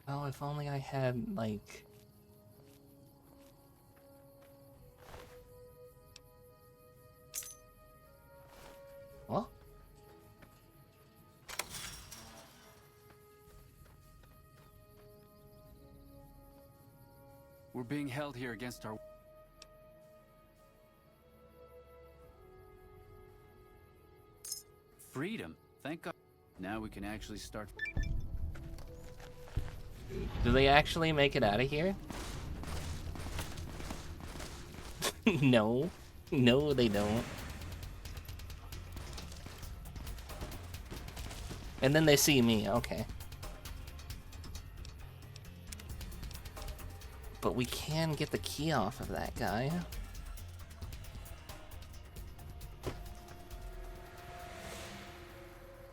Oh, if only I had, like... Well? We're being held here against our... Freedom. Thank God. Now we can actually start... Do they actually make it out of here? No. No, they don't. And then they see me, okay. But we can get the key off of that guy.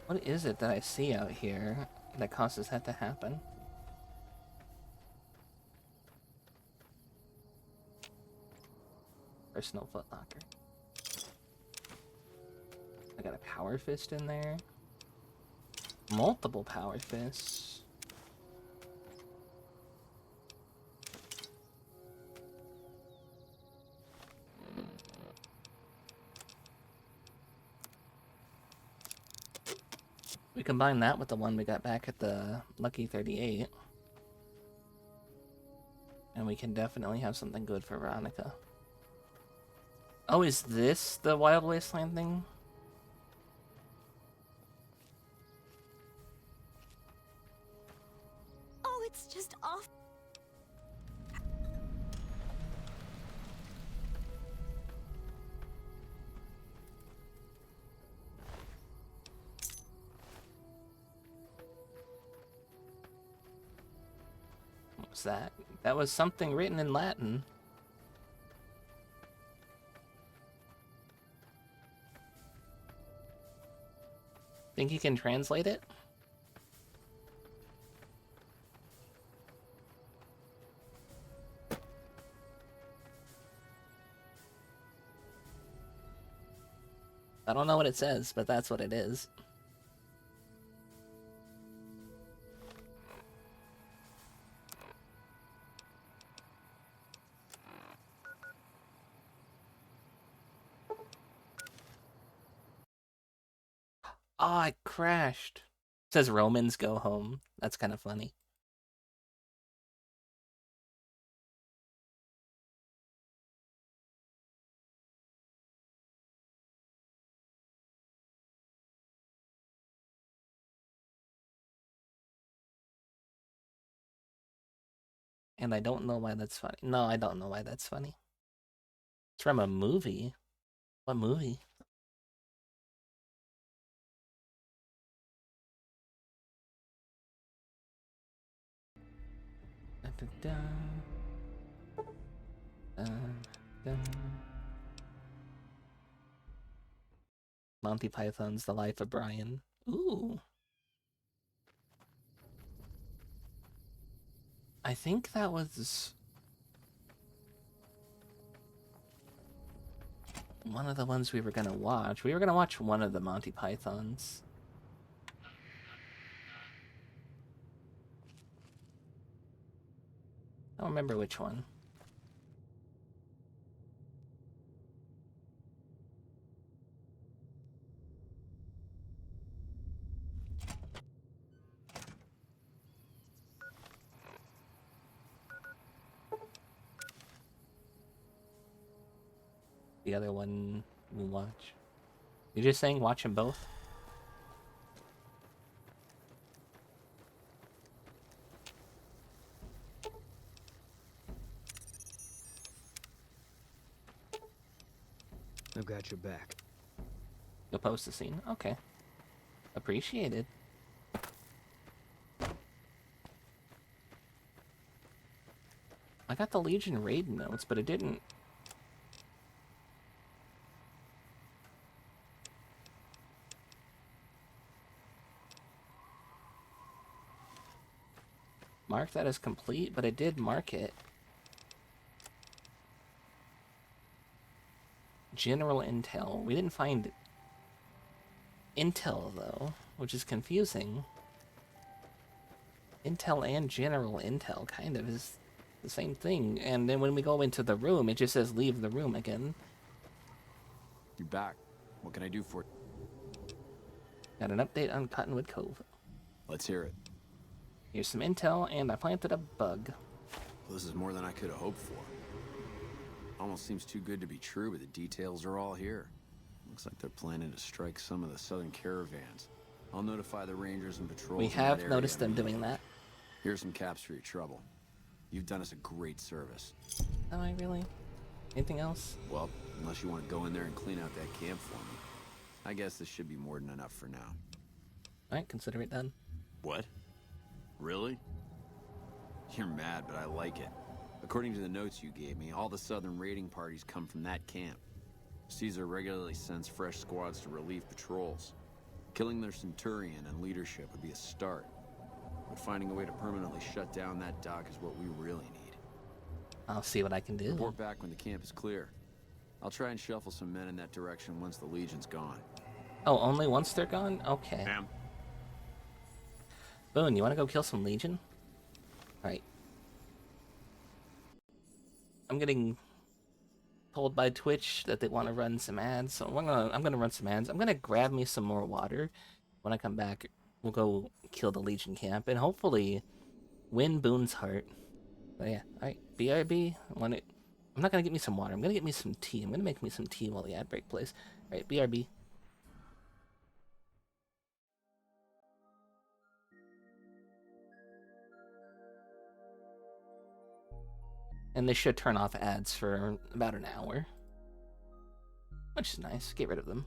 What is it that I see out here that causes that to happen? Personal footlocker. I got a power fist in there. Multiple power fists. We combine that with the one we got back at the Lucky 38. And we can definitely have something good for Veronica. Oh, is this the Wild Wasteland thing? Oh, it's just awful. What was that? That was something written in Latin. Think you can translate it? I don't know what it says, but that's what it is. Oh, I crashed. It says Romans go home. That's kind of funny. And I don't know why that's funny. No, I don't know why that's funny. It's from a movie. What movie? Da, da, da. Monty Python's The Life of Brian. Ooh. I think that was one of the ones we were gonna watch. We were gonna watch one of the Monty Pythons. I don't remember which one. The other one we'll watch. You're just saying watch them both? I've got your back. You'll post the scene? Okay. Appreciated. I got the Legion raid notes, but it didn't. Mark that as complete, but it did mark it. General intel. We didn't find intel, though, which is confusing. Intel and general intel kind of is the same thing. And then when we go into the room, it just says leave the room again. You're back. What can I do for you? Got an update on Cottonwood Cove. Let's hear it. Here's some intel, and I planted a bug. Well, this is more than I could have hoped for. Almost seems too good to be true, but the details are all here. Looks like they're planning to strike some of the southern caravans. I'll notify the rangers and patrols. We have noticed them doing that. Here's some caps for your trouble. You've done us a great service. Am I really? Anything else? Well, unless you want to go in there and clean out that camp for me. I guess this should be more than enough for now. Alright, consider it done. What? Really? You're mad, but I like it. According to the notes you gave me, all the southern raiding parties come from that camp. Caesar regularly sends fresh squads to relieve patrols. Killing their centurion and leadership would be a start. But finding a way to permanently shut down that dock is what we really need. I'll see what I can do. Report back when the camp is clear. I'll try and shuffle some men in that direction once the Legion's gone. Oh, only once they're gone? Okay. Ma'am. Boone, you want to go kill some Legion? Alright. I'm getting told by Twitch that they want to run some ads, so I'm gonna run some ads. I'm gonna grab me some more water. When I come back, we'll go kill the Legion camp and hopefully win Boone's heart. But yeah, alright, BRB. I'm not gonna get me some water. I'm gonna get me some tea. I'm gonna make me some tea while the ad break plays. Alright, BRB. And they should turn off ads for about an hour. Which is nice. Get rid of them.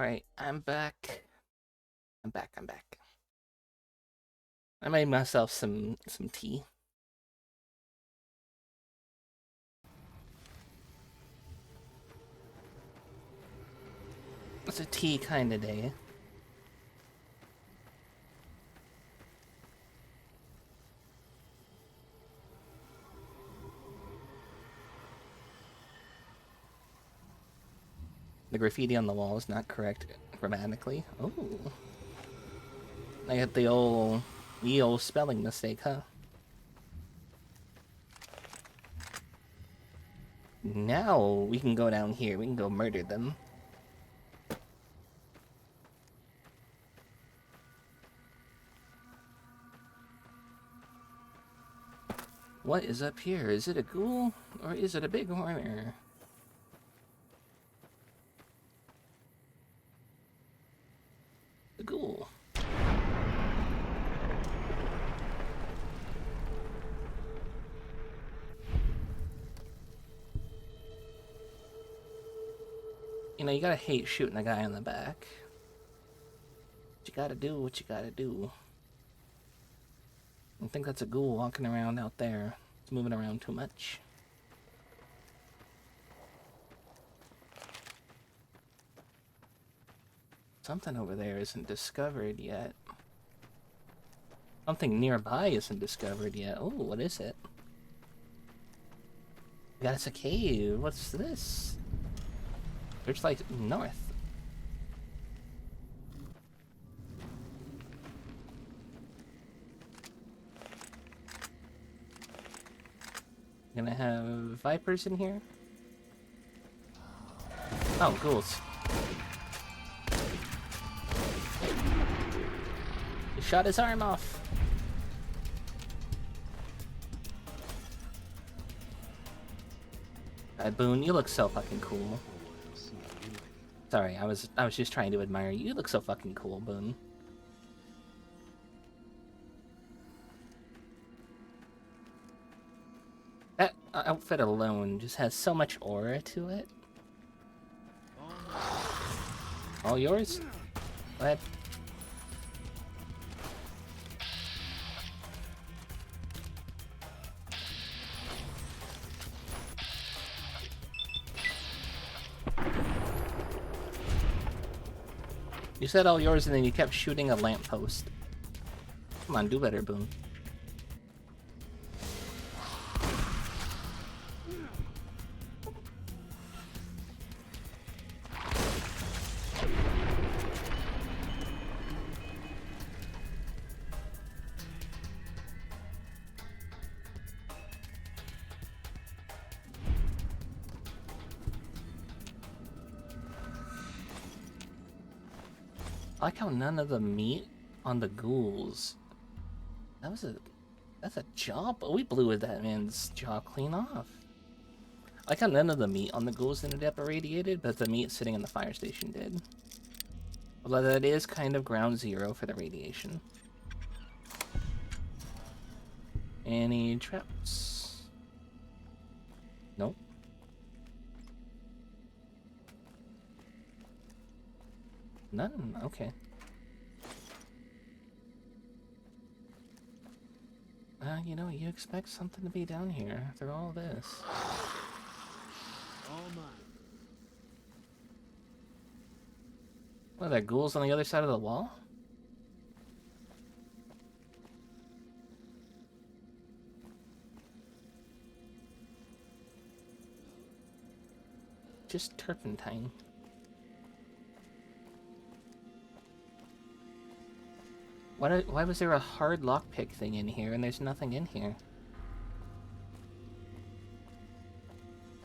Alright, I'm back. I'm back. I made myself some tea. It's a tea kind of day. The graffiti on the wall is not correct grammatically. Oh. I got the old spelling mistake, huh? Now we can go down here. We can go murder them. What is up here? Is it a ghoul or is it a big horner? The ghoul. You know, you gotta hate shooting a guy in the back. But you gotta do what you gotta do. I think that's a ghoul walking around out there. It's moving around too much. Something over there isn't discovered yet. Something nearby isn't discovered yet. Oh, what is it? God, it's a cave. What's this? It's like north. Gonna have vipers in here? Oh, ghouls. He shot his arm off. Boone, you look so fucking cool. Sorry, I was just trying to admire you. You look so fucking cool, Boone. That outfit alone just has so much aura to it. All yours? Go ahead. You said all yours and then you kept shooting a lamppost. Come on, do better, Boone. I like how none of the meat on the ghouls. That's a jaw. We blew that man's jaw clean off. I like how none of the meat on the ghouls ended up irradiated, but the meat sitting in the fire station did. Although that is kind of ground zero for the radiation. Any traps? Nope. None? Okay. You know, you expect something to be down here after all this. All mine. What, are there ghouls on the other side of the wall? Just turpentine. Why was there a hard lockpick thing in here and there's nothing in here?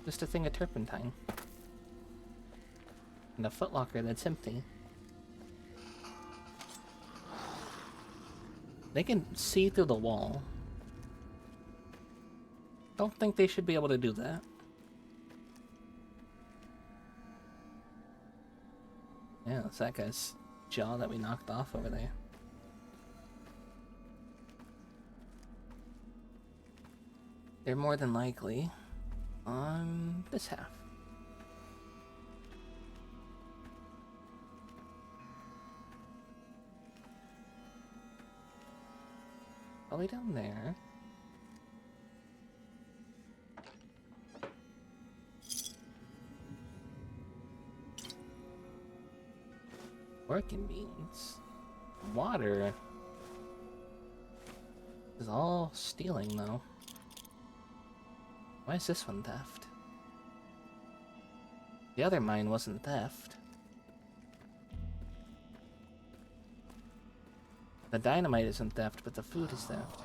Just a thing of turpentine. And a footlocker that's empty. They can see through the wall. Don't think they should be able to do that. Yeah, it's that guy's jaw that we knocked off over there. They're more than likely on this half. all the way down there. Working beans. Water is all stealing, though. Why is this one theft? The other mine wasn't theft. The dynamite isn't theft, but the food is theft.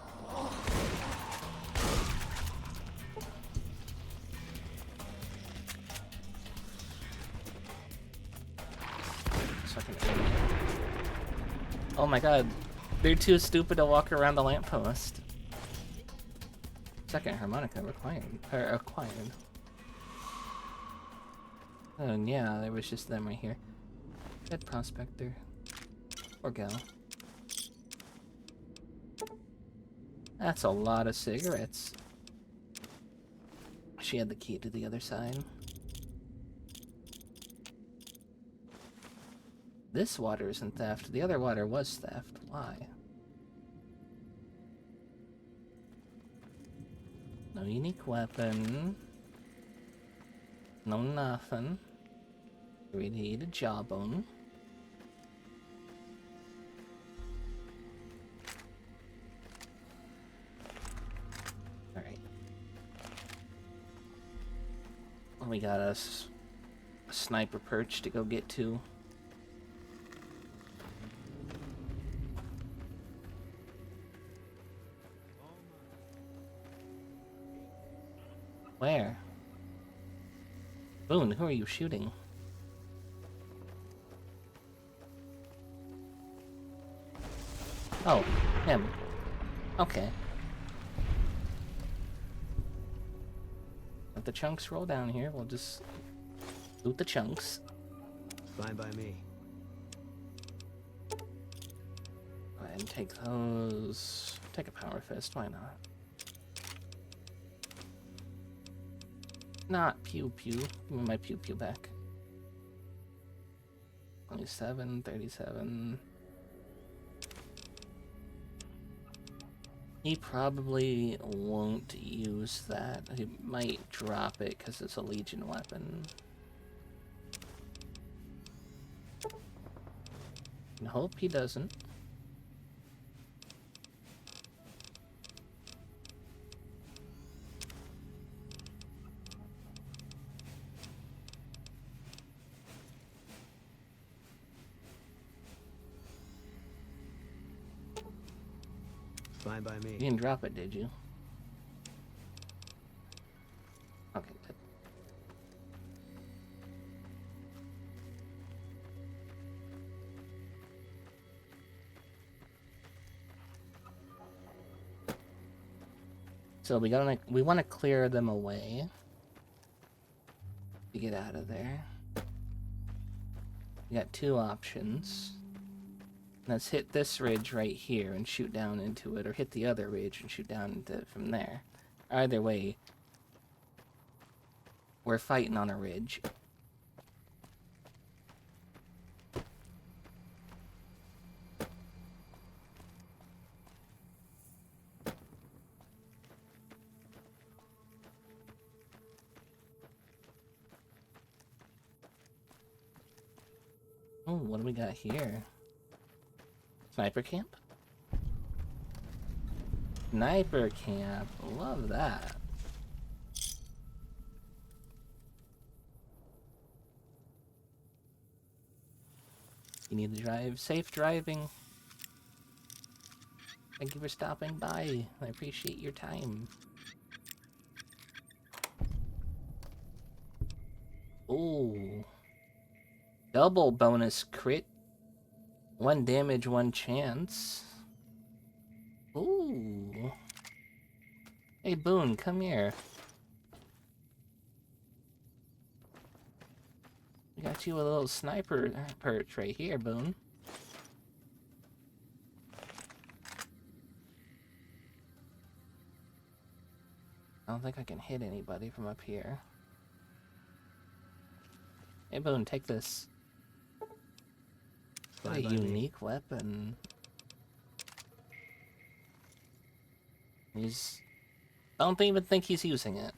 Oh my god, they're too stupid to walk around the lamppost. Second harmonica acquired. And yeah, there was just them right here. Dead prospector. Or gal. That's a lot of cigarettes. She had the key to the other side. This water isn't theft. The other water was theft. Why? No unique weapon. No nothing. We need a jawbone. Alright. Well, we got us a sniper perch to go get to. Where? Boone, who are you shooting? Oh, him. Okay. Let the chunks roll down here. We'll just loot the chunks. Fine by me. Go ahead and take those. Take a power fist, why not? Not pew pew. Give me my pew pew back. 27, 37. He probably won't use that. He might drop it because it's a Legion weapon. I hope he doesn't. Fine by me. You didn't drop it, did you? Okay, good. So we want to clear them away to get out of there. We got two options. Let's hit this ridge right here and shoot down into it, or hit the other ridge and shoot down into it from there. Either way, we're fighting on a ridge. Oh, what do we got here? Sniper camp? Sniper camp. Love that. You need to drive. Safe driving. Thank you for stopping by. I appreciate your time. Ooh. Double bonus crit. 1 damage, 1 chance. Ooh. Hey, Boone, come here. We got you a little sniper perch right here, Boone. I don't think I can hit anybody from up here. Hey, Boone, take this. What a unique weapon. He's... don't even think he's using it.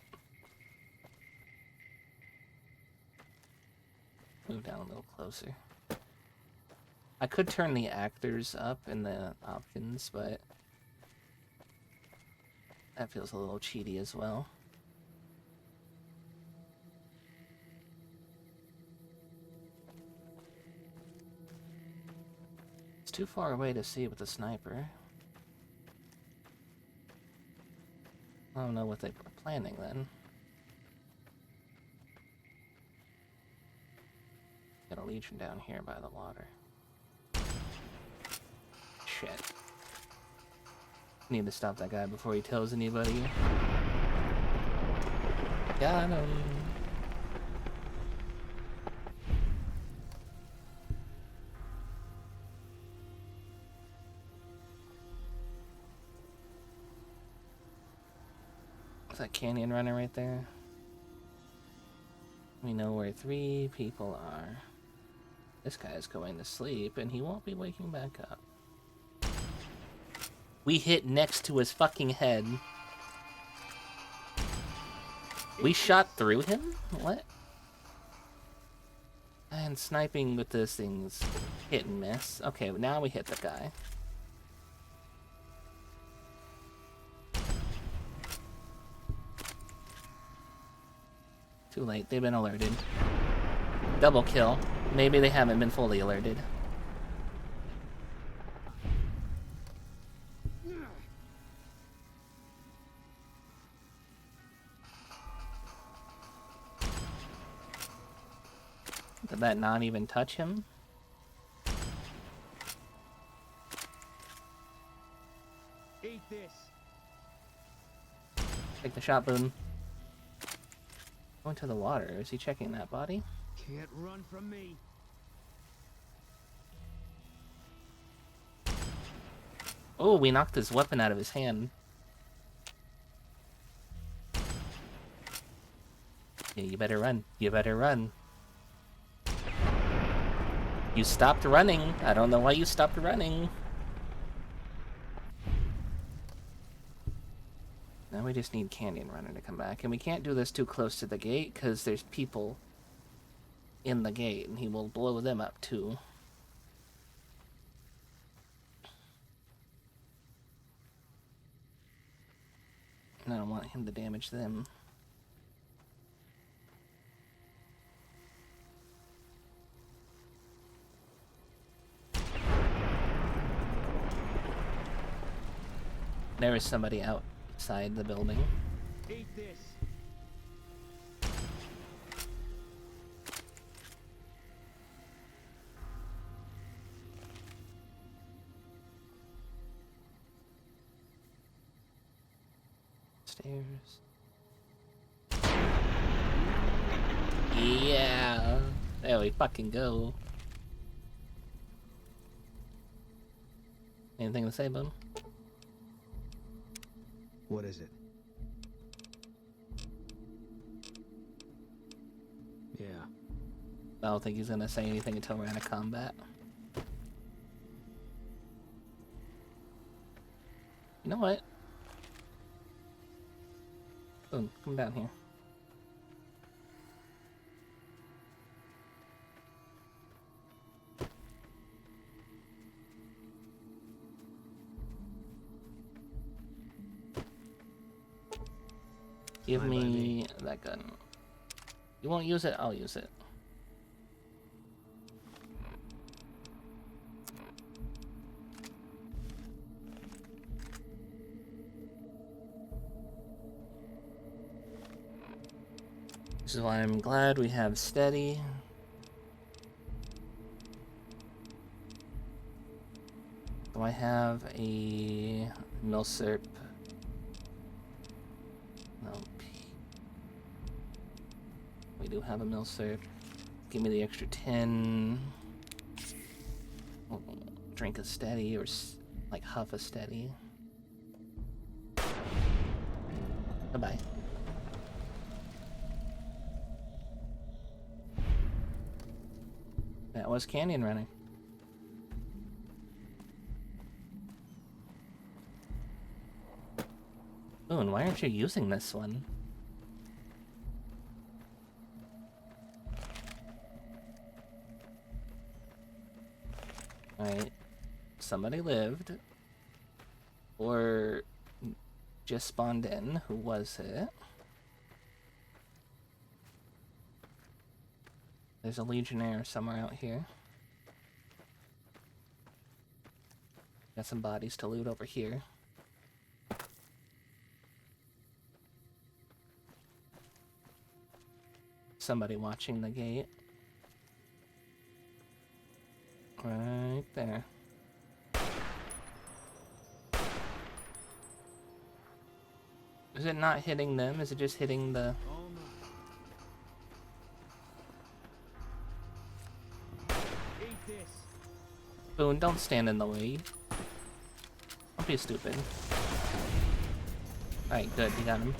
Move down a little closer. I could turn the actors up in the options, but that feels a little cheaty as well. It's too far away to see with the sniper. I don't know what they were planning then. Got a Legion down here by the water. Shit. Need to stop that guy before he tells anybody. Got him. Is that Canyon Runner right there? We know where 3 people are. This guy is going to sleep, and he won't be waking back up. We hit next to his fucking head. We shot through him? What? And sniping with this thing's hit and miss. Okay, now we hit the guy. Too late, they've been alerted. Double kill. Maybe they haven't been fully alerted. Did that not even touch him? Eat this. Take the shot, Boone. Going to the water. Is he checking that body? Can't run from me. Oh, we knocked his weapon out of his hand. Yeah, you better run. You better run. You stopped running. I don't know why you stopped running. Now we just need Canyon Runner to come back. And we can't do this too close to the gate, because there's people in the gate, and he will blow them up too. And I don't want him to damage them. There is somebody outside the building. Eat this. Stairs. Yeah. There we fucking go. Anything to say, Boom? What is it? Yeah. I don't think he's gonna say anything until we're out of combat. You know what? Boom, come down here. Give me that gun. You won't use it? I'll use it. This is why I'm glad we have steady. Do I have a milsurp? No. We do have a milsurp. Give me the extra 10. Drink a steady or like huff a steady. Bye-bye. That was Canyon Running. Boone, why aren't you using this one? Alright. Somebody lived. Or just spawned in. Who was it? There's a Legionnaire somewhere out here. Got some bodies to loot over here. Somebody watching the gate. Right there. Is it not hitting them? Is it just hitting the... Boone, don't stand in the way. Don't be stupid. Alright, good, you got him.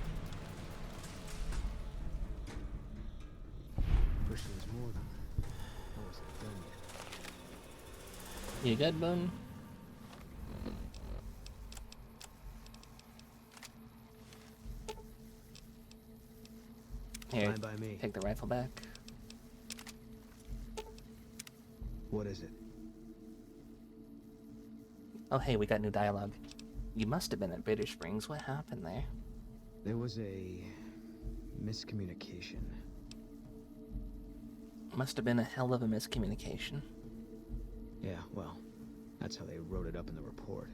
Person's more than I wasn't done yet. You good, Boone? Here, Fine by me. take the rifle back. What is it? Oh hey, we got new dialogue. You must have been at Bitter Springs. What happened there? There was a miscommunication. Must have been a hell of a miscommunication. Yeah, well, that's how they wrote it up in the report.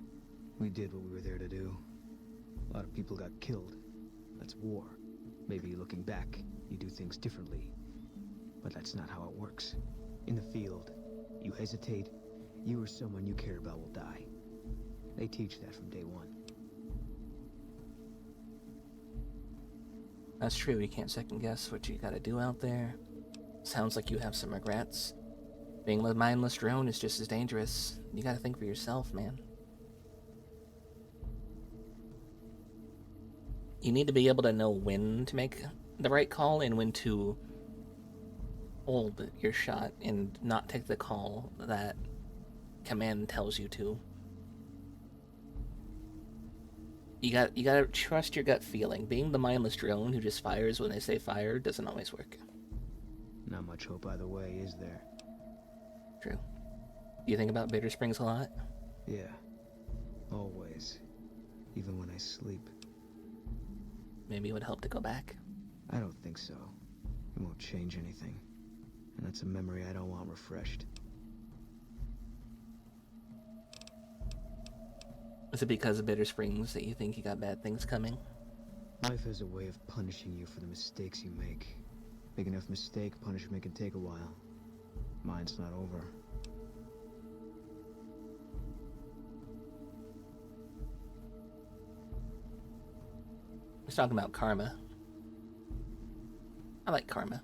We did what we were there to do. A lot of people got killed. That's war. Maybe looking back, you do things differently. But that's not how it works. In the field, you hesitate, you or someone you care about will die. They teach that from day one. That's true, you can't second guess what you gotta do out there. Sounds like you have some regrets. Being a mindless drone is just as dangerous. You gotta think for yourself, man. You need to be able to know when to make the right call and when to hold your shot and not take the call that command tells you to. You gotta trust your gut feeling. Being the mindless drone who just fires when they say fire doesn't always work. Not much hope either way, is there? True. Do you think about Bitter Springs a lot? Yeah. Always. Even when I sleep. Maybe it would help to go back. I don't think so. It won't change anything. And that's a memory I don't want refreshed. Is it because of Bitter Springs that you think you got bad things coming? Life has a way of punishing you for the mistakes you make. Big enough mistake, punishment can take a while. Mine's not over. He's talking about karma. I like karma.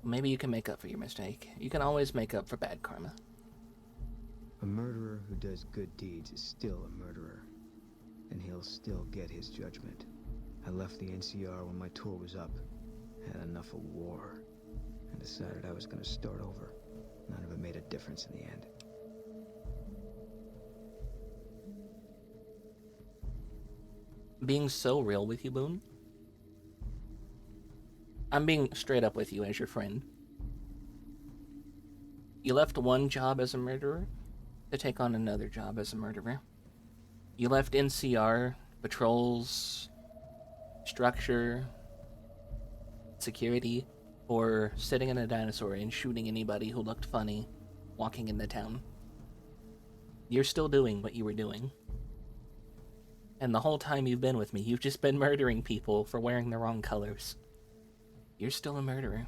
Maybe you can make up for your mistake. You can always make up for bad karma. A murderer who does good deeds is still a murderer. And he'll still get his judgment. I left the NCR when my tour was up. Had enough of war. And decided I was gonna start over. None of it made a difference in the end. Being so real with you, Boone. I'm being straight up with you as your friend. You left one job as a murderer to take on another job as a murderer. You left NCR, patrols, structure, security, or sitting in a dinosaur and shooting anybody who looked funny walking in the town. You're still doing what you were doing. And the whole time you've been with me, you've just been murdering people for wearing the wrong colors. You're still a murderer.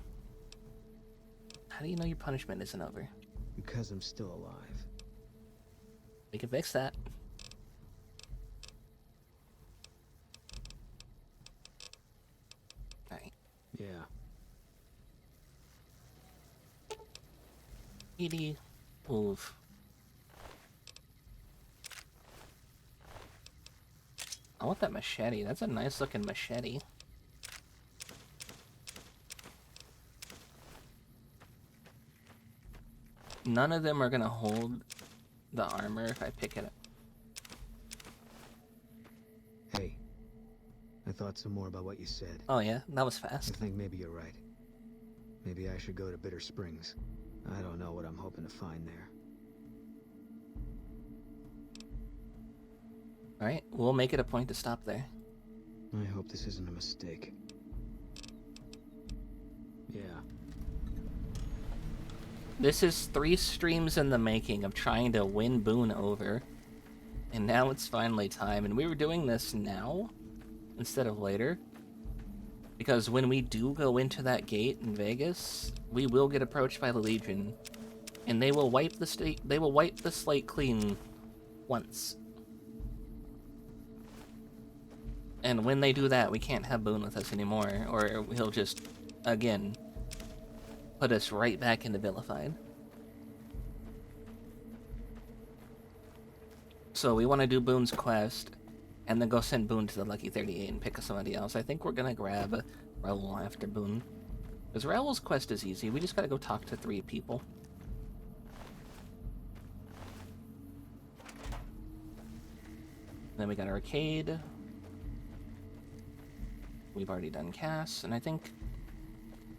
How do you know your punishment isn't over? Because I'm still alive. We can fix that. Alright. Yeah. Edie, move. I want that machete. That's a nice looking machete. None of them are gonna hold the armor if I pick it up. I thought some more about what you said. Oh yeah, that was I fast. think maybe you're right. Maybe I should go to Bitter Springs. I don't know what I'm hoping to find there. Alright, we'll make it a point to stop there. I hope this isn't a mistake. Yeah. This is 3 streams in the making of trying to win Boone over. And now it's finally time. And we were doing this now instead of later. Because when we do go into that gate in Vegas, we will get approached by the Legion. And they will wipe the slate clean once. And when they do that, we can't have Boone with us anymore, or he'll just, again, put us right back into Vilified. So we want to do Boone's quest, and then go send Boone to the Lucky 38 and pick somebody else. I think we're gonna grab Raoul after Boone. Because Raoul's quest is easy, we just gotta go talk to 3 people. Then we got Arcade. We've already done Cass, and I think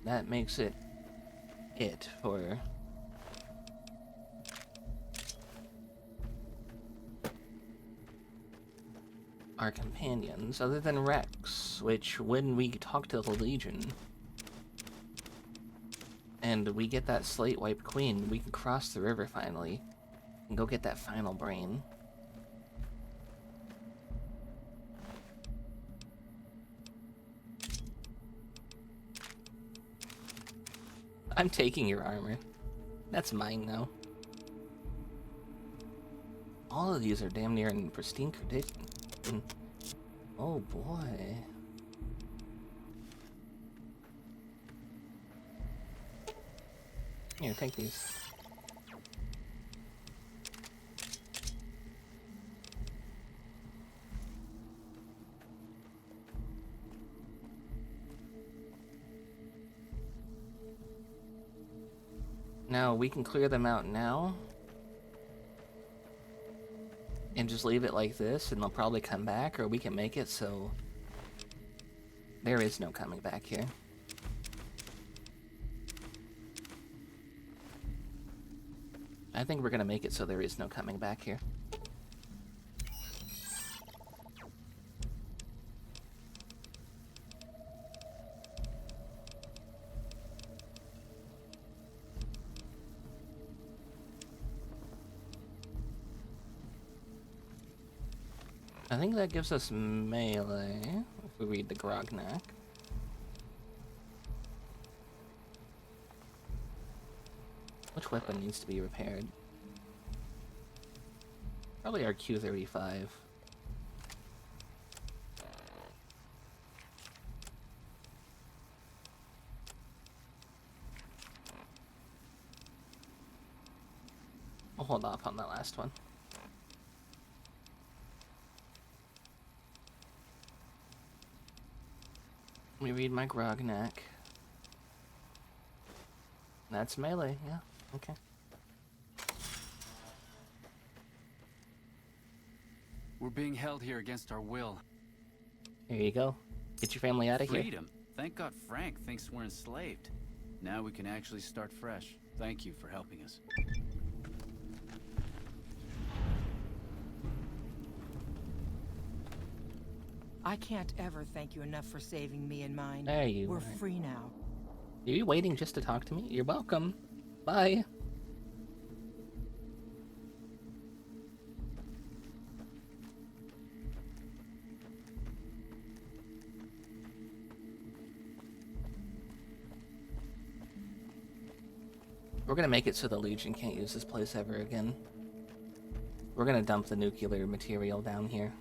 that makes it for our companions, other than Rex, which when we talk to the Legion and we get that slate wipe queen, we can cross the river finally and go get that final brain. I'm taking your armor. That's mine now. All of these are damn near in pristine condition. Oh boy. Here, take these. Now, we can clear them out now. And just leave it like this, and they'll probably come back, or we can make it so there is no coming back here. I think we're gonna make it so there is no coming back here. I think that gives us melee, if we read the Grognak. Which weapon needs to be repaired? Probably our Q35. I'll hold off on that last one. Let me read my Grognak. That's melee, yeah, okay. We're being held here against our will. Here you go. Get your family out of here. Freedom. Thank God Frank thinks we're enslaved. Now we can actually start fresh. Thank you for helping us. I can't ever thank you enough for saving me and mine. There you We're are. free now. Are you waiting just to talk to me? You're welcome. Bye. We're gonna make it so the Legion can't use this place ever again. We're gonna dump the nuclear material down here.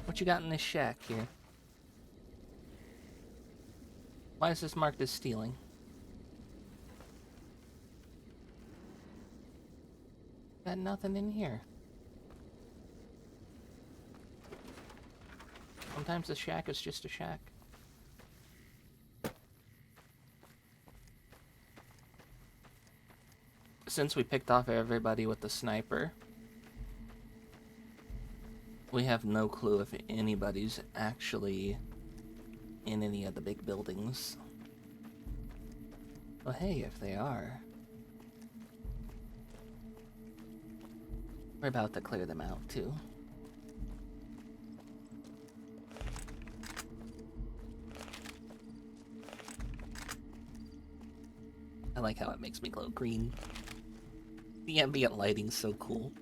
What you got in this shack here? Why is this marked as stealing? Got nothing in here. Sometimes the shack is just a shack. since we picked off everybody with the sniper, we have no clue if anybody's actually in any of the big buildings. Well, hey, if they are, we're about to clear them out, too. I like how it makes me glow green. The ambient lighting's so cool.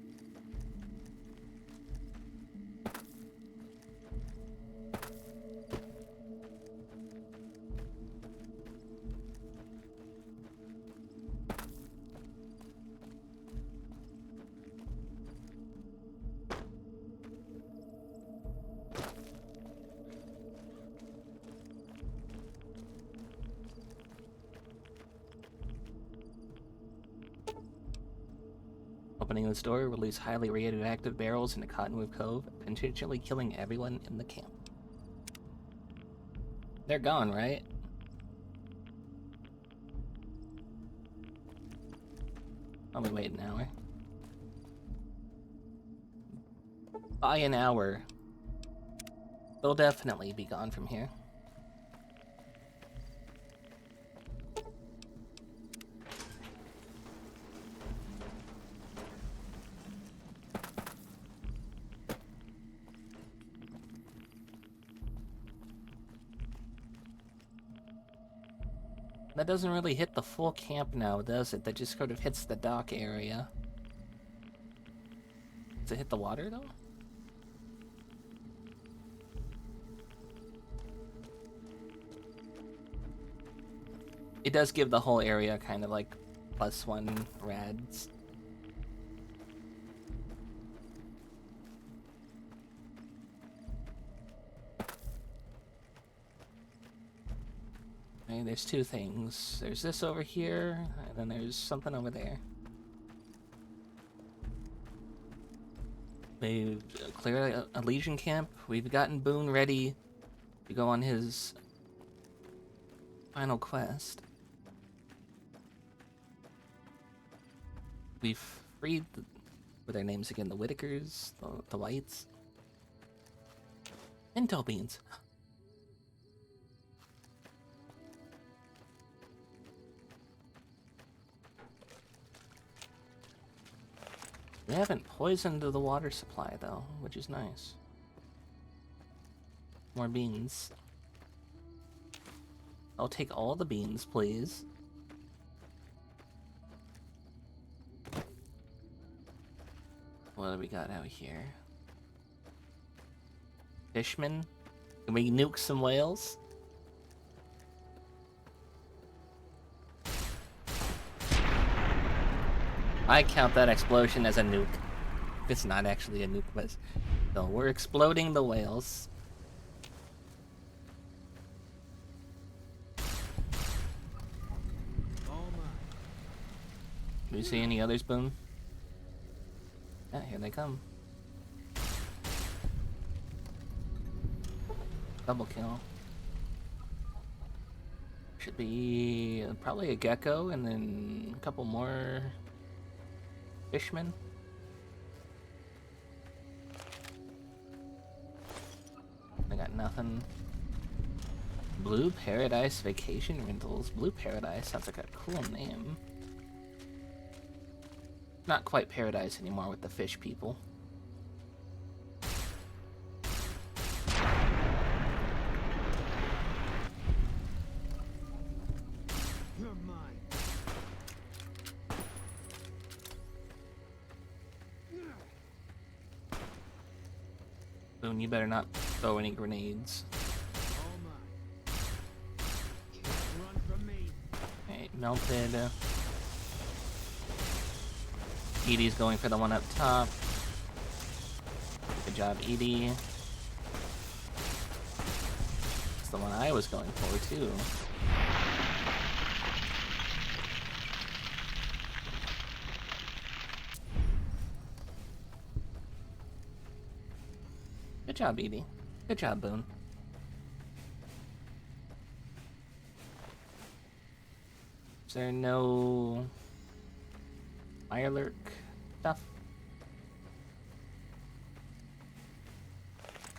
Opening this door, release highly radioactive barrels into Cottonwood Cove, potentially killing everyone in the camp. They're gone, right? Only wait an hour. By an hour, they'll definitely be gone from here. That doesn't really hit the full camp now, does it? That just sort of hits the dock area. Does it hit the water, though? It does give the whole area kind of like +1 rads. Okay, there's two things. There's this over here, and then there's something over there. We've cleared a Legion camp. We've gotten Boone ready to go on his final quest. We've freed, what are their names again? The Whitakers? The Whites? Intel beans. We haven't poisoned the water supply, though, which is nice. More beans. I'll take all the beans, please. What do we got out here? Fishman? Can we nuke some whales? I count that explosion as a nuke. It's not actually a nuke, but so we're exploding the whales. Do you see any others, Boone? Yeah, here they come. Double kill. Should be probably a gecko and then a couple more fishmen. I got nothing. Blue Paradise Vacation Rentals. Blue Paradise sounds like a cool name. Not quite paradise anymore with the fish people. You're mine. Boone, you better not throw any grenades. All mine. Can't run from me. Alright, melted. Edie's going for the one up top. Good job, Edie. It's the one I was going for, too. Good job, Edie. Good job, Boone. Is there no Mirelurk stuff.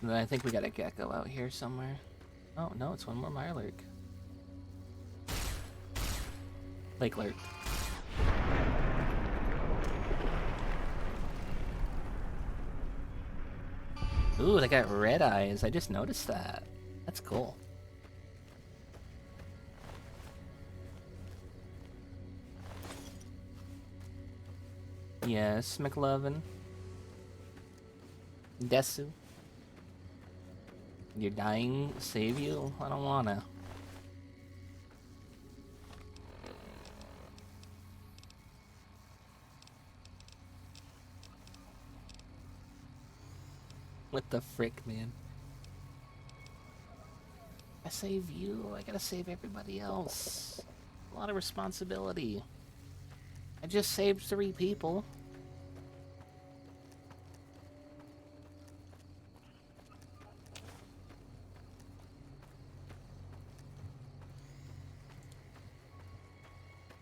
And then I think we got a gecko out here somewhere. Oh, no, it's one more Mirelurk. Lake Lurk. Ooh, they got red eyes. I just noticed that. That's cool. Yes, McLovin. Desu. You're dying? Save you? I don't wanna. What the frick, man? I save you, I gotta save everybody else. A lot of responsibility. I just saved 3 people.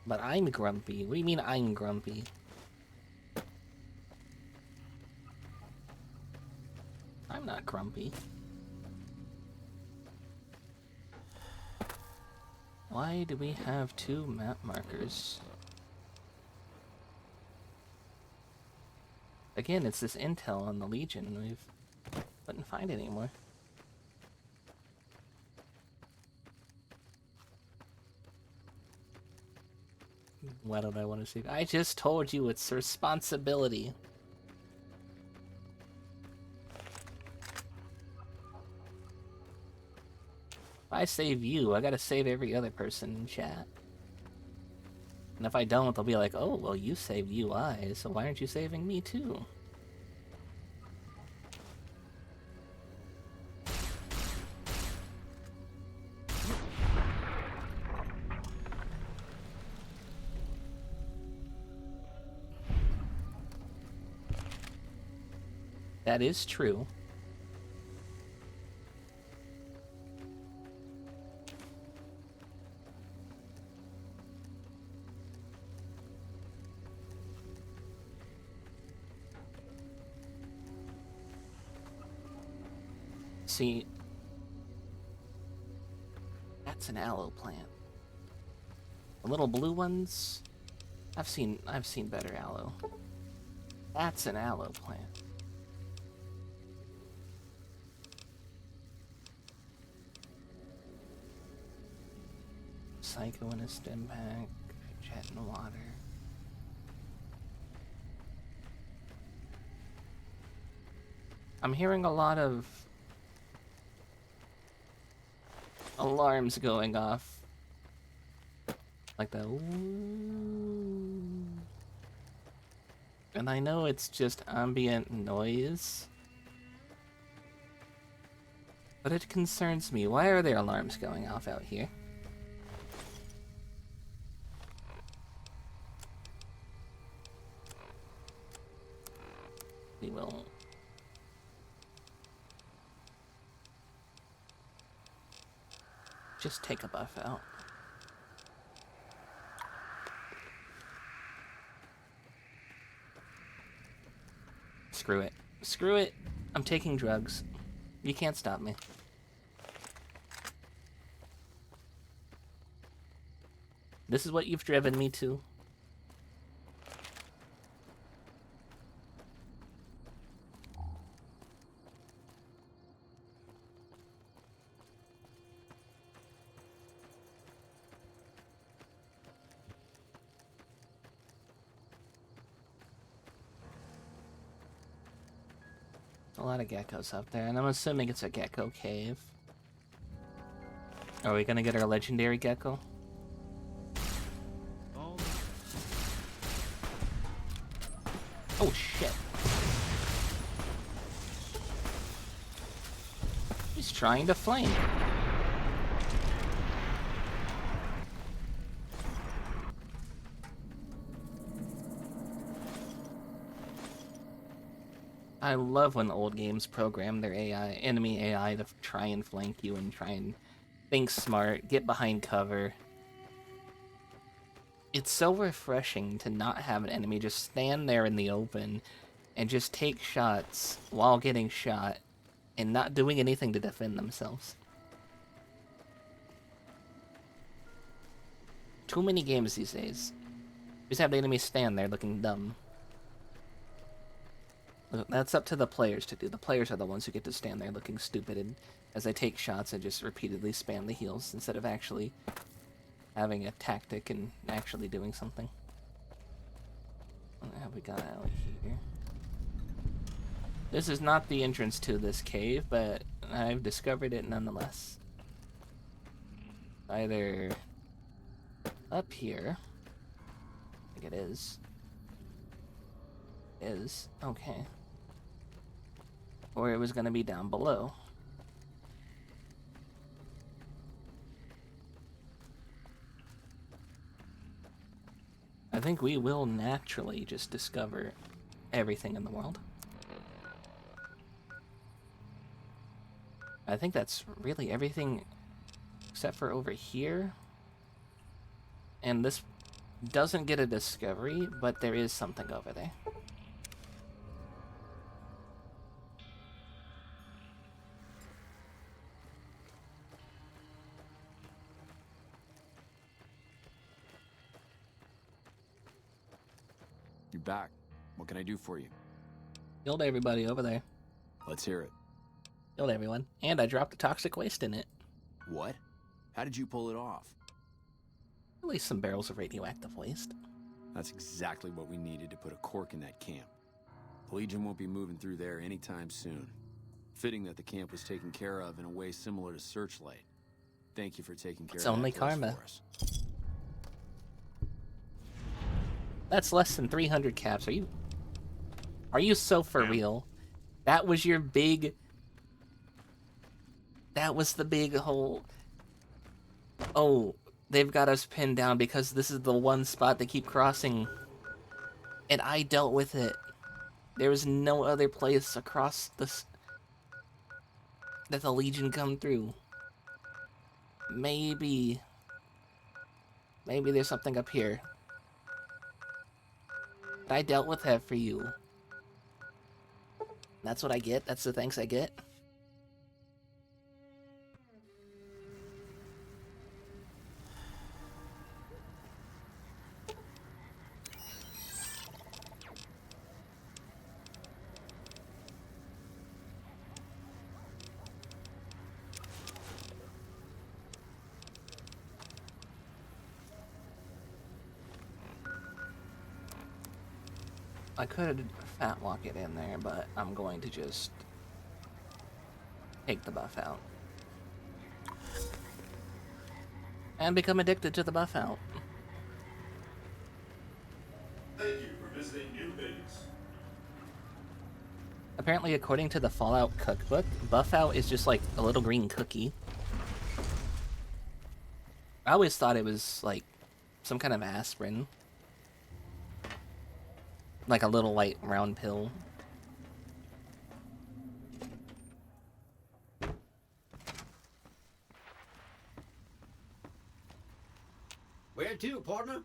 But I'm grumpy. What do you mean I'm grumpy? I'm not grumpy. Why do we have 2 map markers? Again, it's this intel on the Legion we couldn't find anymore. Why don't I want to save? I just told you it's responsibility. If I save you, I gotta save every other person in chat. And if I don't, they'll be like, oh, well, you saved UI, so why aren't you saving me too? That is true. See, that's an aloe plant. The little blue ones, I've seen better aloe. That's an aloe plant. Psycho in a stim pack, jet in water. I'm hearing a lot of alarms going off. Like the ooh. And I know it's just ambient noise. But it concerns me. Why are there alarms going off out here? We will just take a buff out. Screw it. Screw it. I'm taking drugs. You can't stop me. This is what you've driven me to. A lot of geckos up there, and I'm assuming it's a gecko cave. Are we gonna get our legendary gecko? Oh shit. He's trying to flame. I love when old games program their AI, enemy AI, to try and flank you and try and think smart, get behind cover. It's so refreshing to not have an enemy just stand there in the open and just take shots while getting shot and not doing anything to defend themselves. Too many games these days. Just have the enemy stand there looking dumb. That's up to the players to do. The players are the ones who get to stand there looking stupid and as they take shots and just repeatedly spam the heals instead of actually having a tactic and actually doing something. What have we got out here? This is not the entrance to this cave, but I've discovered it nonetheless. Either up here. I think it is. Okay. Or it was gonna be down below. I think we will naturally just discover everything in the world. I think that's really everything except for over here. And this doesn't get a discovery, but there is something over there. You're back. What can I do for you? Killed everybody over there. Let's hear it. Killed everyone. And I dropped a toxic waste in it. What? How did you pull it off? At least some barrels of radioactive waste. That's exactly what we needed to put a cork in that camp. The Legion won't be moving through there anytime soon. Fitting that the camp was taken care of in a way similar to Searchlight. Thank you for taking care It's of only that place karma. for us. That's less than 300 caps. Are you so for real? That was your big... That was the big whole... Oh, they've got us pinned down because this is the one spot they keep crossing. And I dealt with it. There was no other place across this... that the Legion come through. Maybe there's something up here. I dealt with that for you. That's what I get? That's the thanks I get? I could fat walk it in there, but I'm going to just take the buff out. And become addicted to the buff out. Thank you for visiting New Vegas. Apparently, according to the Fallout cookbook, buff out is just like a little green cookie. I always thought it was like some kind of aspirin. Like a little white round pill. Where to, partner?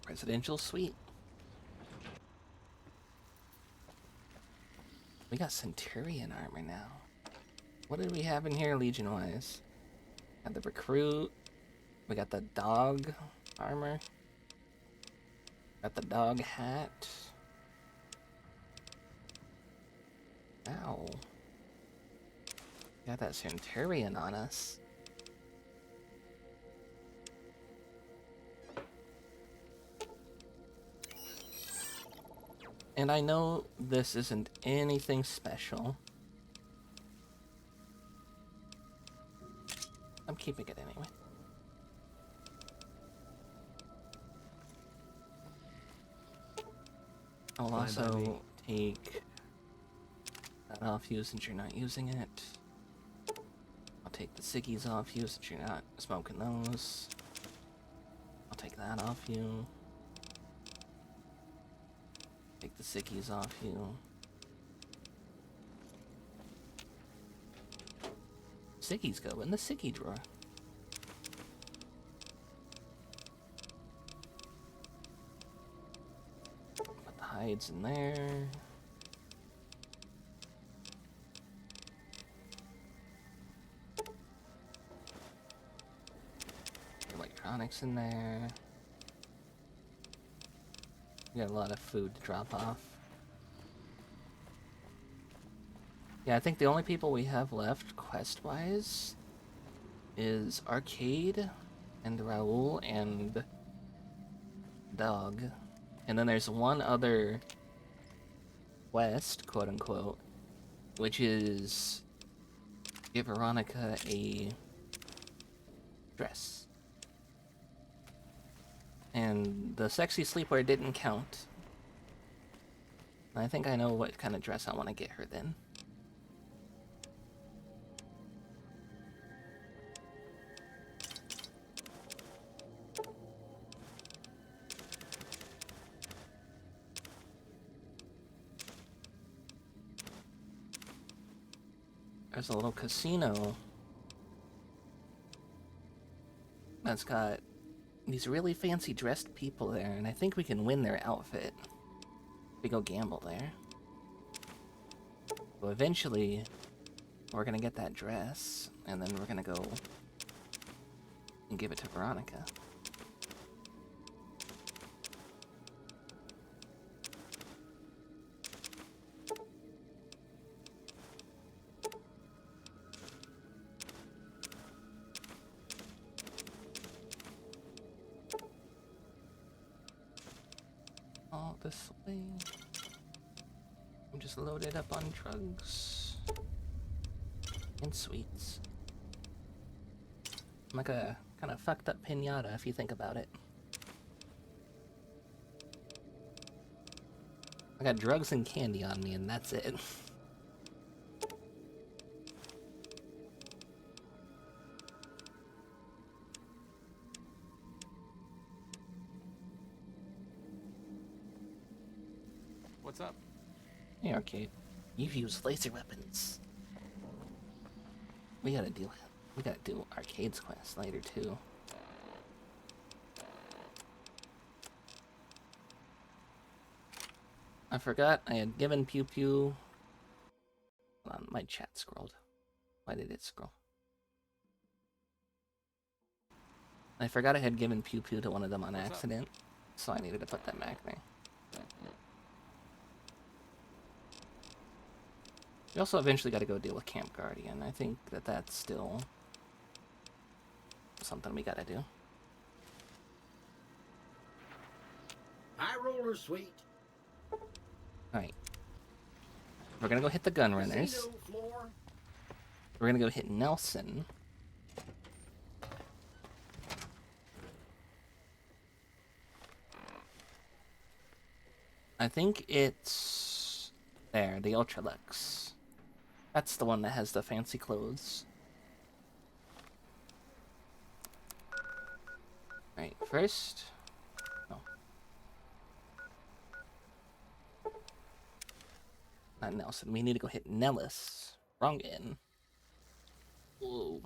Residential suite. We got Centurion armor now. What did we have in here Legion-wise? Got the recruit. We got the dog armor. Got the dog hat. Ow. Got that Centurion on us. And I know this isn't anything special. I'm keeping it anyway. I'll also take that off you since you're not using it. I'll take the ciggies off you since you're not smoking those. I'll take that off you. Take the ciggies off you. Ciggies go in the ciggy drawer. hides in there. Electronics in there. We got a lot of food to drop off. Yeah, I think the only people we have left quest-wise is Arcade and Raoul and Dog. And then there's one other quest, quote-unquote, which is give Veronica a dress. And the sexy sleepwear didn't count. I think I know what kind of dress I want to get her then. There's a little casino that's got these really fancy dressed people there, and I think we can win their outfit if we go gamble there. So eventually, we're gonna get that dress, and then we're gonna go and give it to Veronica. This way. I'm just loaded up on drugs and sweets. I'm like a kind of fucked up pinata if you think about it. I got drugs and candy on me and that's it. What's up? Hey, Arcade. You've used laser weapons. We gotta do Arcade's quest later too. I forgot I had given Pew Pew. Hold on, my chat scrolled. Why did it scroll? I forgot I had given Pew Pew to one of them on accident, so I needed to put that back there. We also eventually got to go deal with Camp Guardian. I think that that's still something we got to do. High roller, sweet. Alright. We're gonna go hit the gun runners. We're gonna go hit Nelson. I think it's there, the Ultralux. That's the one that has the fancy clothes. Right, first... No. Not Nelson. We need to go hit Nellis. Wrong inn. Whoa.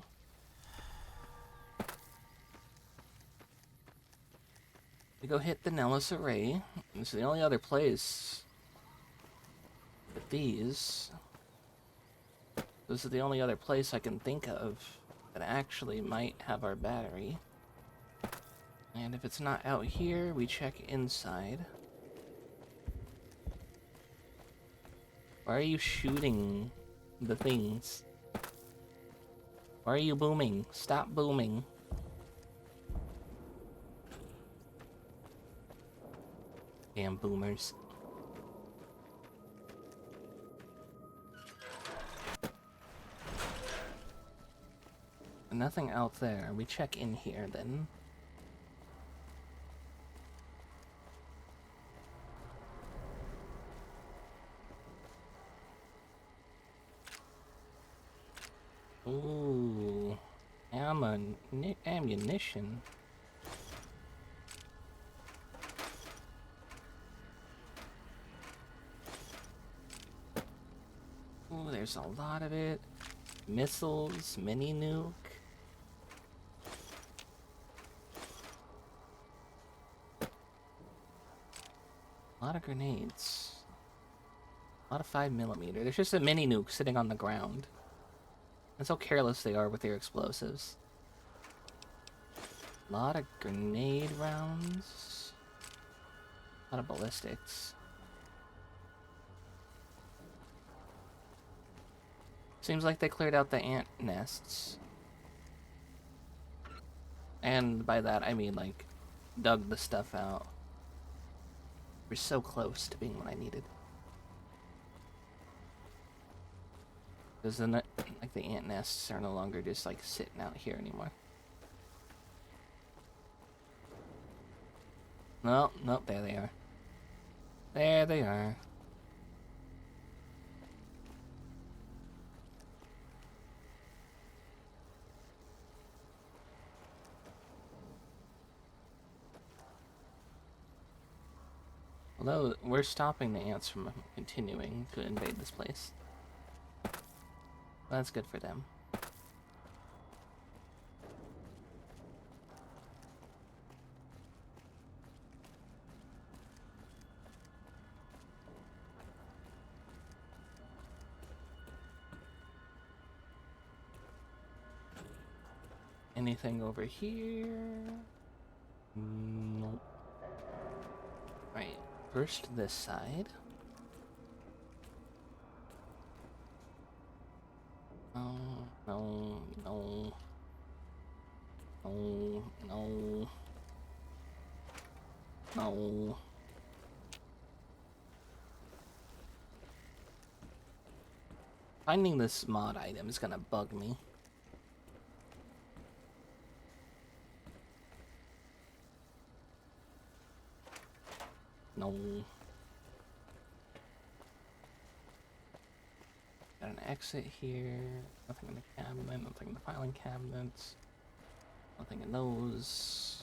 We go hit the Nellis Array. This is the only other place with these. This is the only other place I can think of that actually might have our battery. And if it's not out here, we check inside. Why are you shooting the things? Why are you booming? Stop booming. Damn boomers. Nothing out there. We check in here then. Ooh, ammunition. Ooh, there's a lot of it. Missiles, mini nuke. A lot of grenades. A lot of 5mm. There's just a mini nuke sitting on the ground. That's how careless they are with their explosives. A lot of grenade rounds. A lot of ballistics. Seems like they cleared out the ant nests. And by that, I mean, like, dug the stuff out. We're so close to being what I needed. Because then, like, the ant nests are no longer just, like, sitting out here anymore. No, nope, there they are. There they are. Although, we're stopping the ants from continuing to invade this place. That's good for them. Anything over here? Nope. Right. First this side. No, no, no. No, no. No. Finding this mod item is gonna bug me. No. Got an exit here. Nothing in the cabinet. Nothing in the filing cabinets. Nothing in those.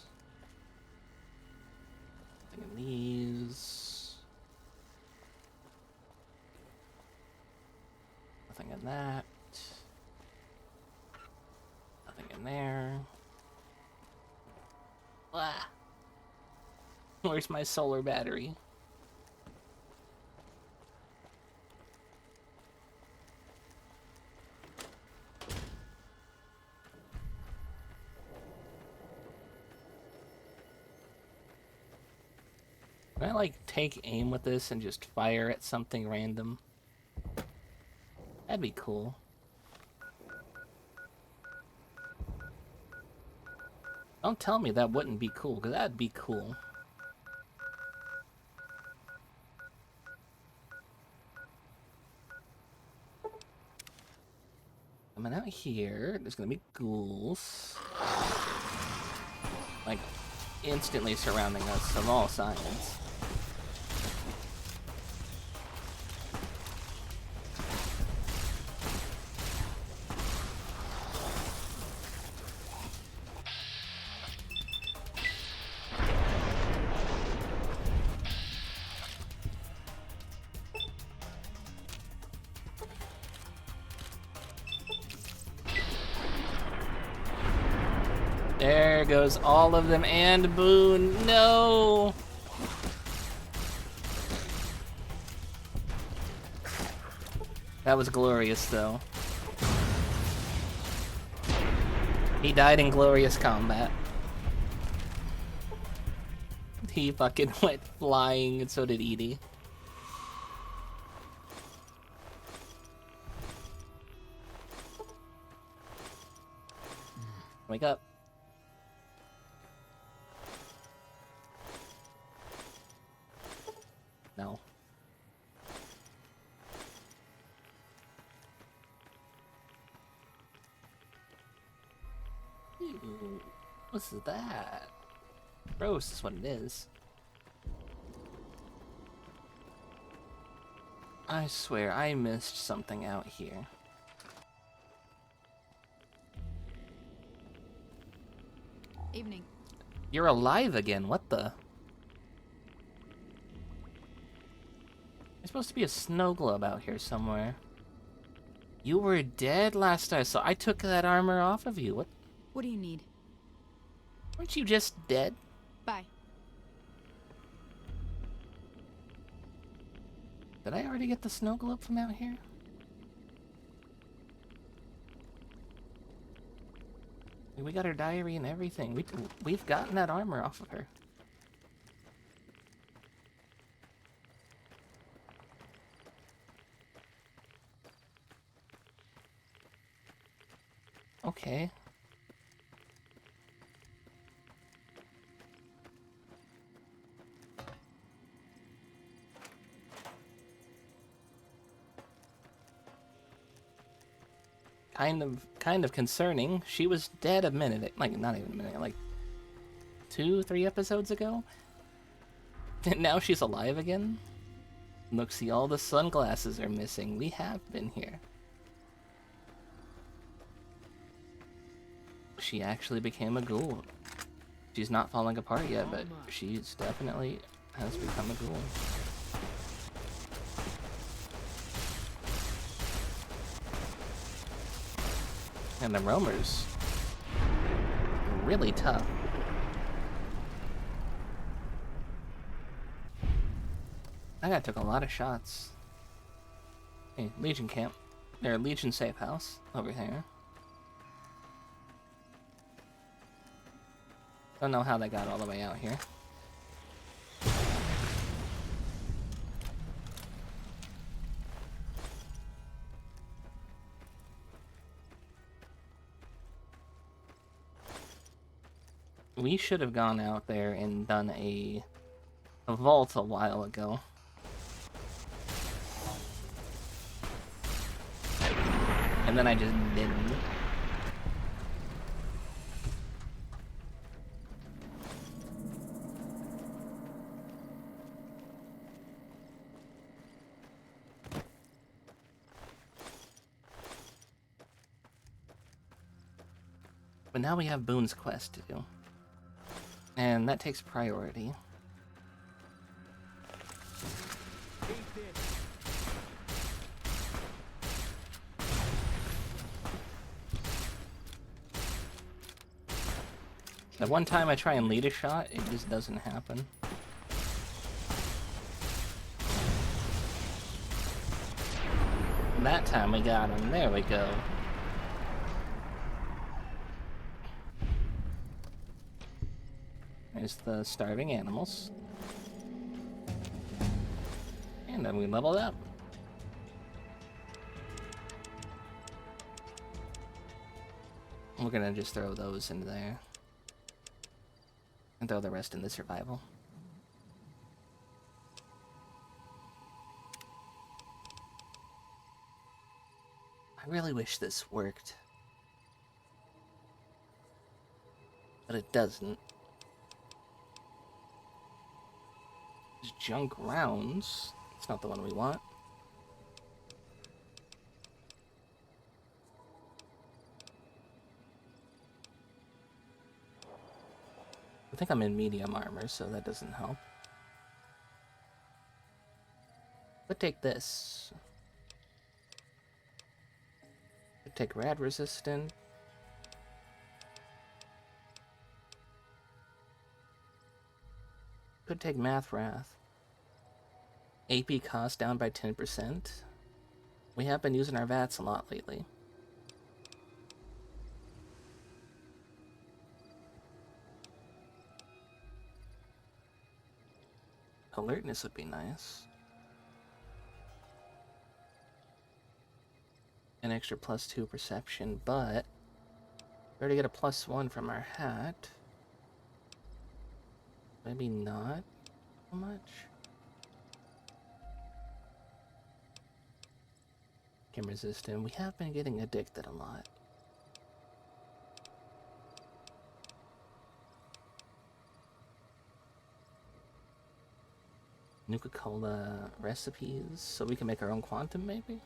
Nothing in these. Nothing in that. Nothing in there. Ah. Where's my solar battery? Can I, like, take aim with this and just fire at something random? That'd be cool. Don't tell me that wouldn't be cool, because that'd be cool. Coming out here, there's gonna be ghouls. Like, instantly surrounding us from all sides. There goes all of them, and Boone, no! That was glorious, though. He died in glorious combat. He fucking went flying, and so did Edie. Wake up. No. Ew, what's that? Gross is what it is. I swear I missed something out here. Evening. You're alive again, what the? There's supposed to be a snow globe out here somewhere. You were dead last I saw. I took that armor off of you. What do you need? Weren't you just dead? Bye. Did I already get the snow globe from out here? We got her diary and everything. We've gotten that armor off of her. Okay. Kind of concerning. She was dead a minute, like not even a minute, like 2-3 episodes ago. And now she's alive again. Look, see, all the sunglasses are missing. We have been here. She actually became a ghoul. She's not falling apart yet, but she's definitely has become a ghoul. And the roamers, really tough. That guy took a lot of shots. Hey, Legion camp. Or Legion safe house over here. Don't know how they got all the way out here. We should have gone out there and done a vault a while ago. And then I just didn't. But now we have Boone's quest to do. And that takes priority. The one time I try and lead a shot, it just doesn't happen. That time we got him. There we go. There's the starving animals. And then we leveled up. We're gonna just throw those into there. And throw the rest in the survival. I really wish this worked. But it doesn't. Junk rounds. It's not the one we want. I think I'm in medium armor, so that doesn't help. But take this. Could take rad resistant. Could take math wrath. AP cost down by 10%. We have been using our VATs a lot lately. Alertness would be nice. An extra +2 perception, but we already get a +1 from our hat. Maybe not so much. Kim resistant. We have been getting addicted a lot. Nuka-Cola recipes, so we can make our own quantum, maybe?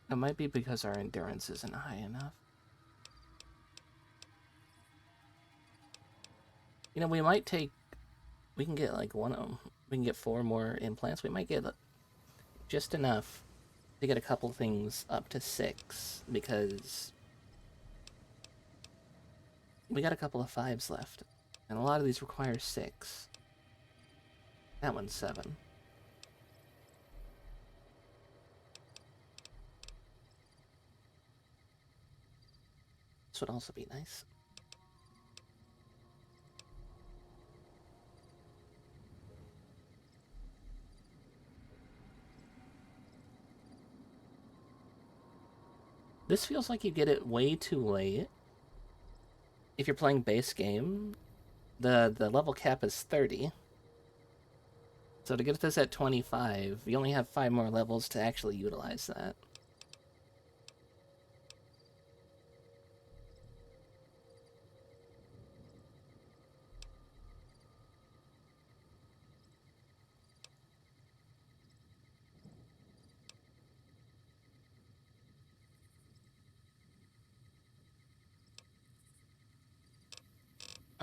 It might be because our endurance isn't high enough. You know, we might take... We can get like we can get 4 more implants. We might get just enough to get a couple things up to 6, because we got a couple of 5s left, and a lot of these require 6. That one's 7. This would also be nice. This feels like you get it way too late. If you're playing base game, the level cap is 30. So to get this at 25, you only have 5 more levels to actually utilize that.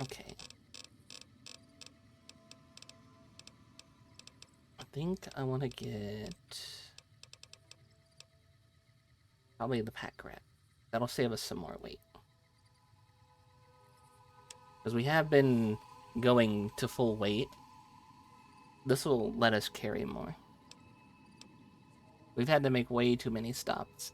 Okay. I think I want to get probably the pack rat. That'll save us some more weight. Because we have been going to full weight. This will let us carry more. We've had to make way too many stops.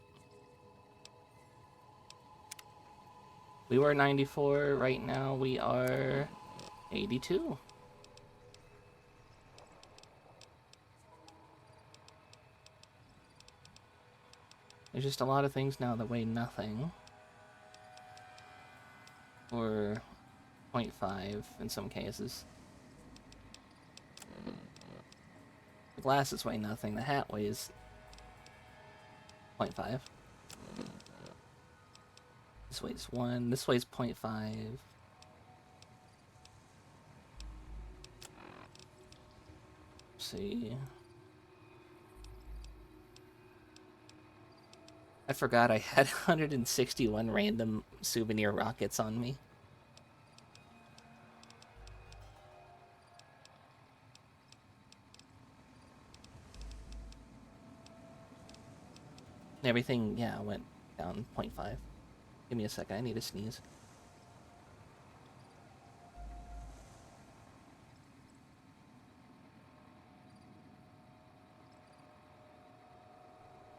We were 94, right now we are 82. There's just a lot of things now that weigh nothing. Or 0.5 in some cases. The glasses weigh nothing, the hat weighs 0.5. This weighs 1, this weighs 0.5. See. I forgot I had 161 random souvenir rockets on me. Everything, yeah, went down 0.5. Give me a second, I need to sneeze.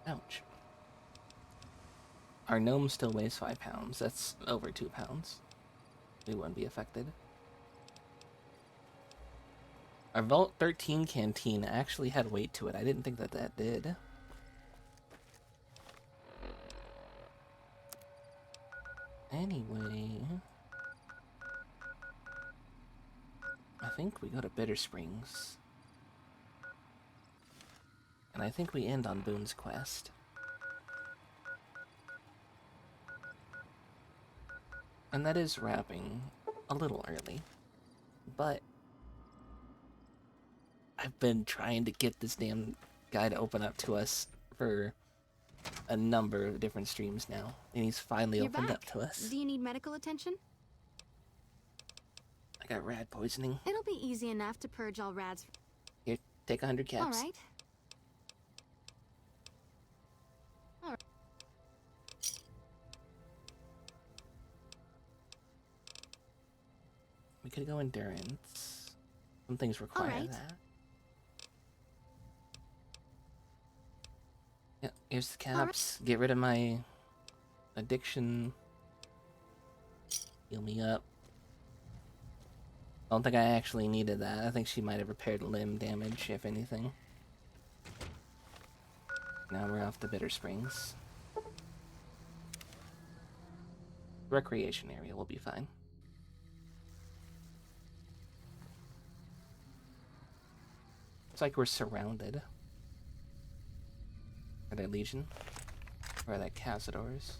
Ouch. Our gnome still weighs 5 pounds. That's over 2 pounds. We wouldn't be affected. Our Vault 13 canteen actually had weight to it. I didn't think that that did. Anyway, I think we go to Bitter Springs. And I think we end on Boone's Quest. And that is wrapping a little early. But I've been trying to get this damn guy to open up to us for a number of different streams now, and he's finally opened up to us. Do you need medical attention? I got rad poisoning. It'll be easy enough to purge all rads. Here, take 100 caps. All right. We could go endurance. Some things require that. Yeah, here's the caps. Get rid of my addiction. Heal me up. I don't think I actually needed that. I think she might have repaired limb damage, if anything. Now we're off to Bitter Springs. Recreation area will be fine. It's like we're surrounded. Are they Legion? Or are they Cazadors?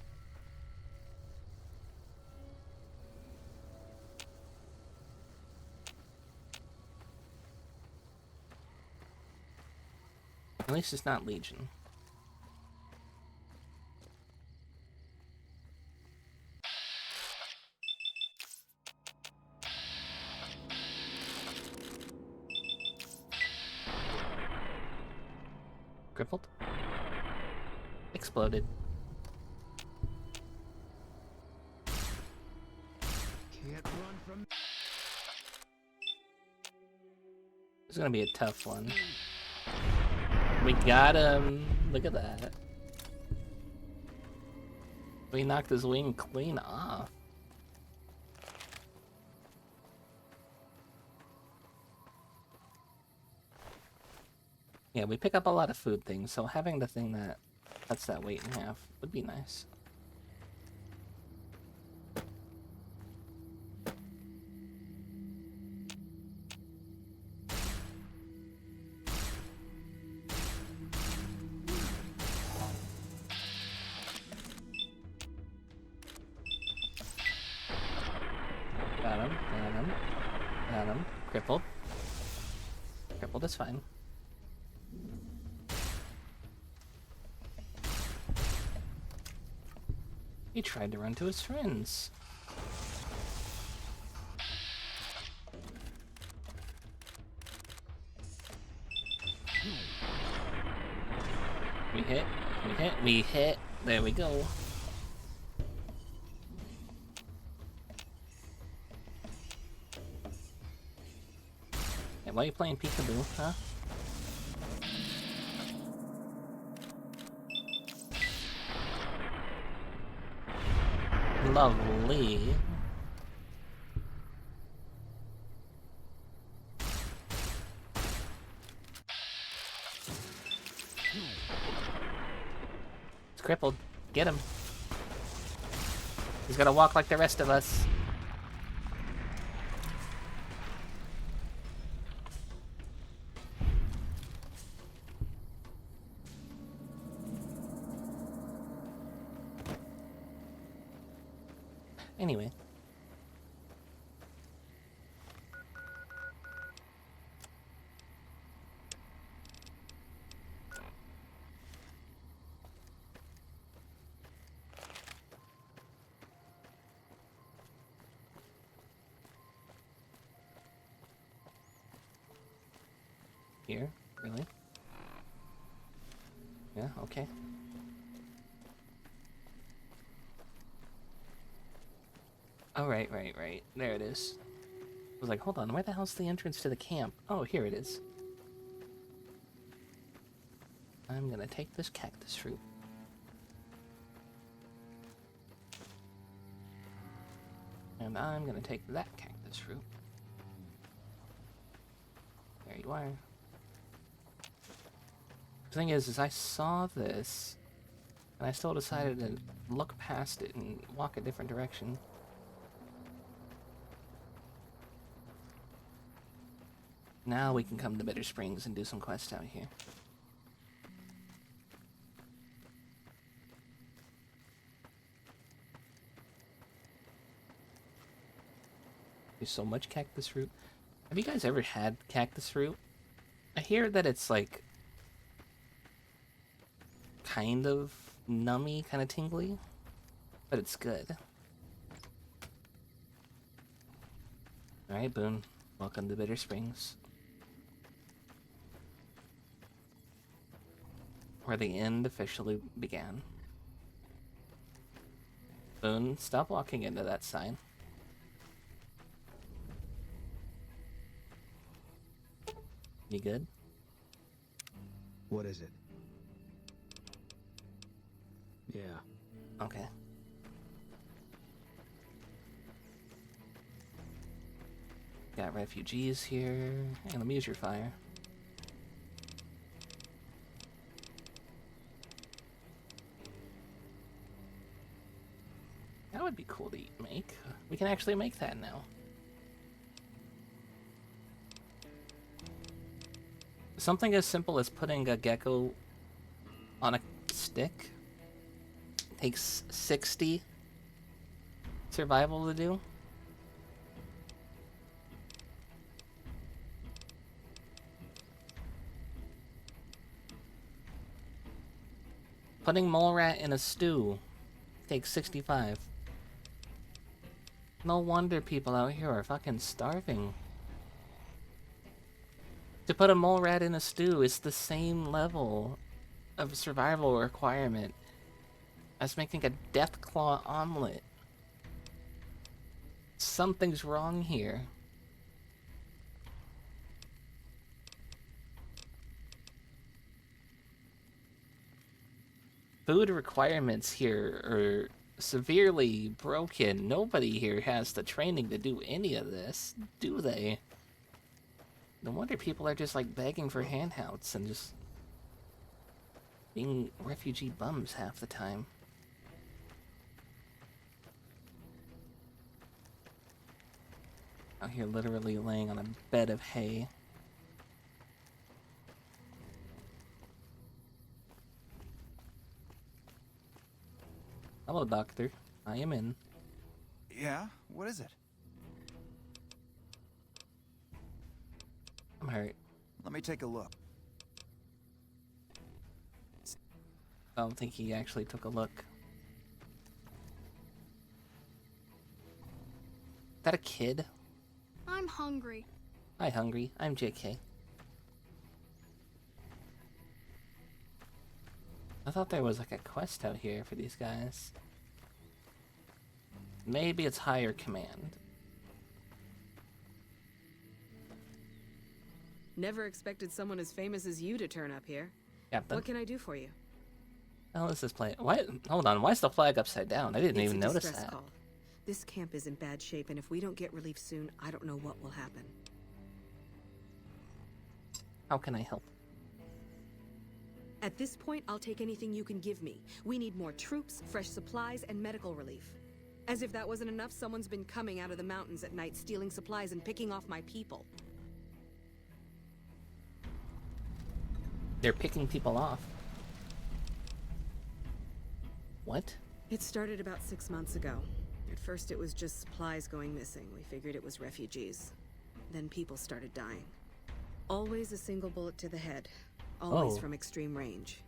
At least it's not Legion. Crippled. Exploded. Can't run from... It's gonna be a tough one. We got him. Look at that. We knocked his wing clean off. Yeah, we pick up a lot of food things, so having the thing that cuts that weight in half would be nice. Got him, got him, got him. Crippled. Crippled is fine. He tried to run to his friends. We hit, we hit, we hit. There we go. Hey, why are you playing peekaboo, huh? Lovely. He's crippled. Get him. He's gotta walk like the rest of us. Anyway. Here? Really? Yeah, okay. Oh, right. There it is. I was like, hold on, where the hell's the entrance to the camp? Oh, here it is. I'm gonna take this cactus fruit. And I'm gonna take that cactus fruit. There you are. The thing is I saw this, and I still decided to look past it and walk a different direction. Now we can come to Bitter Springs and do some quests out here. There's so much cactus fruit. Have you guys ever had cactus fruit? I hear that it's like kind of nummy, kind of tingly, but it's good. Alright, Boone. Welcome to Bitter Springs. Where the end officially began. Boone, stop walking into that sign. You good? What is it? Yeah. Okay. Got refugees here, and let me use your fire. That would be cool to make. We can actually make that now. Something as simple as putting a gecko on a stick takes 60 survival to do. Putting mole rat in a stew takes 65. No wonder people out here are fucking starving. To put a mole rat in a stew is the same level of survival requirement. I was making a Deathclaw omelet. Something's wrong here. Food requirements here are severely broken. Nobody here has the training to do any of this, do they? No wonder people are just like begging for handouts and just being refugee bums half the time. Out here literally laying on a bed of hay. Hello, doctor. I am in. Yeah? What is it? I'm hurt. Let me take a look. I don't think he actually took a look. Is that a kid? I'm hungry. Hi, hungry. I'm JK. I thought there was like a quest out here for these guys. Maybe it's higher command. Never expected someone as famous as you to turn up here. Captain. What can I do for you? Oh, this is play. Why? Hold on. Why is the flag upside down? I didn't It's even a notice distress that. call. This camp is in bad shape, and if we don't get relief soon, I don't know what will happen. How can I help? At this point, I'll take anything you can give me. We need more troops, fresh supplies, and medical relief. As if that wasn't enough, someone's been coming out of the mountains at night, stealing supplies and picking off my people. They're picking people off. What? It started about 6 months ago. At first, it was just supplies going missing. We figured it was refugees. Then people started dying. Always a single bullet to the head. Always from extreme range.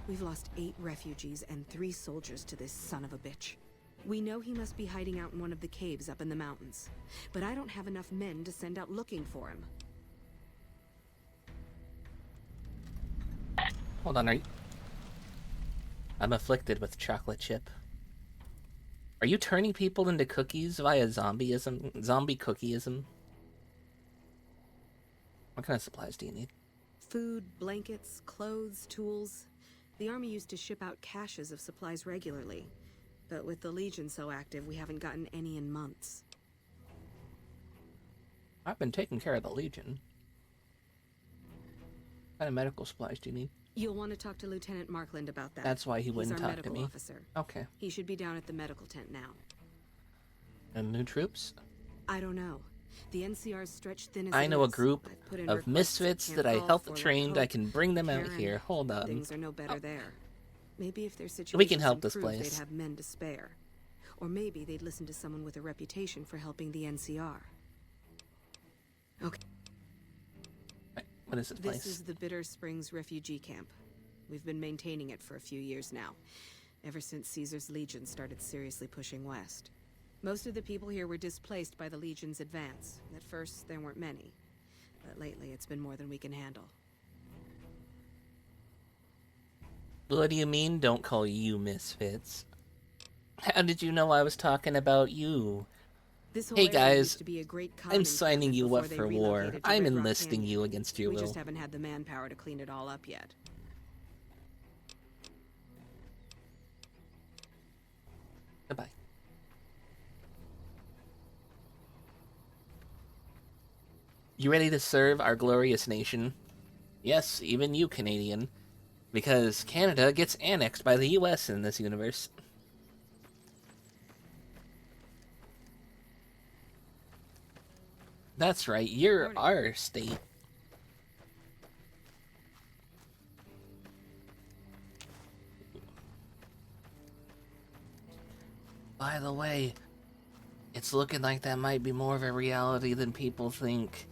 We've lost 8 refugees and 3 soldiers to this son of a bitch. We know he must be hiding out in one of the caves up in the mountains. But I don't have enough men to send out looking for him. Hold on, I'm afflicted with chocolate chip. Are you turning people into cookies via zombieism? Zombie cookieism? What kind of supplies do you need? Food, blankets, clothes, tools. The army used to ship out caches of supplies regularly. But with the Legion so active, we haven't gotten any in months. I've been taking care of the Legion. What kind of medical supplies do you need? You'll want to talk to Lieutenant Markland about that. That's why he wouldn't He's our talk to medical me. Officer. Okay. He should be down at the medical tent now. And new troops? I don't know. The NCR's stretched thin as I it know a is. group I've put in of requests at misfits Camp that I Golf helped or La trained. I Pope. can bring them out Karen, here. Hold on. Things are no better there. Maybe if their situation We can help this improved, place. they'd have men to spare. Or maybe they'd listen to someone with a reputation for helping the NCR. Okay. What is this place? This is the Bitter Springs refugee camp. We've been maintaining it for a few years now, ever since Caesar's Legion started seriously pushing west. Most of the people here were displaced by the Legion's advance. At first, there weren't many, but lately it's been more than we can handle. What do you mean, don't call you misfits? How did you know I was talking about you? This whole Hey area used guys, to be a great I'm common signing camp you before up they for war. relocated to I'm Red Rock enlisting Canyon. you against your We will. just haven't had the manpower to clean it all up yet. Goodbye. You ready to serve our glorious nation? Yes, even you, Canadian. Because Canada gets annexed by the US in this universe. That's right, you're our state. By the way, it's looking like that might be more of a reality than people think.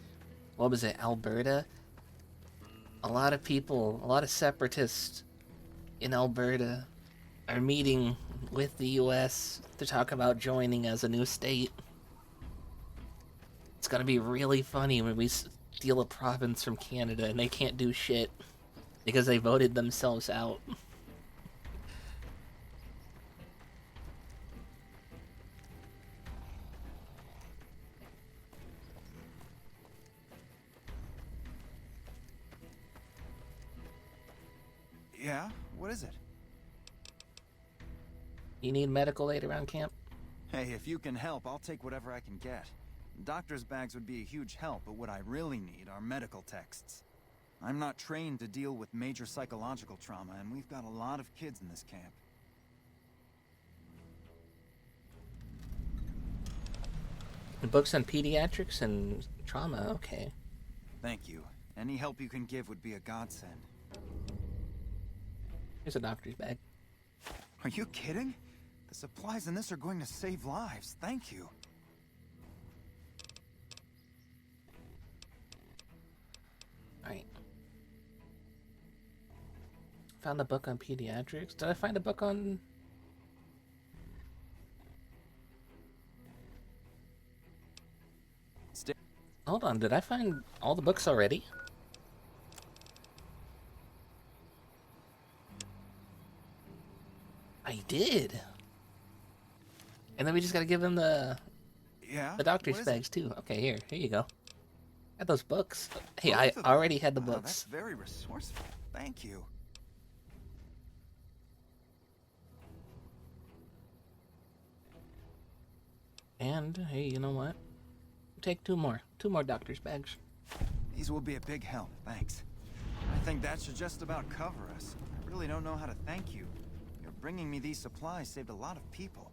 What was it, Alberta? A lot of people, a lot of separatists in Alberta are meeting with the US to talk about joining as a new state. It's gonna be really funny when we steal a province from Canada and they can't do shit. Because they voted themselves out. Yeah? What is it? You need medical aid around camp? Hey, if you can help, I'll take whatever I can get. Doctor's bags would be a huge help, but what I really need are medical texts. I'm not trained to deal with major psychological trauma, and we've got a lot of kids in this camp. The books on pediatrics and trauma, okay. Thank you. Any help you can give would be a godsend. Here's a doctor's bag. Are you kidding? The supplies in this are going to save lives. Thank you. Alright. Found a book on pediatrics. Did I find a book on... Hold on, did I find all the books already? I did. And then we just gotta give him the doctor's bags too. Okay, here you go. Got those books. Hey, I already had the books. That's very resourceful. Thank you. And hey, you know what? Take two more doctor's bags. These will be a big help, thanks. I think that should just about cover us. I really don't know how to thank you. Your bringing me these supplies saved a lot of people.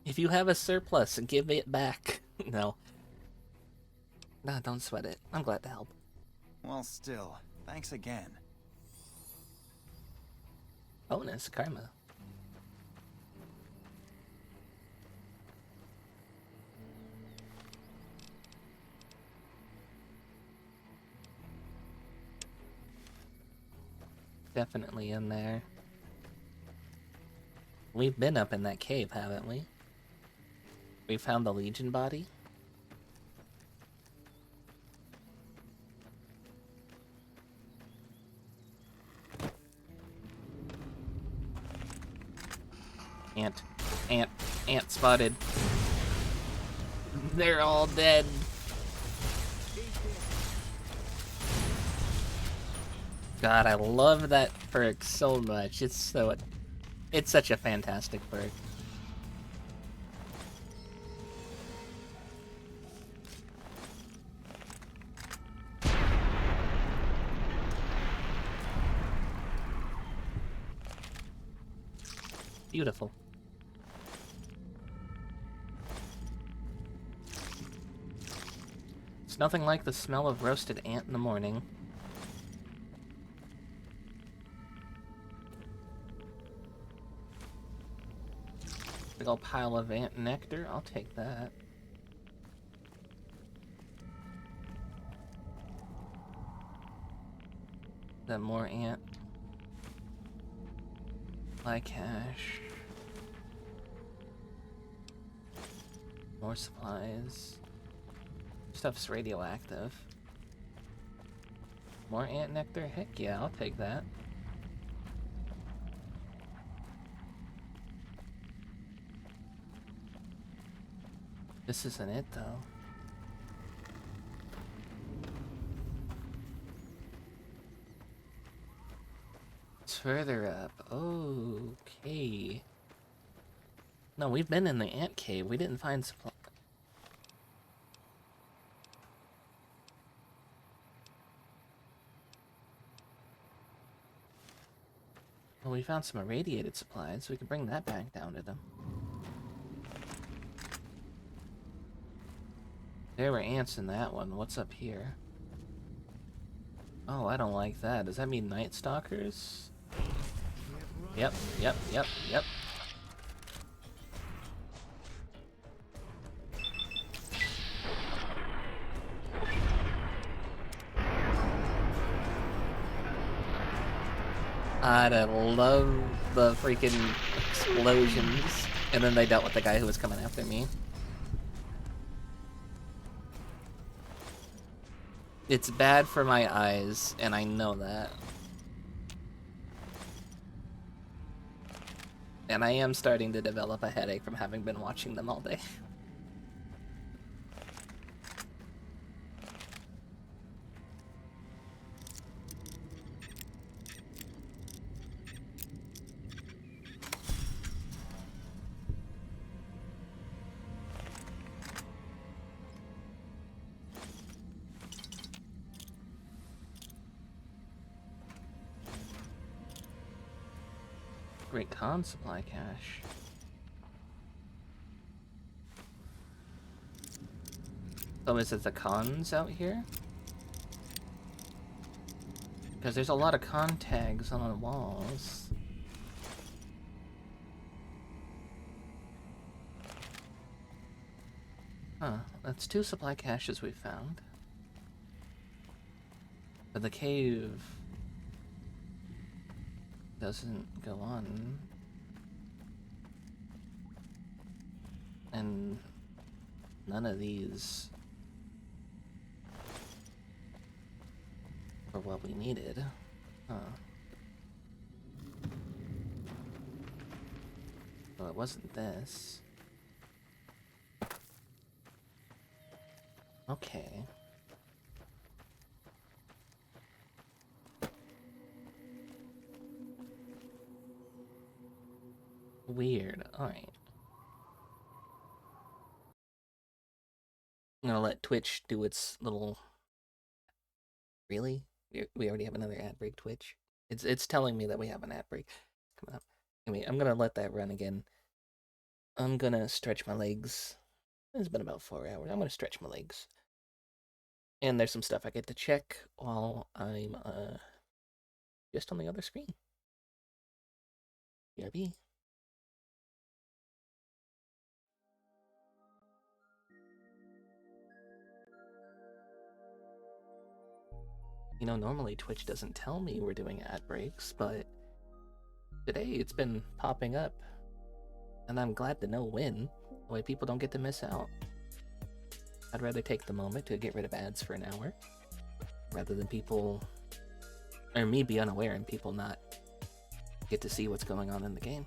If you have a surplus, give it back. No. Nah, don't sweat it. I'm glad to help. Well, still, thanks again. Bonus karma. Definitely in there. We've been up in that cave, haven't we? We found the Legion body. Ant spotted. They're all dead. God, I love that perk so much. It's such a fantastic perk. Beautiful. It's nothing like the smell of roasted ant in the morning. Big old pile of ant nectar. I'll take that. Then more ant. Like cash. More supplies. Stuff's radioactive. More ant nectar? Heck yeah, I'll take that. This isn't it, though. It's further up. Okay. No, we've been in the ant cave. We didn't find supply. Well, we found some irradiated supplies, so we can bring that back down to them. There were ants in that one. What's up here? Oh, I don't like that. Does that mean Night Stalkers? Yep. I love the freaking explosions. And then they dealt with the guy who was coming after me. It's bad for my eyes, and I know that. And I am starting to develop a headache from having been watching them all day. Great con supply cache. Oh, is it the cons out here? Because there's a lot of con tags on the walls. Huh, that's 2 supply caches we found. But the cave doesn't go on. And none of these are what we needed. Huh. Well, it wasn't this. Okay. Weird. Alright. I'm gonna let Twitch do its little... Really? We already have another ad break, Twitch? It's telling me that we have an ad break coming up. Anyway, I'm gonna let that run again. I'm gonna stretch my legs. It's been about 4 hours. I'm gonna stretch my legs. And there's some stuff I get to check while I'm just on the other screen. BRB. You know, normally Twitch doesn't tell me we're doing ad breaks, but today it's been popping up. And I'm glad to know when. That way people don't get to miss out. I'd rather take the moment to get rid of ads for an hour, rather than people, or me be unaware and people not get to see what's going on in the game.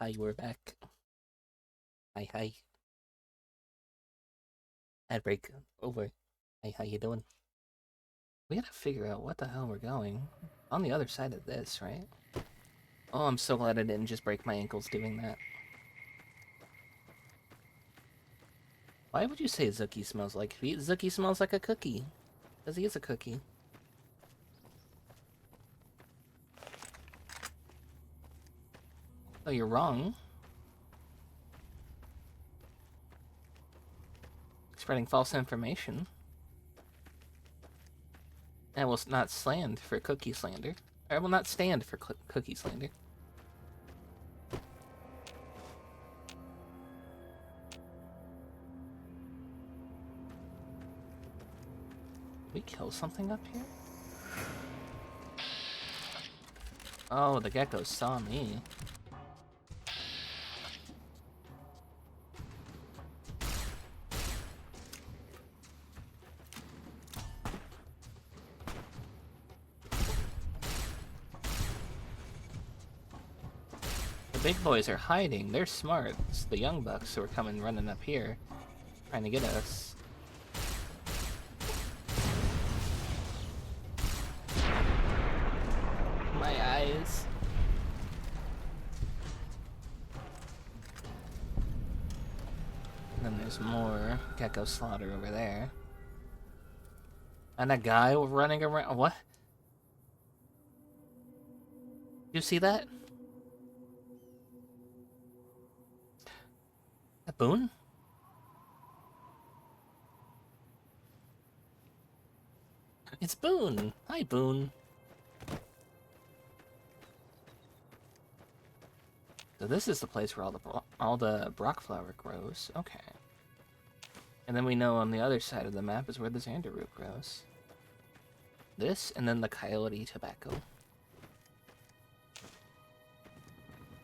Hi, we're back. Hi. Ad break over. Hey, how you doing? We gotta figure out what the hell we're going. On the other side of this, right? Oh, I'm so glad I didn't just break my ankles doing that. Why would you say Zuki smells like feet? Zuki smells like a cookie. Because he is a cookie. Oh, you're wrong. Spreading false information. I will not stand for cookie slander. I will not stand for cookie slander. Did we kill something up here? Oh, the geckos saw me. The big boys are hiding. They're smart. It's the young bucks who are coming running up here, trying to get us. My eyes. And then there's more gecko slaughter over there. And a guy running around. What? You see that? A Boone? It's Boone! Hi, Boone! So this is the place where all the Brock flower grows. Okay. And then we know on the other side of the map is where the Xander root grows. This, and then the coyote tobacco.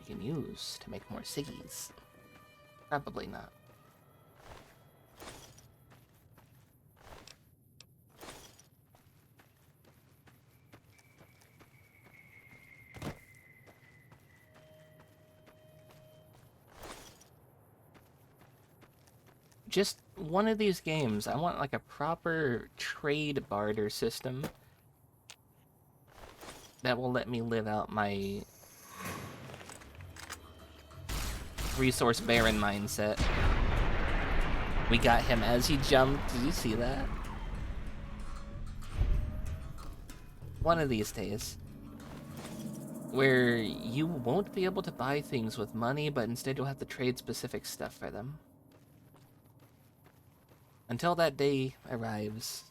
You can use to make more ciggies. Probably not. Just one of these games, I want like a proper trade barter system that will let me live out my resource barren mindset. We got him as he jumped. Did you see that? One of these days, where you won't be able to buy things with money, but instead you'll have to trade specific stuff for them. Until that day arrives.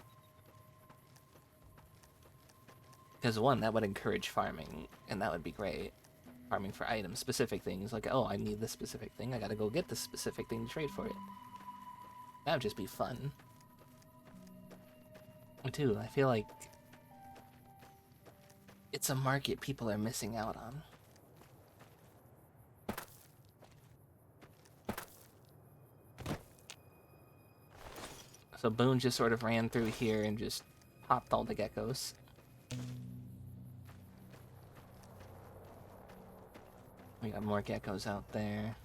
Because one, that would encourage farming, and that would be great. Farming for items, specific things, like, oh, I need this specific thing, I gotta go get this specific thing to trade for it. That would just be fun. And two, I feel like it's a market people are missing out on. So Boone just sort of ran through here and just popped all the geckos. We got more geckos out there.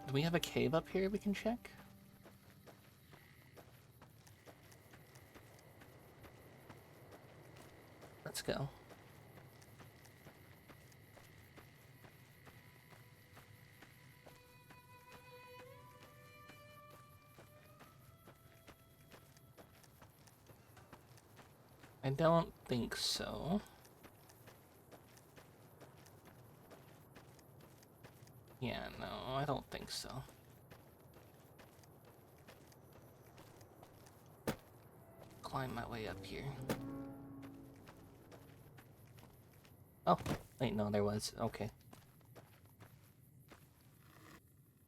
Do we have a cave up here we can check? Let's go. I don't think so. Yeah, no, I don't think so. Climb my way up here. Oh, wait, no, there was. Okay.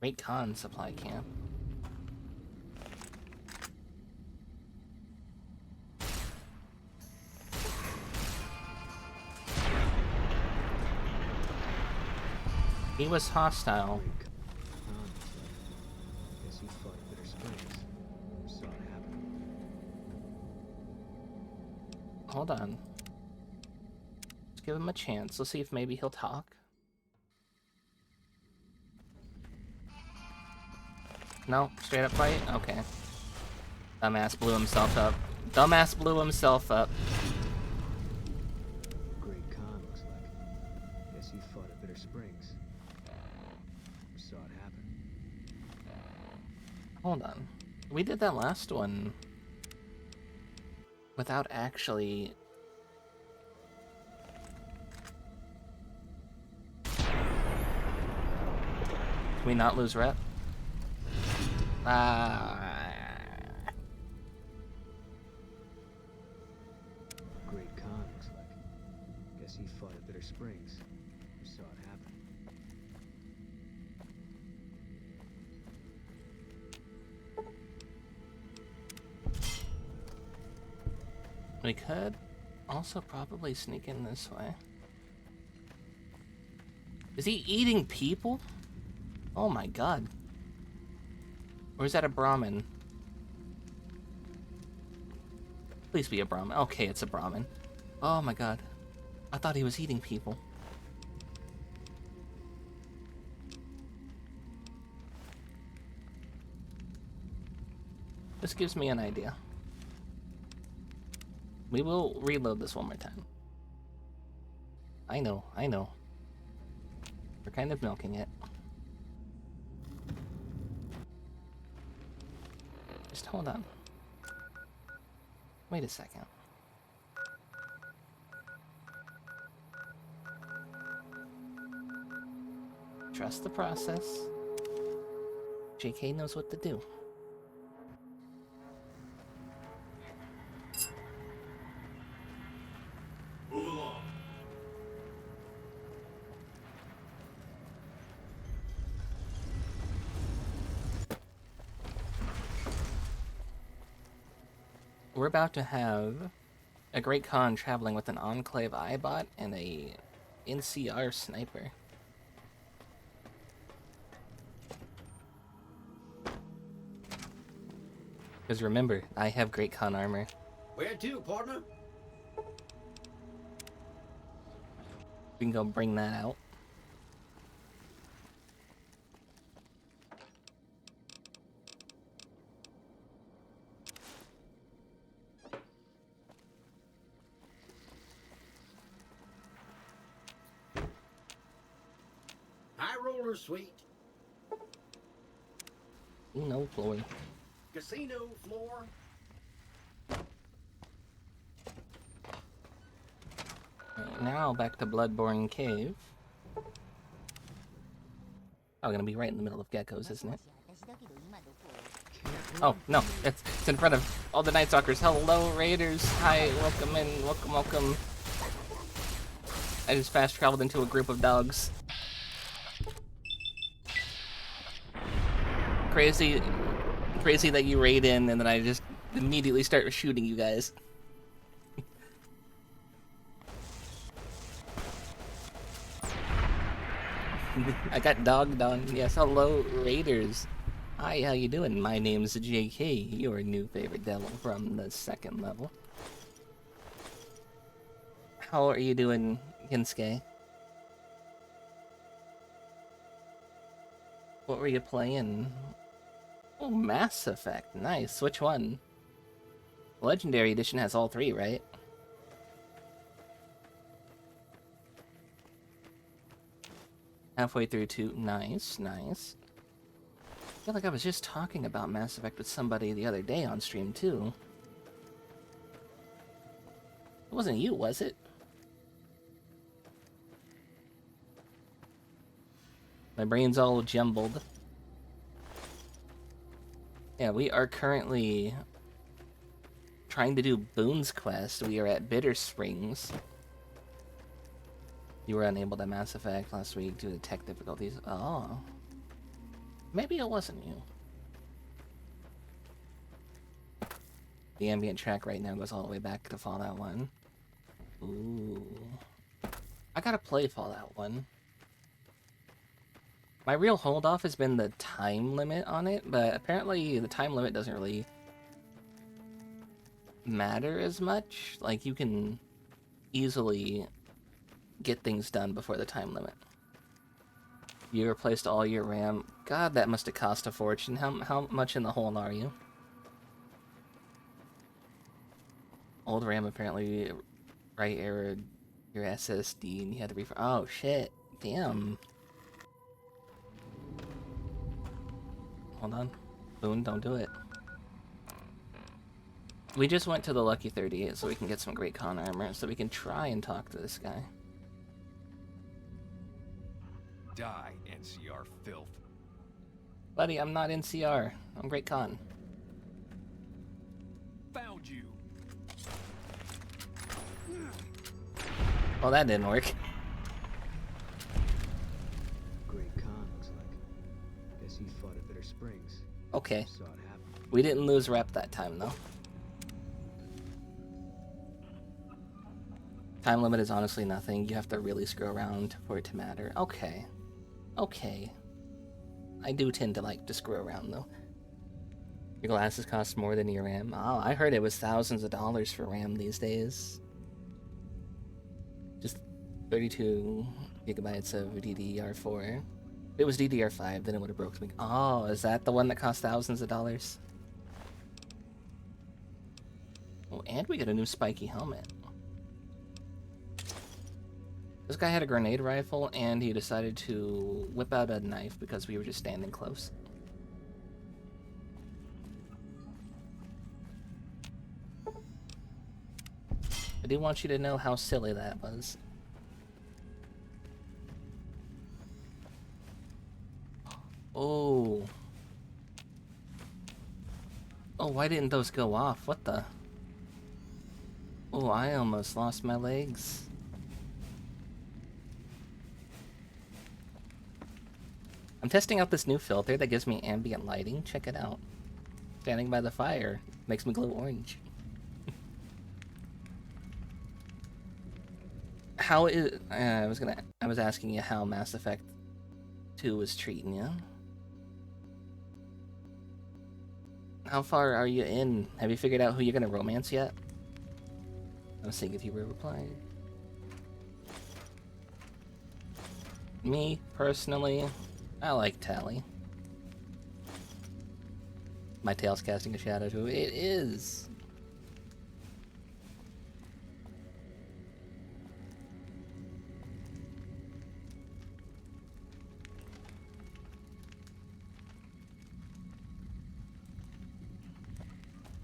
Great Khan supply camp. He was hostile. Guess he fought Bitter Springs. Saw it happen. hold on. Let's give him a chance. Let's see if maybe he'll talk. No? Straight up fight? Okay. Dumbass blew himself up. Dumbass blew himself up. Great Khan, looks like. Guess he fought at Bitter Springs. Saw it happen. Hold on. We did that last one without actually... Can we not lose rep? Great Khan, looks like. Guess he fought at Bitter Springs. Saw it happen. We could also probably sneak in this way. Is he eating people? Oh my god. Or is that a Brahmin? Please be a Brahmin. Okay, it's a Brahmin. Oh my god. I thought he was eating people. This gives me an idea. We will reload this one more time. I know. We're kind of milking it. Just hold on. Wait a second. Trust the process. JK knows what to do. Move along. We're about to have a Great Khan traveling with an Enclave Eyebot and a NCR sniper. Because remember, I have Great Khan armor. Where to, partner? We can go bring that out. High roller suite. No, Floyd. Casino floor. Right, now back to Bloodborne Cave. Oh, gonna be right in the middle of geckos, isn't it? Oh, no, it's in front of all the Night Stalkers. Hello, Raiders. Hi, welcome in, welcome. I just fast traveled into a group of dogs. Crazy that you raid in and then I just immediately start shooting you guys. I got dogged on. Yes, hello, Raiders. Hi, how you doing? My name's JK, your new favorite devil from the second level. How are you doing, Kinsuke? What were you playing? Oh, Mass Effect. Nice. Which one? Legendary Edition has all three, right? Halfway through two. Nice. I feel like I was just talking about Mass Effect with somebody the other day on stream, too. It wasn't you, was it? My brain's all jumbled. Yeah, we are currently trying to do Boone's Quest. We are at Bitter Springs. You were unable to Mass Effect last week due to tech difficulties. Oh. Maybe it wasn't you. The ambient track right now goes all the way back to Fallout 1. Ooh. I gotta play Fallout 1. My real holdoff has been the time limit on it, but apparently the time limit doesn't really matter as much. Like, you can easily get things done before the time limit. You replaced all your RAM. God, that must have cost a fortune. How much in the hole are you? Old RAM apparently right errored your SSD and you had to refresh. Oh shit. Damn. Hold on. Boone, don't do it. We just went to the Lucky 38 so we can get some great con armor so we can try and talk to this guy. Die, NCR filth. Buddy, I'm not NCR. I'm Great Con. Found you. Well, that didn't work. Great Khan, looks like. Guess he fought at Bitter Springs. Okay. Saw it happen. We didn't lose rep that time, though. Time limit is honestly nothing. You have to really screw around for it to matter. Okay. Okay. I do tend to like to screw around, though. Your glasses cost more than your RAM. Oh, I heard it was thousands of dollars for RAM these days. Just 32 gigabytes of DDR4. If it was DDR5, then it would have broke me. Oh, is that the one that cost thousands of dollars? Oh, and we get a new spiky helmet. This guy had a grenade rifle, and he decided to whip out a knife because we were just standing close. I do want you to know how silly that was. Oh. Oh, why didn't those go off? What the? Oh, I almost lost my legs. I'm testing out this new filter that gives me ambient lighting. Check it out. Standing by the fire makes me glow orange. How is... I was asking you how Mass Effect 2 was treating you. How far are you in? Have you figured out who you're gonna romance yet? I was seeing if you were replying. Me, personally, I like Tally. My tail's casting a shadow too. It is.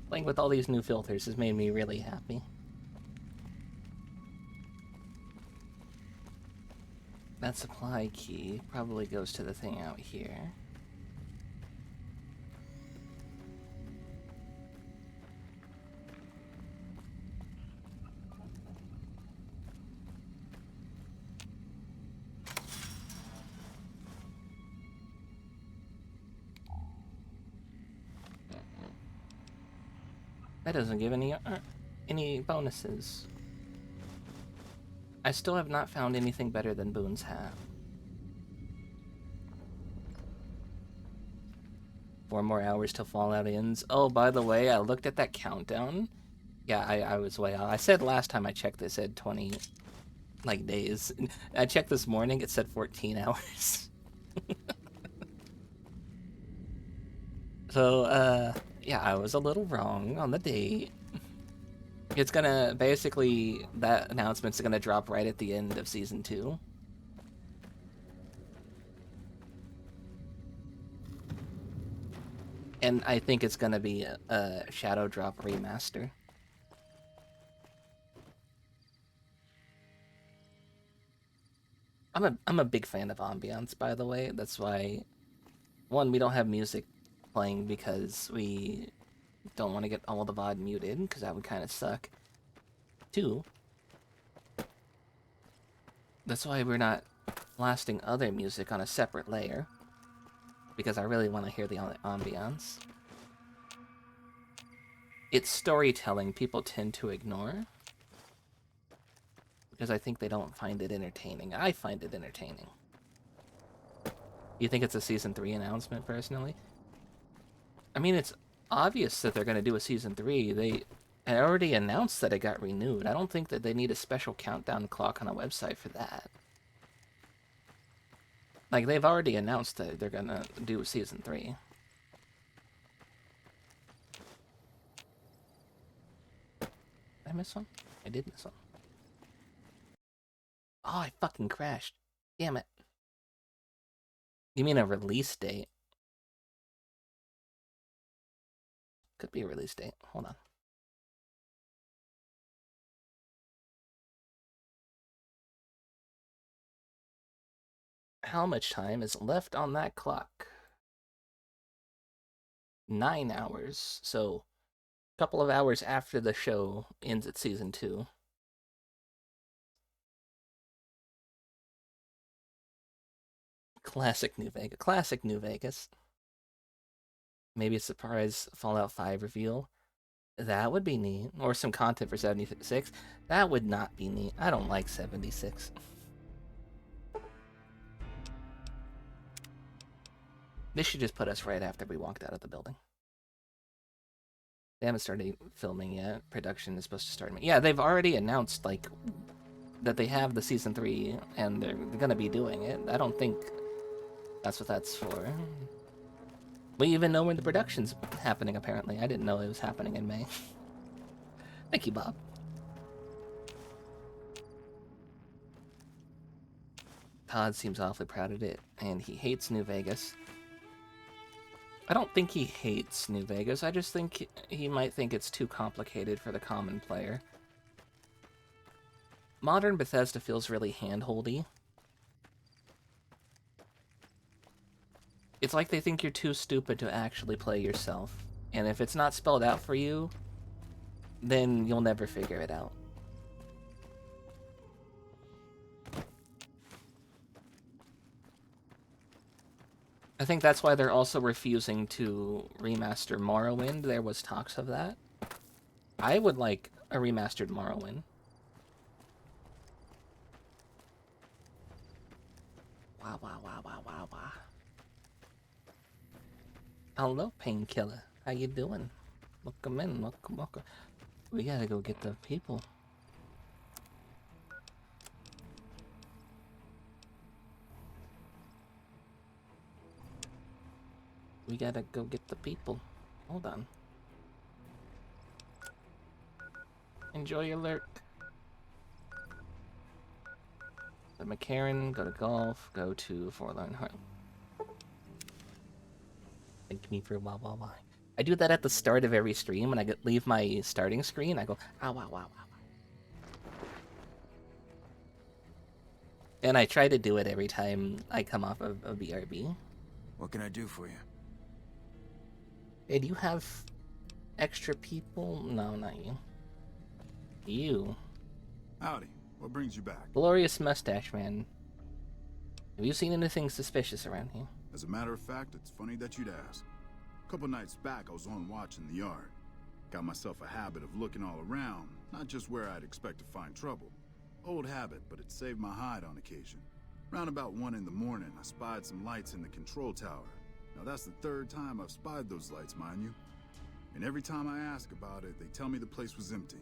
Playing with all these new filters has made me really happy. That supply key probably goes to the thing out here. That doesn't give any bonuses. I still have not found anything better than Boone's hat. 4 more hours till Fallout ends. Oh, by the way, I looked at that countdown. Yeah, I was way off. I said last time I checked this, it said 20, like, days. I checked this morning, it said 14 hours. So, yeah, I was a little wrong on the date. It's gonna, basically, that announcement's gonna drop right at the end of Season 2. And I think it's gonna be a Shadow Drop remaster. I'm a big fan of ambiance, by the way. That's why, one, we don't have music playing because we don't want to get all the VOD muted, because that would kind of suck. 2, that's why we're not blasting other music on a separate layer, because I really want to hear the ambiance. It's storytelling people tend to ignore, because I think they don't find it entertaining. I find it entertaining. You think it's a Season 3 announcement, personally? I mean, it's obvious that they're going to do a Season 3. I already announced that it got renewed. I don't think that they need a special countdown clock on a website for that. Like, they've already announced that they're gonna do Season 3. Did I miss one? I did miss one. Oh, I fucking crashed. Damn it. You mean a release date? Could be a release date. Hold on. How much time is left on that clock? 9 hours. So, a couple of hours after the show ends at Season 2. Classic New Vegas. Classic New Vegas. Maybe a surprise Fallout 5 reveal. That would be neat. Or some content for 76. That would not be neat. I don't like 76. This should just put us right after we walked out of the building. They haven't started filming yet. Production is supposed to start. Yeah, they've already announced, like, that they have the Season 3, and they're gonna be doing it. I don't think that's what that's for. We even know when the production's happening, apparently. I didn't know it was happening in May. Thank you, Bob. Todd seems awfully proud of it, and he hates New Vegas. I don't think he hates New Vegas. I just think he might think it's too complicated for the common player. Modern Bethesda feels really hand-holdy. It's like they think you're too stupid to actually play yourself. And if it's not spelled out for you, then you'll never figure it out. I think that's why they're also refusing to remaster Morrowind. There was talks of that. I would like a remastered Morrowind. Wow, wow, wow, wow, wow, wow. Hello, Painkiller. How you doing? Welcome in, welcome, welcome. We gotta go get the people. We gotta go get the people. Hold on. Enjoy your lurk. The McCarran, go to golf, go to Forlorn Heart. Thank me for wow wow wow. I do that at the start of every stream when I leave my starting screen. I go, ah wow wow wow. And I try to do it every time I come off of a BRB. What can I do for you? Hey, do you have extra people? No, not you. You. Howdy. What brings you back? Glorious Mustache Man. Have you seen anything suspicious around here? As a matter of fact, it's funny that you'd ask. A couple nights back, I was on watch in the yard. Got myself a habit of looking all around, not just where I'd expect to find trouble. Old habit, but it saved my hide on occasion. Round about 1 in the morning, I spied some lights in the control tower. Now that's the 3rd time I've spied those lights, mind you. And every time I ask about it, they tell me the place was empty.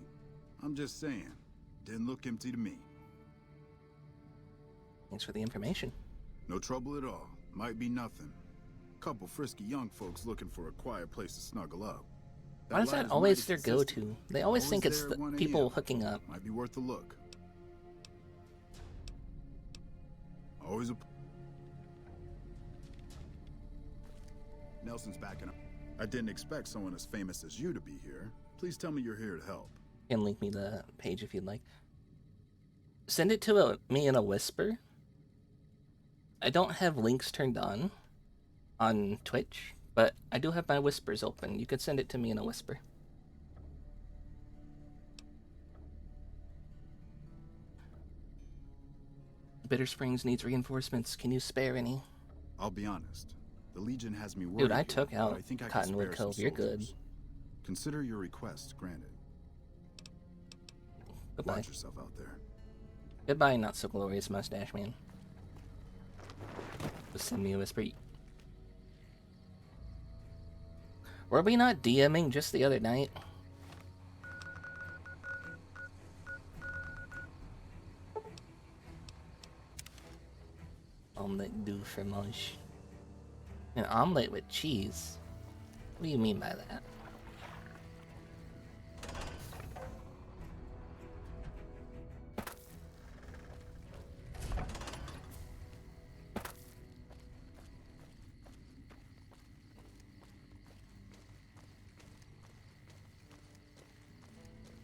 I'm just saying, didn't look empty to me. Thanks for the information. No trouble at all. Might be nothing. Couple frisky young folks looking for a quiet place to snuggle up. Why is that always their go-to? They always think it's the people hooking up. Might be worth a look. Always a... Nelson's backing up. I didn't expect someone as famous as you to be here. Please tell me you're here to help. You can link me the page if you'd like. Send it to me in a whisper. I don't have links turned on Twitch, but I do have my whispers open. You could send it to me in a whisper. Bitter Springs needs reinforcements. Can you spare any? I'll be honest. The Legion has me worried. Dude, I took out I think I Cottonwood Cove. You're good. Consider your request granted. Goodbye. Watch yourself out there. Goodbye, not so glorious Mustache Man. Just send me a whisper. Were we not DMing just the other night? Omelette du fromage. An omelette with cheese? What do you mean by that?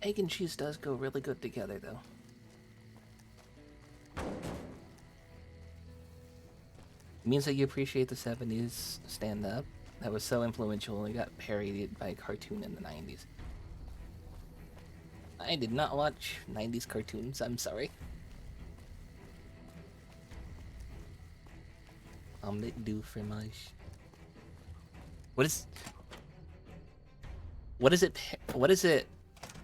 Egg and cheese does go really good together, though. It means that you appreciate the 70s stand-up that was so influential and got parodied by a cartoon in the 90s. I did not watch 90s cartoons, I'm sorry. Omelette du fromage. What is it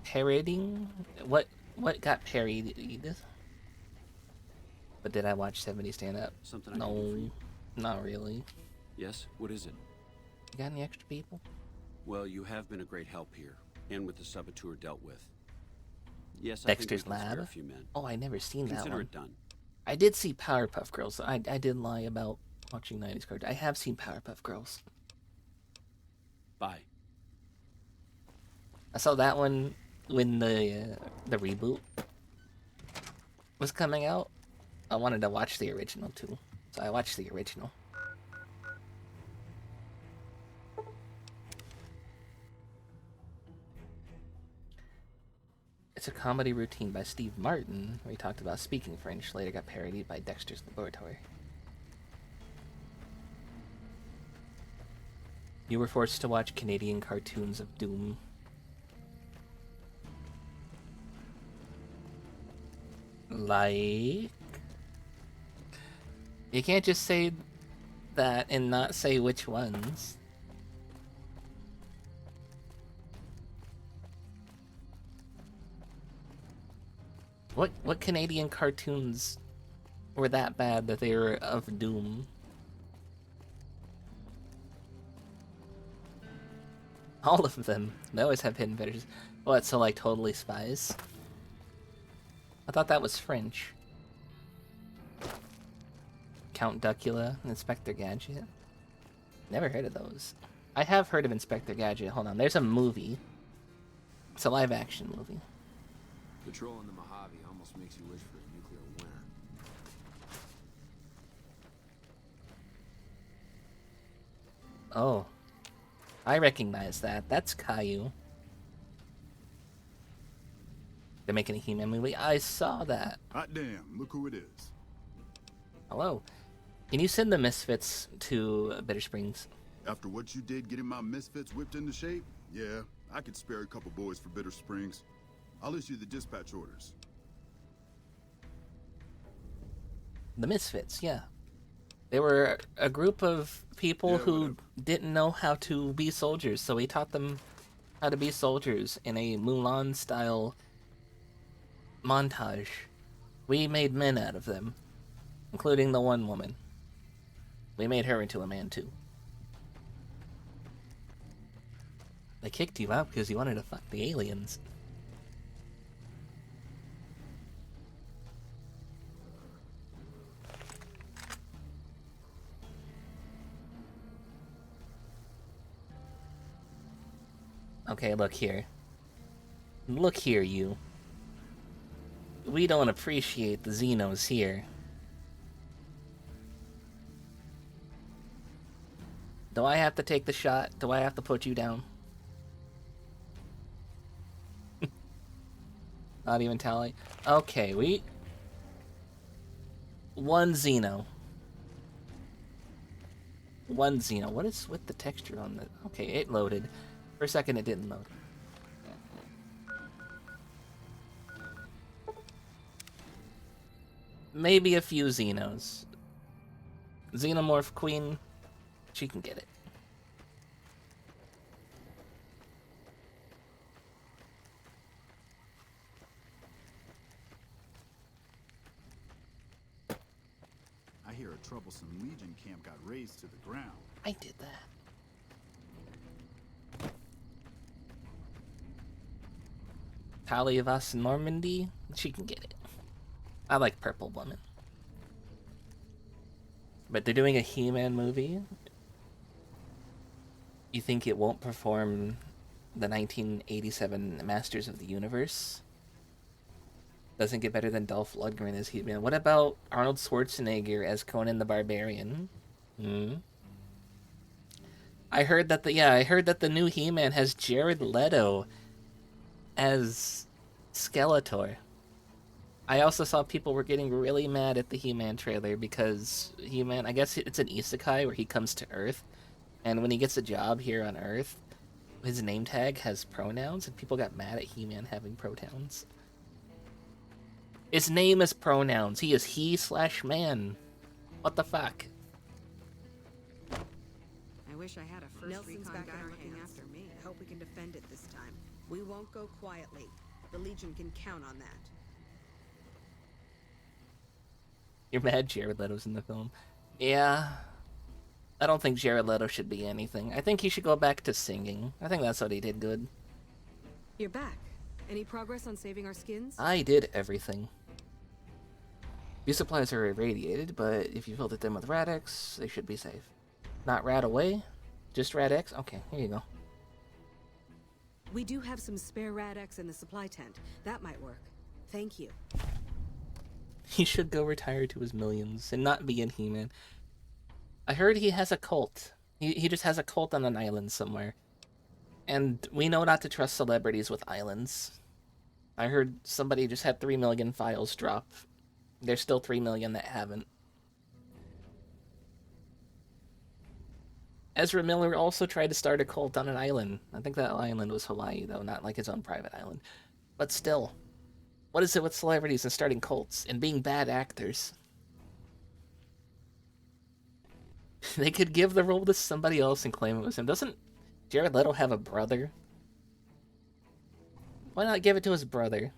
parodying? What got parodied? But did I watch 70s stand-up? Something I can do for you? Not really. Yes? What is it? You got any extra people? Well, you have been a great help here, and with the saboteur dealt with. Yes, Dexter's I think we can spare Lab? a few men. Oh, I never seen that Consider one. it done. I did see Powerpuff Girls. I did lie about watching 90s cartoons. I have seen Powerpuff Girls. Bye. I saw that one when the reboot was coming out. I wanted to watch the original too, so I watched the original. It's a comedy routine by Steve Martin, where he talked about speaking French, later got parodied by Dexter's Laboratory. You were forced to watch Canadian cartoons of Doom. Like... You can't just say that and not say which ones. What Canadian cartoons were that bad that they were of Doom? All of them. They always have hidden fetishes. What, so like Totally Spies? I thought that was French. Count Duckula, Inspector Gadget. Never heard of those. I have heard of Inspector Gadget. Hold on, there's a movie. It's a live-action movie. Patrolling the Mojave almost makes you wish for a nuclear winter. Oh. I recognize that. That's Caillou. They're making a He-Man movie. I saw that. Hot damn, look who it is. Hello. Can you send the Misfits to Bitter Springs? After what you did getting my misfits whipped into shape, yeah, I could spare a couple boys for Bitter Springs. I'll issue the dispatch orders. The Misfits, yeah. They were a group of people who didn't know how to be soldiers, so we taught them how to be soldiers in a Mulan-style montage. We made men out of them, including the one woman. We made her into a man, too. They kicked you out because you wanted to fuck the aliens. Okay, look here. Look here, you. We don't appreciate the Xenos here. Do I have to take the shot? Do I have to put you down? Not even tally. Okay, one Xeno. One Xeno. What is with the texture on the... Okay, it loaded. For a second, it didn't load. Maybe a few Xenos. Xenomorph Queen, she can get it. I hear a troublesome Legion camp got razed to the ground. I did that. Tally of Us in Normandy, she can get it. I like Purple Woman. But they're doing a He-Man movie. You think it won't perform the 1987 Masters of the Universe? Doesn't get better than Dolph Lundgren as He-Man. What about Arnold Schwarzenegger as Conan the Barbarian? I heard that the new He-Man has Jared Leto as Skeletor. I also saw people were getting really mad at the He-Man trailer because He-Man, I guess it's an isekai where he comes to Earth, and when he gets a job here on Earth, his name tag has pronouns, and people got mad at He-Man having pronouns. His name is pronouns. He is he/man. What the fuck? I wish I had a first Nelson's back guy looking after me. I hope we can defend it this time. We won't go quietly. The Legion can count on that. You're mad Jared Leto's in the film? Yeah. I don't think Jared Leto should be anything. I think he should go back to singing. I think that's what he did good. You're back. Any progress on saving our skins? I did everything. These supplies are irradiated, but if you filtered them with Rad-X, they should be safe. Not Rad-Away? Just Rad-X? Okay, here you go. We do have some spare Rad-X in the supply tent. That might work. Thank you. He should go retire to his millions and not be in He-Man. I heard he has a cult. He just has a cult on an island somewhere. And we know not to trust celebrities with islands. I heard somebody just had 3 million files drop. There's still 3 million that haven't. Ezra Miller also tried to start a cult on an island. I think that island was Hawaii, though, not like his own private island. But still, what is it with celebrities and starting cults and being bad actors? They could give the role to somebody else and claim it was him. Doesn't Jared Leto have a brother? Why not give it to his brother?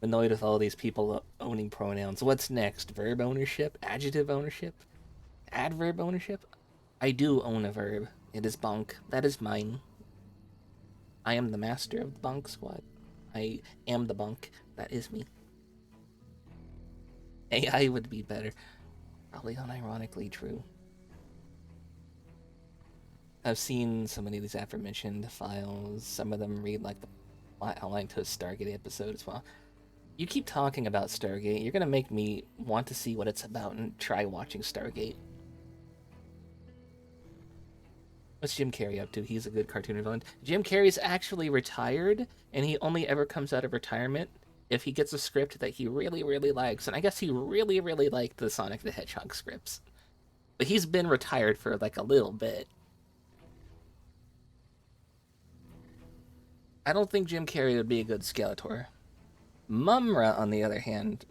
Annoyed with all these people owning pronouns. What's next? Verb ownership? Adjective ownership? Adverb ownership? I do own a verb. It is bonk. That is mine. I am the master of the bonk squad. I am the bonk. That is me. AI would be better. Probably unironically true. I've seen so many of these aforementioned files. Some of them read like the plot outline to a Stargate episode as well. You keep talking about Stargate, you're gonna make me want to see what it's about and try watching Stargate. What's Jim Carrey up to? He's a good cartoon villain. Jim Carrey's actually retired, and he only ever comes out of retirement if he gets a script that he really, really likes. And I guess he really, really liked the Sonic the Hedgehog scripts. But he's been retired for like a little bit. I don't think Jim Carrey would be a good Skeletor. Mumra, on the other hand,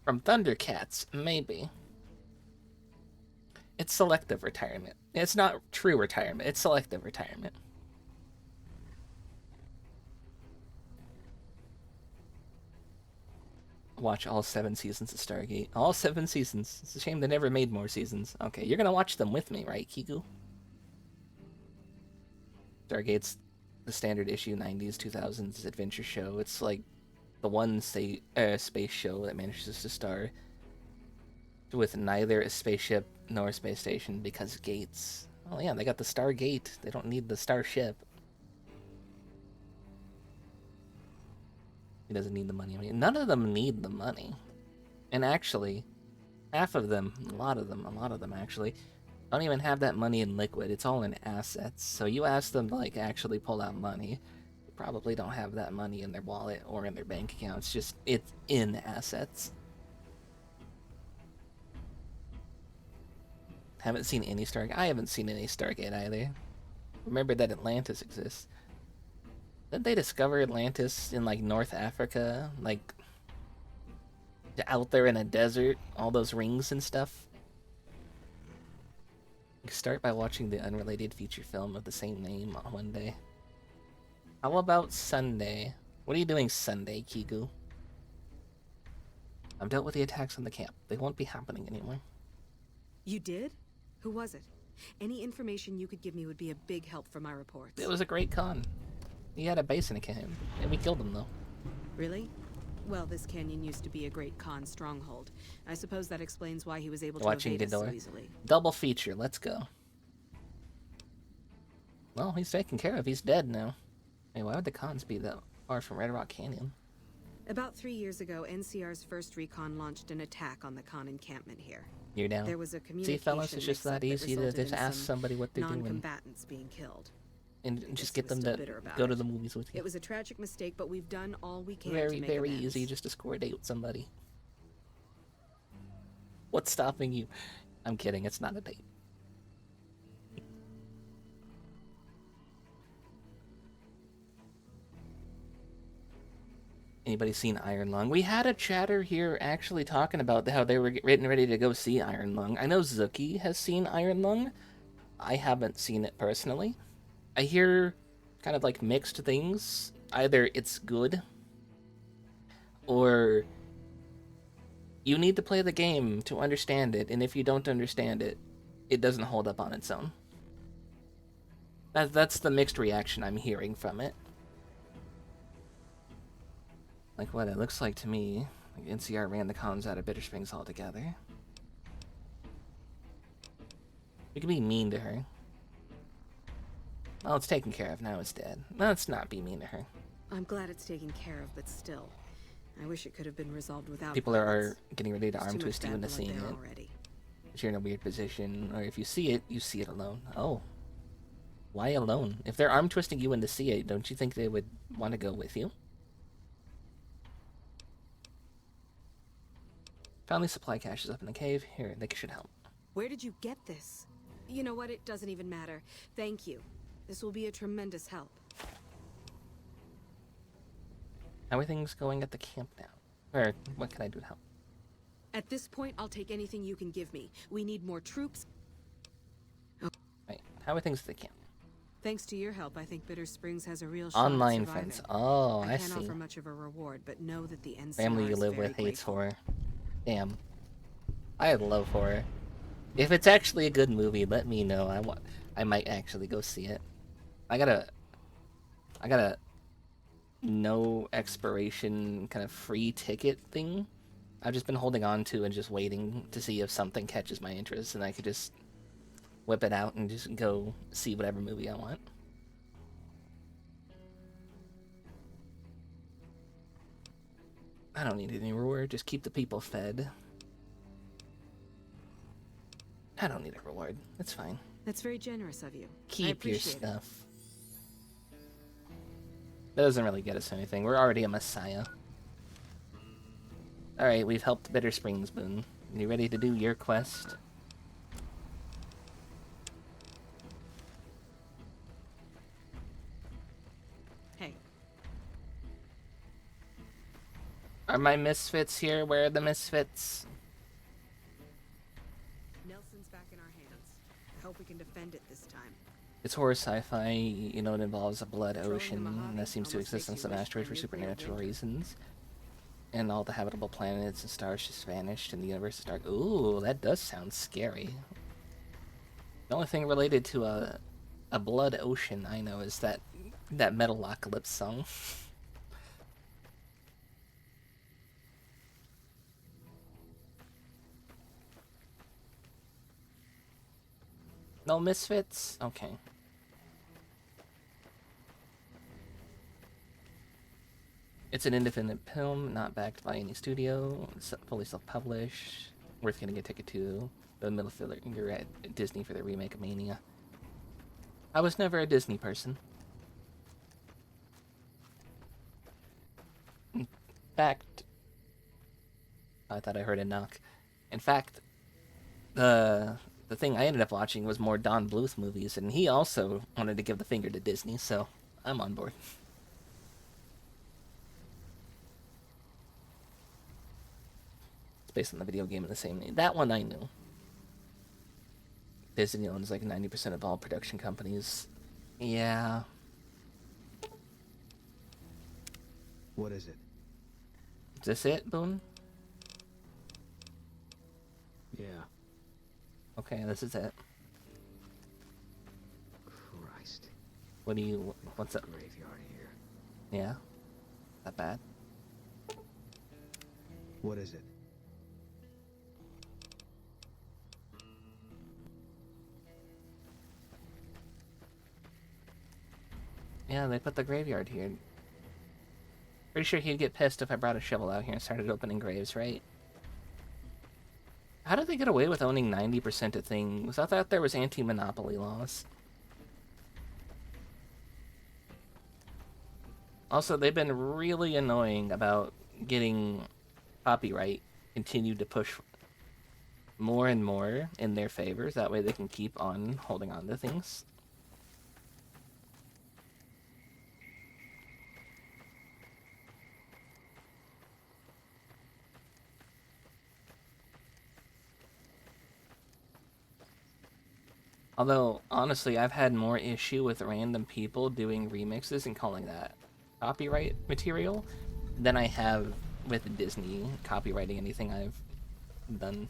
from Thundercats, maybe. It's selective retirement. It's not true retirement, it's selective retirement. Watch all 7 seasons of Stargate. All 7 seasons. It's a shame they never made more seasons. Okay, you're gonna watch them with me, right, Kiku? Stargate's the standard issue 90s, 2000s adventure show. It's like the one space show that manages to star with neither a spaceship nor a space station because gates. Oh yeah, they got the Stargate. They don't need the starship. He doesn't need the money. I mean, none of them need the money. And actually, half of them, a lot of them actually, don't even have that money in liquid. It's all in assets. So you ask them to like actually pull out money, they probably don't have that money in their wallet or in their bank account. It's just, it's in assets. Haven't seen any Stargate. I haven't seen any Stargate either. Remember that Atlantis exists. Didn't they discover Atlantis in like North Africa? Like out there in a desert? All those rings and stuff? Start by watching the unrelated feature film of the same name on one day. How about Sunday? What are you doing Sunday, Kiku? I've dealt with the attacks on the camp. They won't be happening anymore. You did? Who was it? Any information you could give me would be a big help for my reports. It was a great con. He had a base in a camp, and we killed him though. Really? Well, this canyon used to be a great Khan stronghold. I suppose that explains why he was able to Watching evade us so Ghidorah. easily. Double feature, let's go. Well, he's taken care of. He's dead now. Hey, why would the Khans be that far from Red Rock Canyon? About 3 years ago, NCR's first recon launched an attack on the Khan encampment here. You're down. There was a See, fellas, it's just communication that easy to resulted just in ask some somebody what they're doing. non-combatants being killed. And I just guess get he them was to still bitter about go to it. the movies with you. It was a tragic mistake, but we've done all we can to Very, make very amends. easy just to score a date with somebody. What's stopping you? I'm kidding, it's not a date. Anybody seen Iron Lung? We had a chatter here actually talking about how they were getting ready to go see Iron Lung. I know Zuki has seen Iron Lung. I haven't seen it personally. I hear kind of like mixed things. Either it's good, or you need to play the game to understand it, and if you don't understand it, it doesn't hold up on its own. That's the mixed reaction I'm hearing from it. Like what it looks like to me, like NCR ran the Khans out of Bitter Springs altogether. We can be mean to her. Well, it's taken care of, now it's dead. Let's not be mean to her. I'm glad it's taken care of, but still, I wish it could have been resolved without People violence. are getting ready to There's arm too much twist you bad into blood seeing there it. already. If you're in a weird position, or if you see it alone. Oh. Why alone? If they're arm twisting you into see it, don't you think they would want to go with you? Found these supply caches up in the cave. Here, they should help. Where did you get this? You know what? It doesn't even matter. Thank you. This will be a tremendous help. How are things going at the camp now? Or what can I do to help? At this point, I'll take anything you can give me. We need more troops. Right. How are things at the camp? Thanks to your help, I think Bitter Springs has a real shot Online at surviving. friends. Oh, I can't see. offer much of a reward, but know that the NCR Family you is live very with hates grateful. horror. Damn. I love horror. If it's actually a good movie, let me know. I might actually go see it. I got a no expiration kind of free ticket thing I've just been holding on to and just waiting to see if something catches my interest and I could just whip it out and just go see whatever movie I want. I don't need any reward, just keep the people fed. I don't need a reward, it's fine. That's very generous of you. I Keep your appreciate it. stuff. That doesn't really get us anything. We're already a messiah. Alright, we've helped Bitter Springs, Boone. You ready to do your quest? Hey. Are my misfits here? Where are the misfits? Nelson's back in our hands. I hope we can defend it this time. It's horror sci-fi, you know, it involves a blood Patrolling the ocean Mojave that seems to almost exist on makes some you wish asteroid for for nuclear supernatural winter. reasons. And all the habitable planets and stars just vanished and the universe is dark. Ooh, that does sound scary. The only thing related to a blood ocean I know is that Metalocalypse song. No misfits? Okay. It's an independent film, not backed by any studio. It's fully self-published. Worth getting a ticket to. The middle finger at Disney for the remake of Mania. I was never a Disney person. In fact, I thought I heard a knock. In fact, the thing I ended up watching was more Don Bluth movies, and he also wanted to give the finger to Disney, so I'm on board. It's based on the video game of the same name. That one I knew. Disney owns like 90% of all production companies. Yeah. What is it? Is this it, Boone? Yeah. Okay, this is it. Christ. What do you... What's up? Graveyard here. Yeah? That bad? What is it? Yeah, they put the graveyard here. Pretty sure he'd get pissed if I brought a shovel out here and started opening graves, right? How did they get away with owning 90% of things? I thought there was anti-monopoly laws. Also, they've been really annoying about getting copyright continued to push more and more in their favor. That way they can keep on holding on to things. Although, honestly, I've had more issue with random people doing remixes and calling that copyright material than I have with Disney copyrighting anything I've done.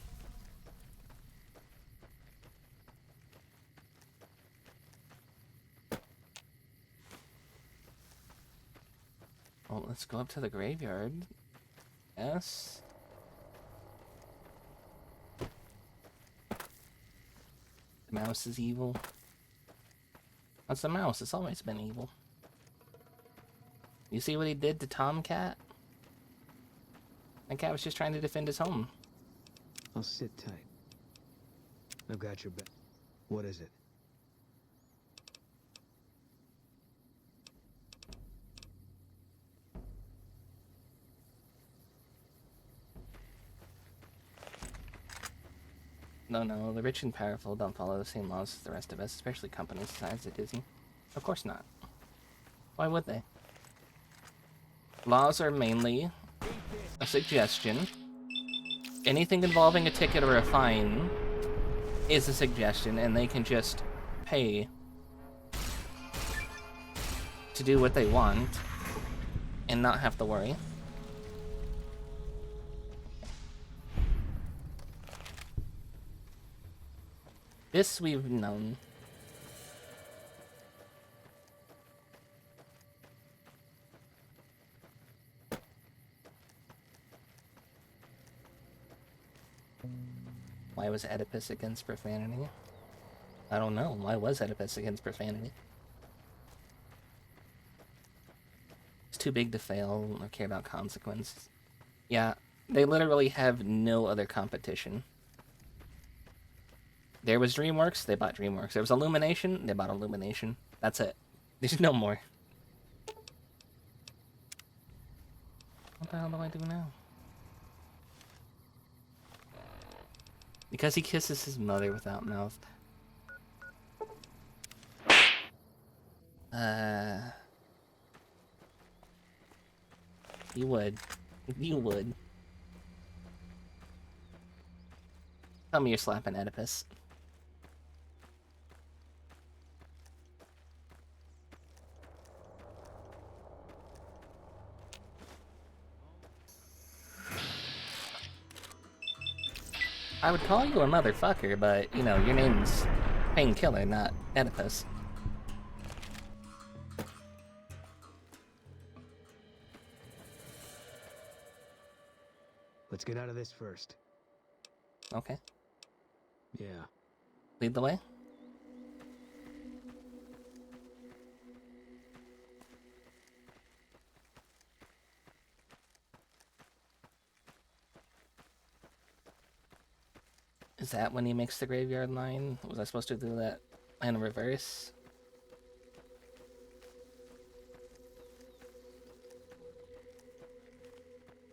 Well, let's go up to the graveyard. Yes. The mouse is evil. That's the mouse. It's always been evil. You see what he did to Tomcat? That cat was just trying to defend his home. I'll sit tight. I've got your back. What is it? No, the rich and powerful don't follow the same laws as the rest of us, especially companies the size of Disney. Of course not. Why would they? Laws are mainly a suggestion. Anything involving a ticket or a fine is a suggestion, and they can just pay to do what they want and not have to worry. This we've known. Why was Oedipus against profanity? I don't know. Why was Oedipus against profanity? It's too big to fail or care about consequences. Yeah, they literally have no other competition. There was DreamWorks, they bought DreamWorks. There was Illumination, they bought Illumination. That's it. There's no more. What the hell do I do now? Because he kisses his mother without mouth. You would. You would. Tell me you're slapping Oedipus. I would call you a motherfucker, but, you know, your name's Painkiller, not Oedipus. Let's get out of this first. Okay. Yeah. Lead the way. Is that when he makes the graveyard line? Was I supposed to do that in reverse?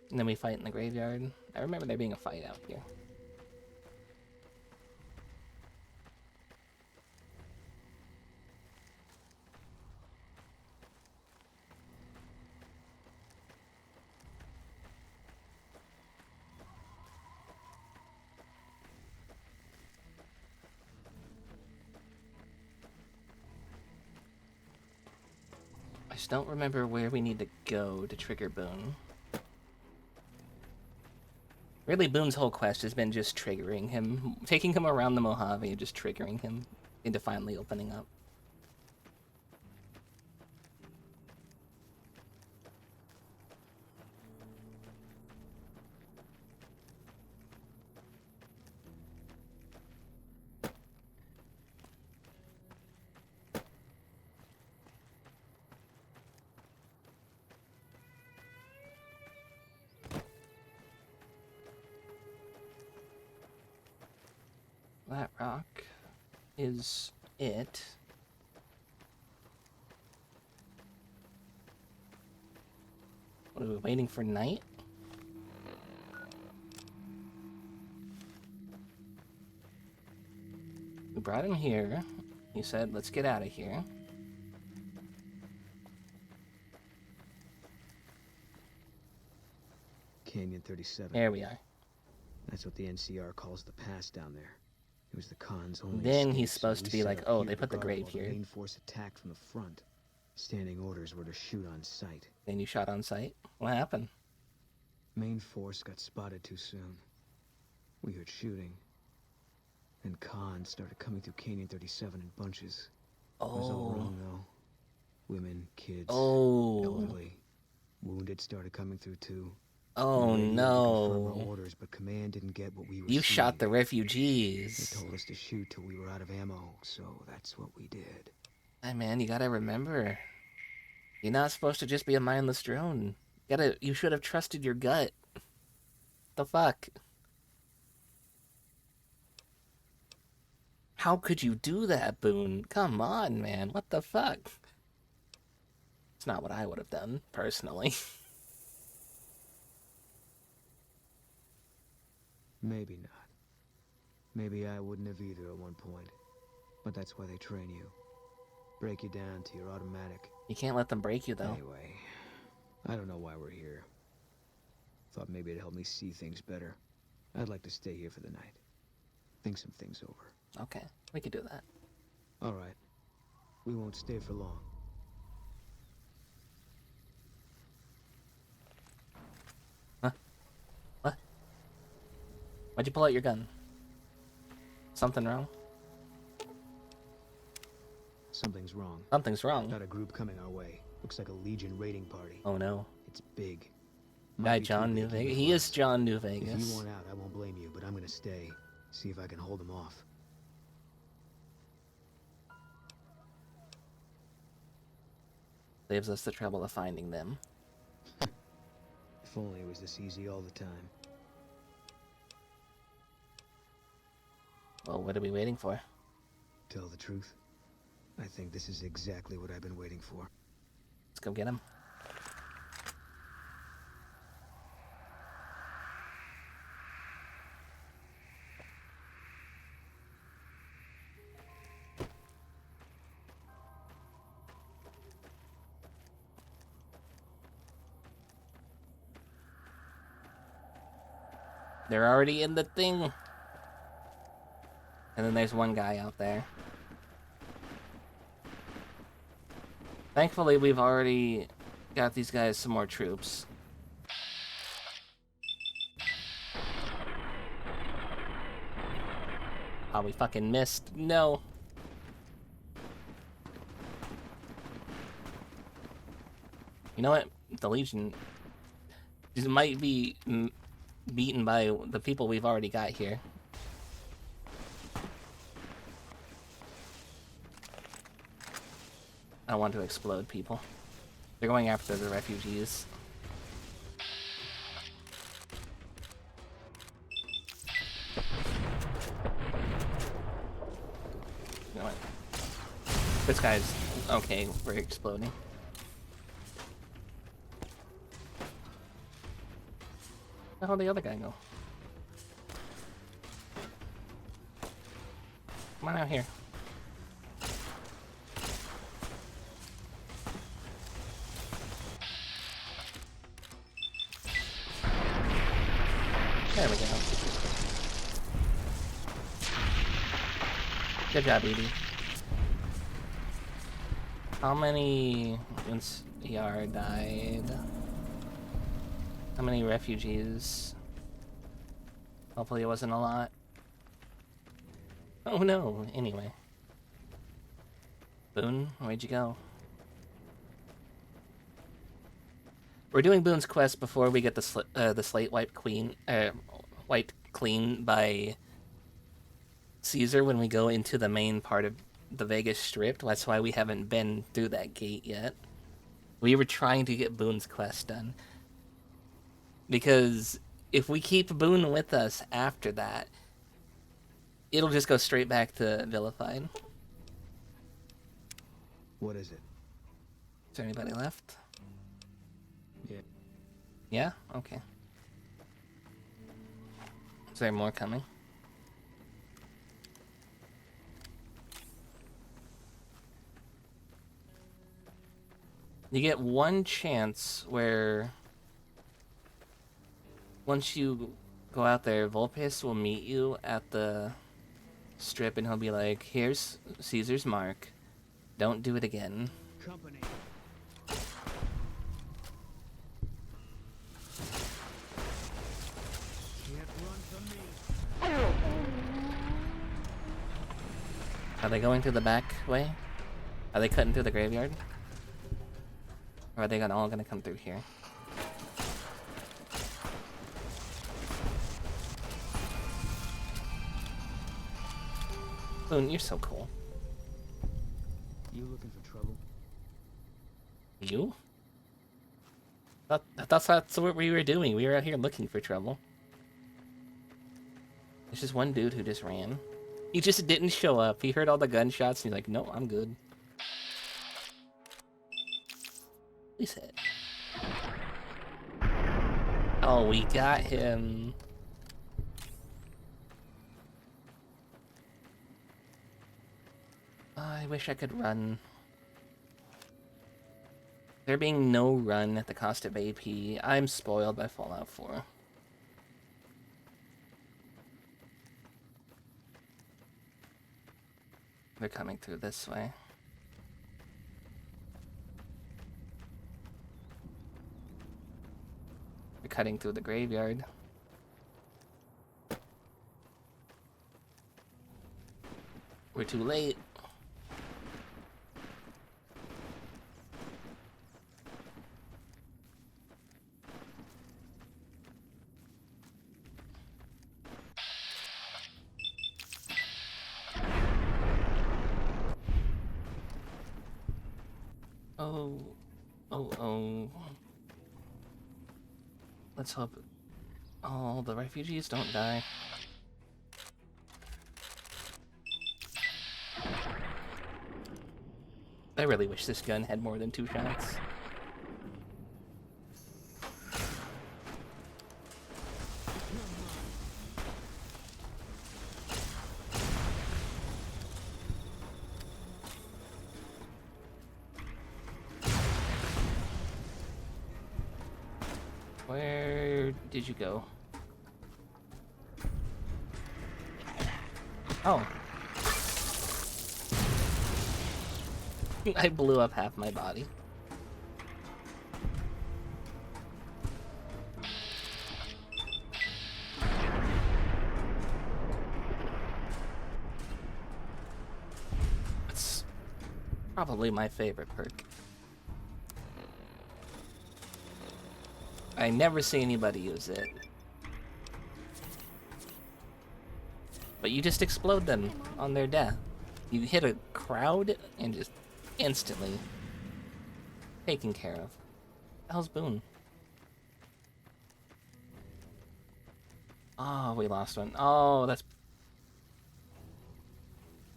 And then we fight in the graveyard. I remember there being a fight out here. I just don't remember where we need to go to trigger Boone. Really, Boone's whole quest has been just triggering him, taking him around the Mojave and just triggering him into finally opening up. that rock is it. What are we waiting for night? We brought him here. He said, let's get out of here. Canyon 37. There we are. That's what the NCR calls the pass down there. It was the Khan's only Then escape, he's supposed so to we be set like, up oh, here they to put the guard grave while the here. main force attacked from the front. Standing orders were to shoot on sight. Then you shot on sight. What happened? Main force got spotted too soon. We heard shooting. Then Khan started coming through Canyon 37 in bunches. It was all wrong, though. Women, kids, elderly. Wounded started coming through, too. Oh, no. Confirm our orders, but command didn't get what we were You shot the refugees. They told us to shoot till we were out of ammo, so that's what we did. Hey, man, you gotta remember. You're not supposed to just be a mindless drone. You should have trusted your gut. The fuck? How could you do that, Boone? Come on, man. What the fuck? It's not what I would have done, personally. Maybe not. Maybe I wouldn't have either at one point. But that's why they train you. Break you down to your automatic. You can't let them break you, though. Anyway, I don't know why we're here. Thought maybe it'd help me see things better. I'd like to stay here for the night. Think some things over. Okay, we could do that. All right. We won't stay for long. Huh? What? Why'd you pull out your gun? Something wrong? Something's wrong. Something's wrong. Got a group coming our way. Looks like a Legion raiding party. Oh no. It's big. Guy John New Vegas. He is John New Vegas. If you want out, I won't blame you, but I'm gonna stay. See if I can hold them off. Saves us the trouble of finding them. If only it was this easy all the time. Well, what are we waiting for? Tell the truth. I think this is exactly what I've been waiting for. Let's go get him. They're already in the thing. And then there's one guy out there. Thankfully, we've already got these guys some more troops. Oh, we fucking missed. No. You know what? The Legion might be beaten by the people we've already got here. I don't want to explode people. They're going after the refugees. You know what? This guy's okay for exploding. Where the hell did the other guy go? Come on out here. There we go. Good job, Edie. How many NCR died? How many refugees? Hopefully it wasn't a lot. Oh no, anyway. Boone, where'd you go? We're doing Boone's quest before we get the slate wiped clean by Caesar when we go into the main part of the Vegas Strip. That's why we haven't been through that gate yet. We were trying to get Boone's quest done. Because if we keep Boone with us after that, It'll just go straight back to Vilified. What is it? Is there anybody left? Yeah. Yeah? Okay. Is there more coming? You get one chance where once you go out there, Vulpes will meet you at the strip and he'll be like, here's Caesar's mark. Don't do it again. Company. Can't run from me. Are they going through the back way? Are they cutting through the graveyard? Or are they all gonna come through here? Boone, you're so cool. You looking for trouble? You? I thought that's what we were doing. We were out here looking for trouble. There's just one dude who just ran. He just didn't show up. He heard all the gunshots and he's like, no, I'm good. He said. Oh, we got him. I wish I could run. There being no run at the cost of AP, I'm spoiled by Fallout 4. They're coming through this way. They're cutting through the graveyard. We're too late. Oh. Let's hope all the refugees don't die. I really wish this gun had more than 2 shots. Where did you go? Oh. I blew up half my body. It's probably my favorite perk. I never see anybody use it. But you just explode them on their death. You hit a crowd and just instantly taken care of. How's Boone? Oh, we lost one. Oh, that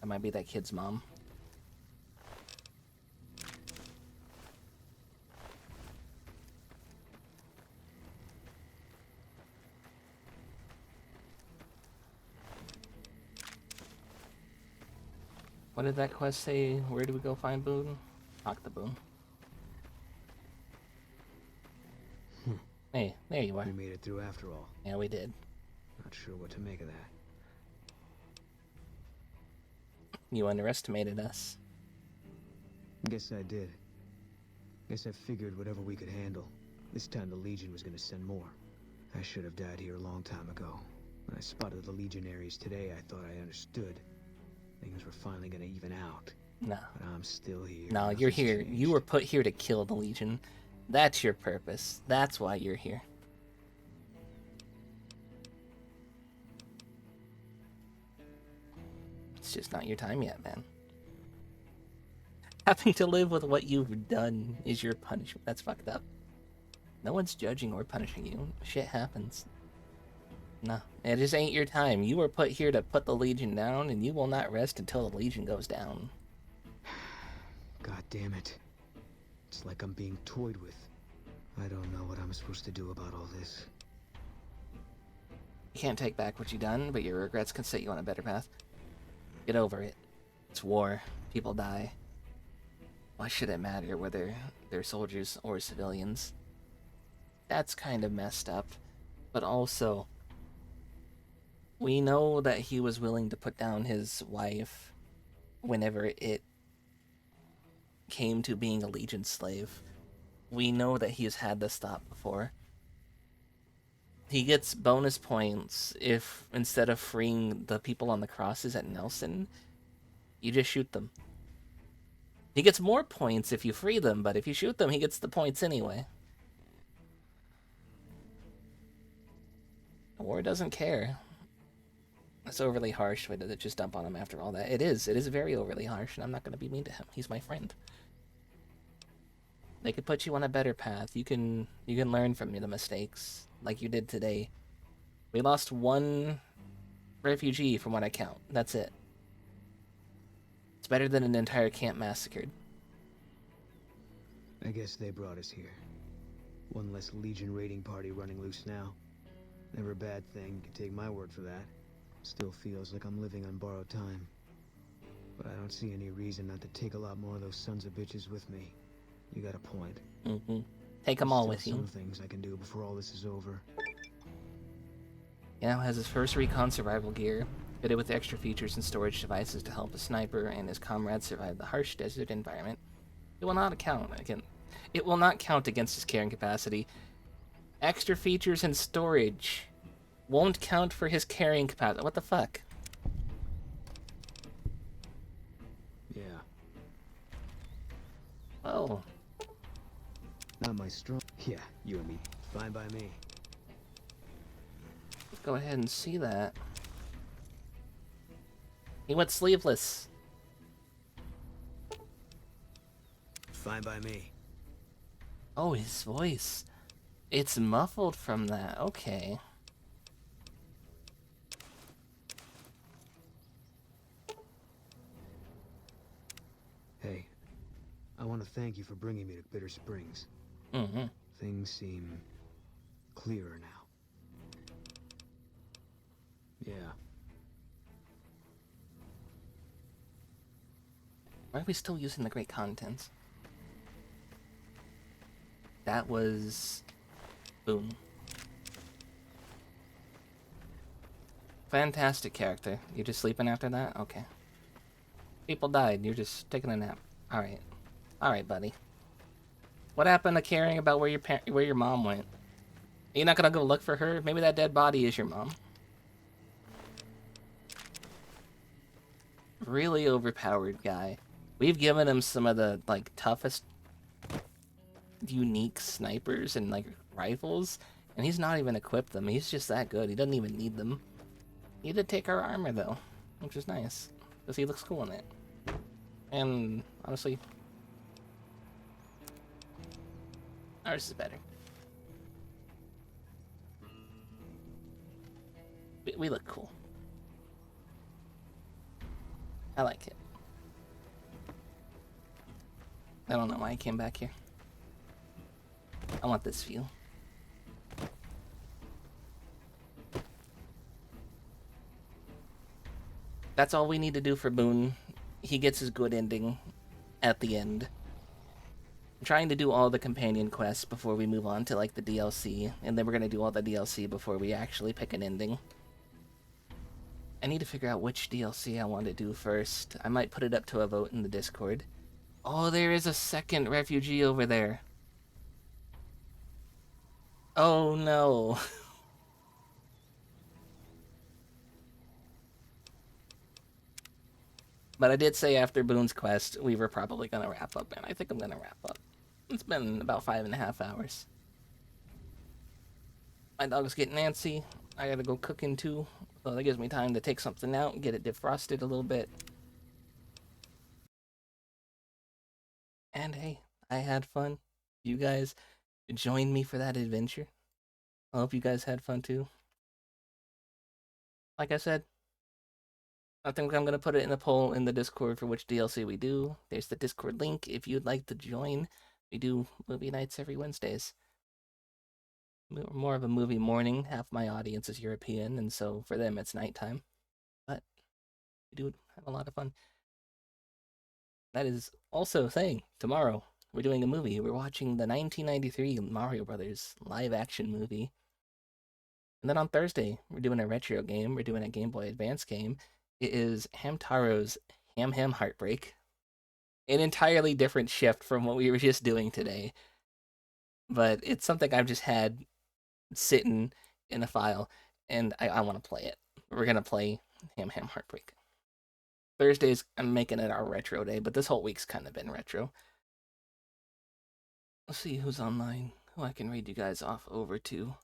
might be that kid's mom. What did that quest say? Where do we go find Boone? Talk to Boone. Hey, there you are. We made it through after all. Yeah, we did. Not sure what to make of that. You underestimated us. Guess I did. Guess I figured whatever we could handle. This time the Legion was gonna send more. I should have died here a long time ago. When I spotted the Legionaries today, I thought I understood. Things were finally gonna even out. No. But I'm still here. No, you're here. Changed. You were put here to kill the Legion. That's your purpose. That's why you're here. It's just not your time yet, man. Having to live with what you've done is your punishment. That's fucked up. No one's judging or punishing you. Shit happens. No, it just ain't your time. You were put here to put the Legion down, and you will not rest until the Legion goes down. God damn it. It's like I'm being toyed with. I don't know what I'm supposed to do about all this. You can't take back what you've done, but your regrets can set you on a better path. Get over it. It's war. People die. Why should it matter whether they're soldiers or civilians? That's kind of messed up. But also, we know that he was willing to put down his wife whenever it came to being a Legion slave. We know that he's had this thought before. He gets bonus points if, instead of freeing the people on the crosses at Nelson, you just shoot them. He gets more points if you free them, but if you shoot them, he gets the points anyway. War doesn't care. It's overly harsh to just dump on him after all that. It is very overly harsh, and I'm not going to be mean to him. He's my friend. They could put you on a better path. You can learn from the mistakes, like you did today. We lost one refugee from what I count. That's it. It's better than an entire camp massacred. I guess they brought us here. One less Legion raiding party running loose now. Never a bad thing, you can take my word for that. Still feels like I'm living on borrowed time. But I don't see any reason not to take a lot more of those sons of bitches with me. You got a point. Mm-hmm. Take them all with you. Some things I can do before all this is over. He now has his first recon survival gear, fitted with extra features and storage devices to help a sniper and his comrades survive the harsh desert environment. It will not count against his carrying capacity. Extra features and storage won't count for his carrying capacity. What the fuck? Yeah. Oh. Not my strong. Yeah, you and me. Fine by me. Let's go ahead and see that. He went sleeveless. Fine by me. Oh, his voice. It's muffled from that. Okay. Hey, I want to thank you for bringing me to Bitter Springs. Mm-hmm. Things seem clearer now. Yeah. Why are we still using the great contents? That was... Boom. Fantastic character. You just sleeping after that? Okay. People died. You're just taking a nap. Alright. Alright, buddy. What happened to caring about where your mom went? You're not gonna go look for her? Maybe that dead body is your mom. Really overpowered guy. We've given him some of the, like, toughest unique snipers and, like, rifles, and he's not even equipped them. He's just that good. He doesn't even need them. He did take our armor, though, which is nice, because he looks cool in it. And, honestly, ours is better. We look cool. I like it. I don't know why I came back here. I want this view. That's all we need to do for Boone. He gets his good ending at the end. I'm trying to do all the companion quests before we move on to, like, the DLC, and then we're gonna do all the DLC before we actually pick an ending. I need to figure out which DLC I want to do first. I might put it up to a vote in the Discord. Oh, there is a second refugee over there. Oh no. But I did say after Boone's quest, we were probably going to wrap up, and I think I'm going to wrap up. It's been about 5.5 hours. My dog's getting antsy. I gotta go cooking too, so that gives me time to take something out and get it defrosted a little bit. And hey, I had fun. You guys joined me for that adventure. I hope you guys had fun too. like I said, I think I'm going to put it in a poll in the Discord for which DLC we do. There's the Discord link if you'd like to join. We do movie nights every Wednesdays. More of a movie morning. Half my audience is European, and so for them it's nighttime. But we do have a lot of fun. That is also a thing. Tomorrow, we're doing a movie. We're watching the 1993 Mario Brothers live-action movie. And then on Thursday, we're doing a retro game. We're doing a Game Boy Advance game. It is Hamtaro's Ham Ham Heartbreak. An entirely different shift from what we were just doing today. But it's something I've just had sitting in a file, and I want to play it. We're going to play Ham Ham Heartbreak. Thursdays, I'm making it our retro day, but this whole week's kind of been retro. Let's see who's online, who I can read you guys off over to.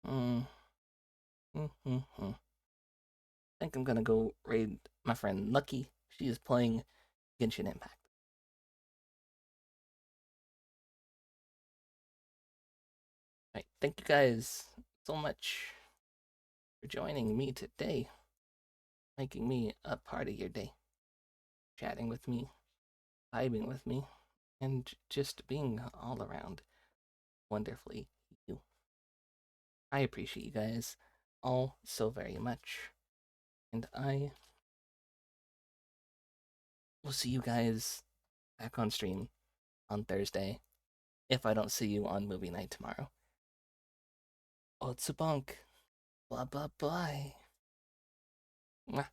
I think I'm gonna go raid my friend Lucky. She is playing Genshin Impact. Alright, thank you guys so much for joining me today. Making me a part of your day. Chatting with me, vibing with me, and just being all around wonderfully you. I appreciate you guys all so very much. And I will see you guys back on stream on Thursday if I don't see you on movie night tomorrow. Otsubonk. Bye bye bye. Mwah.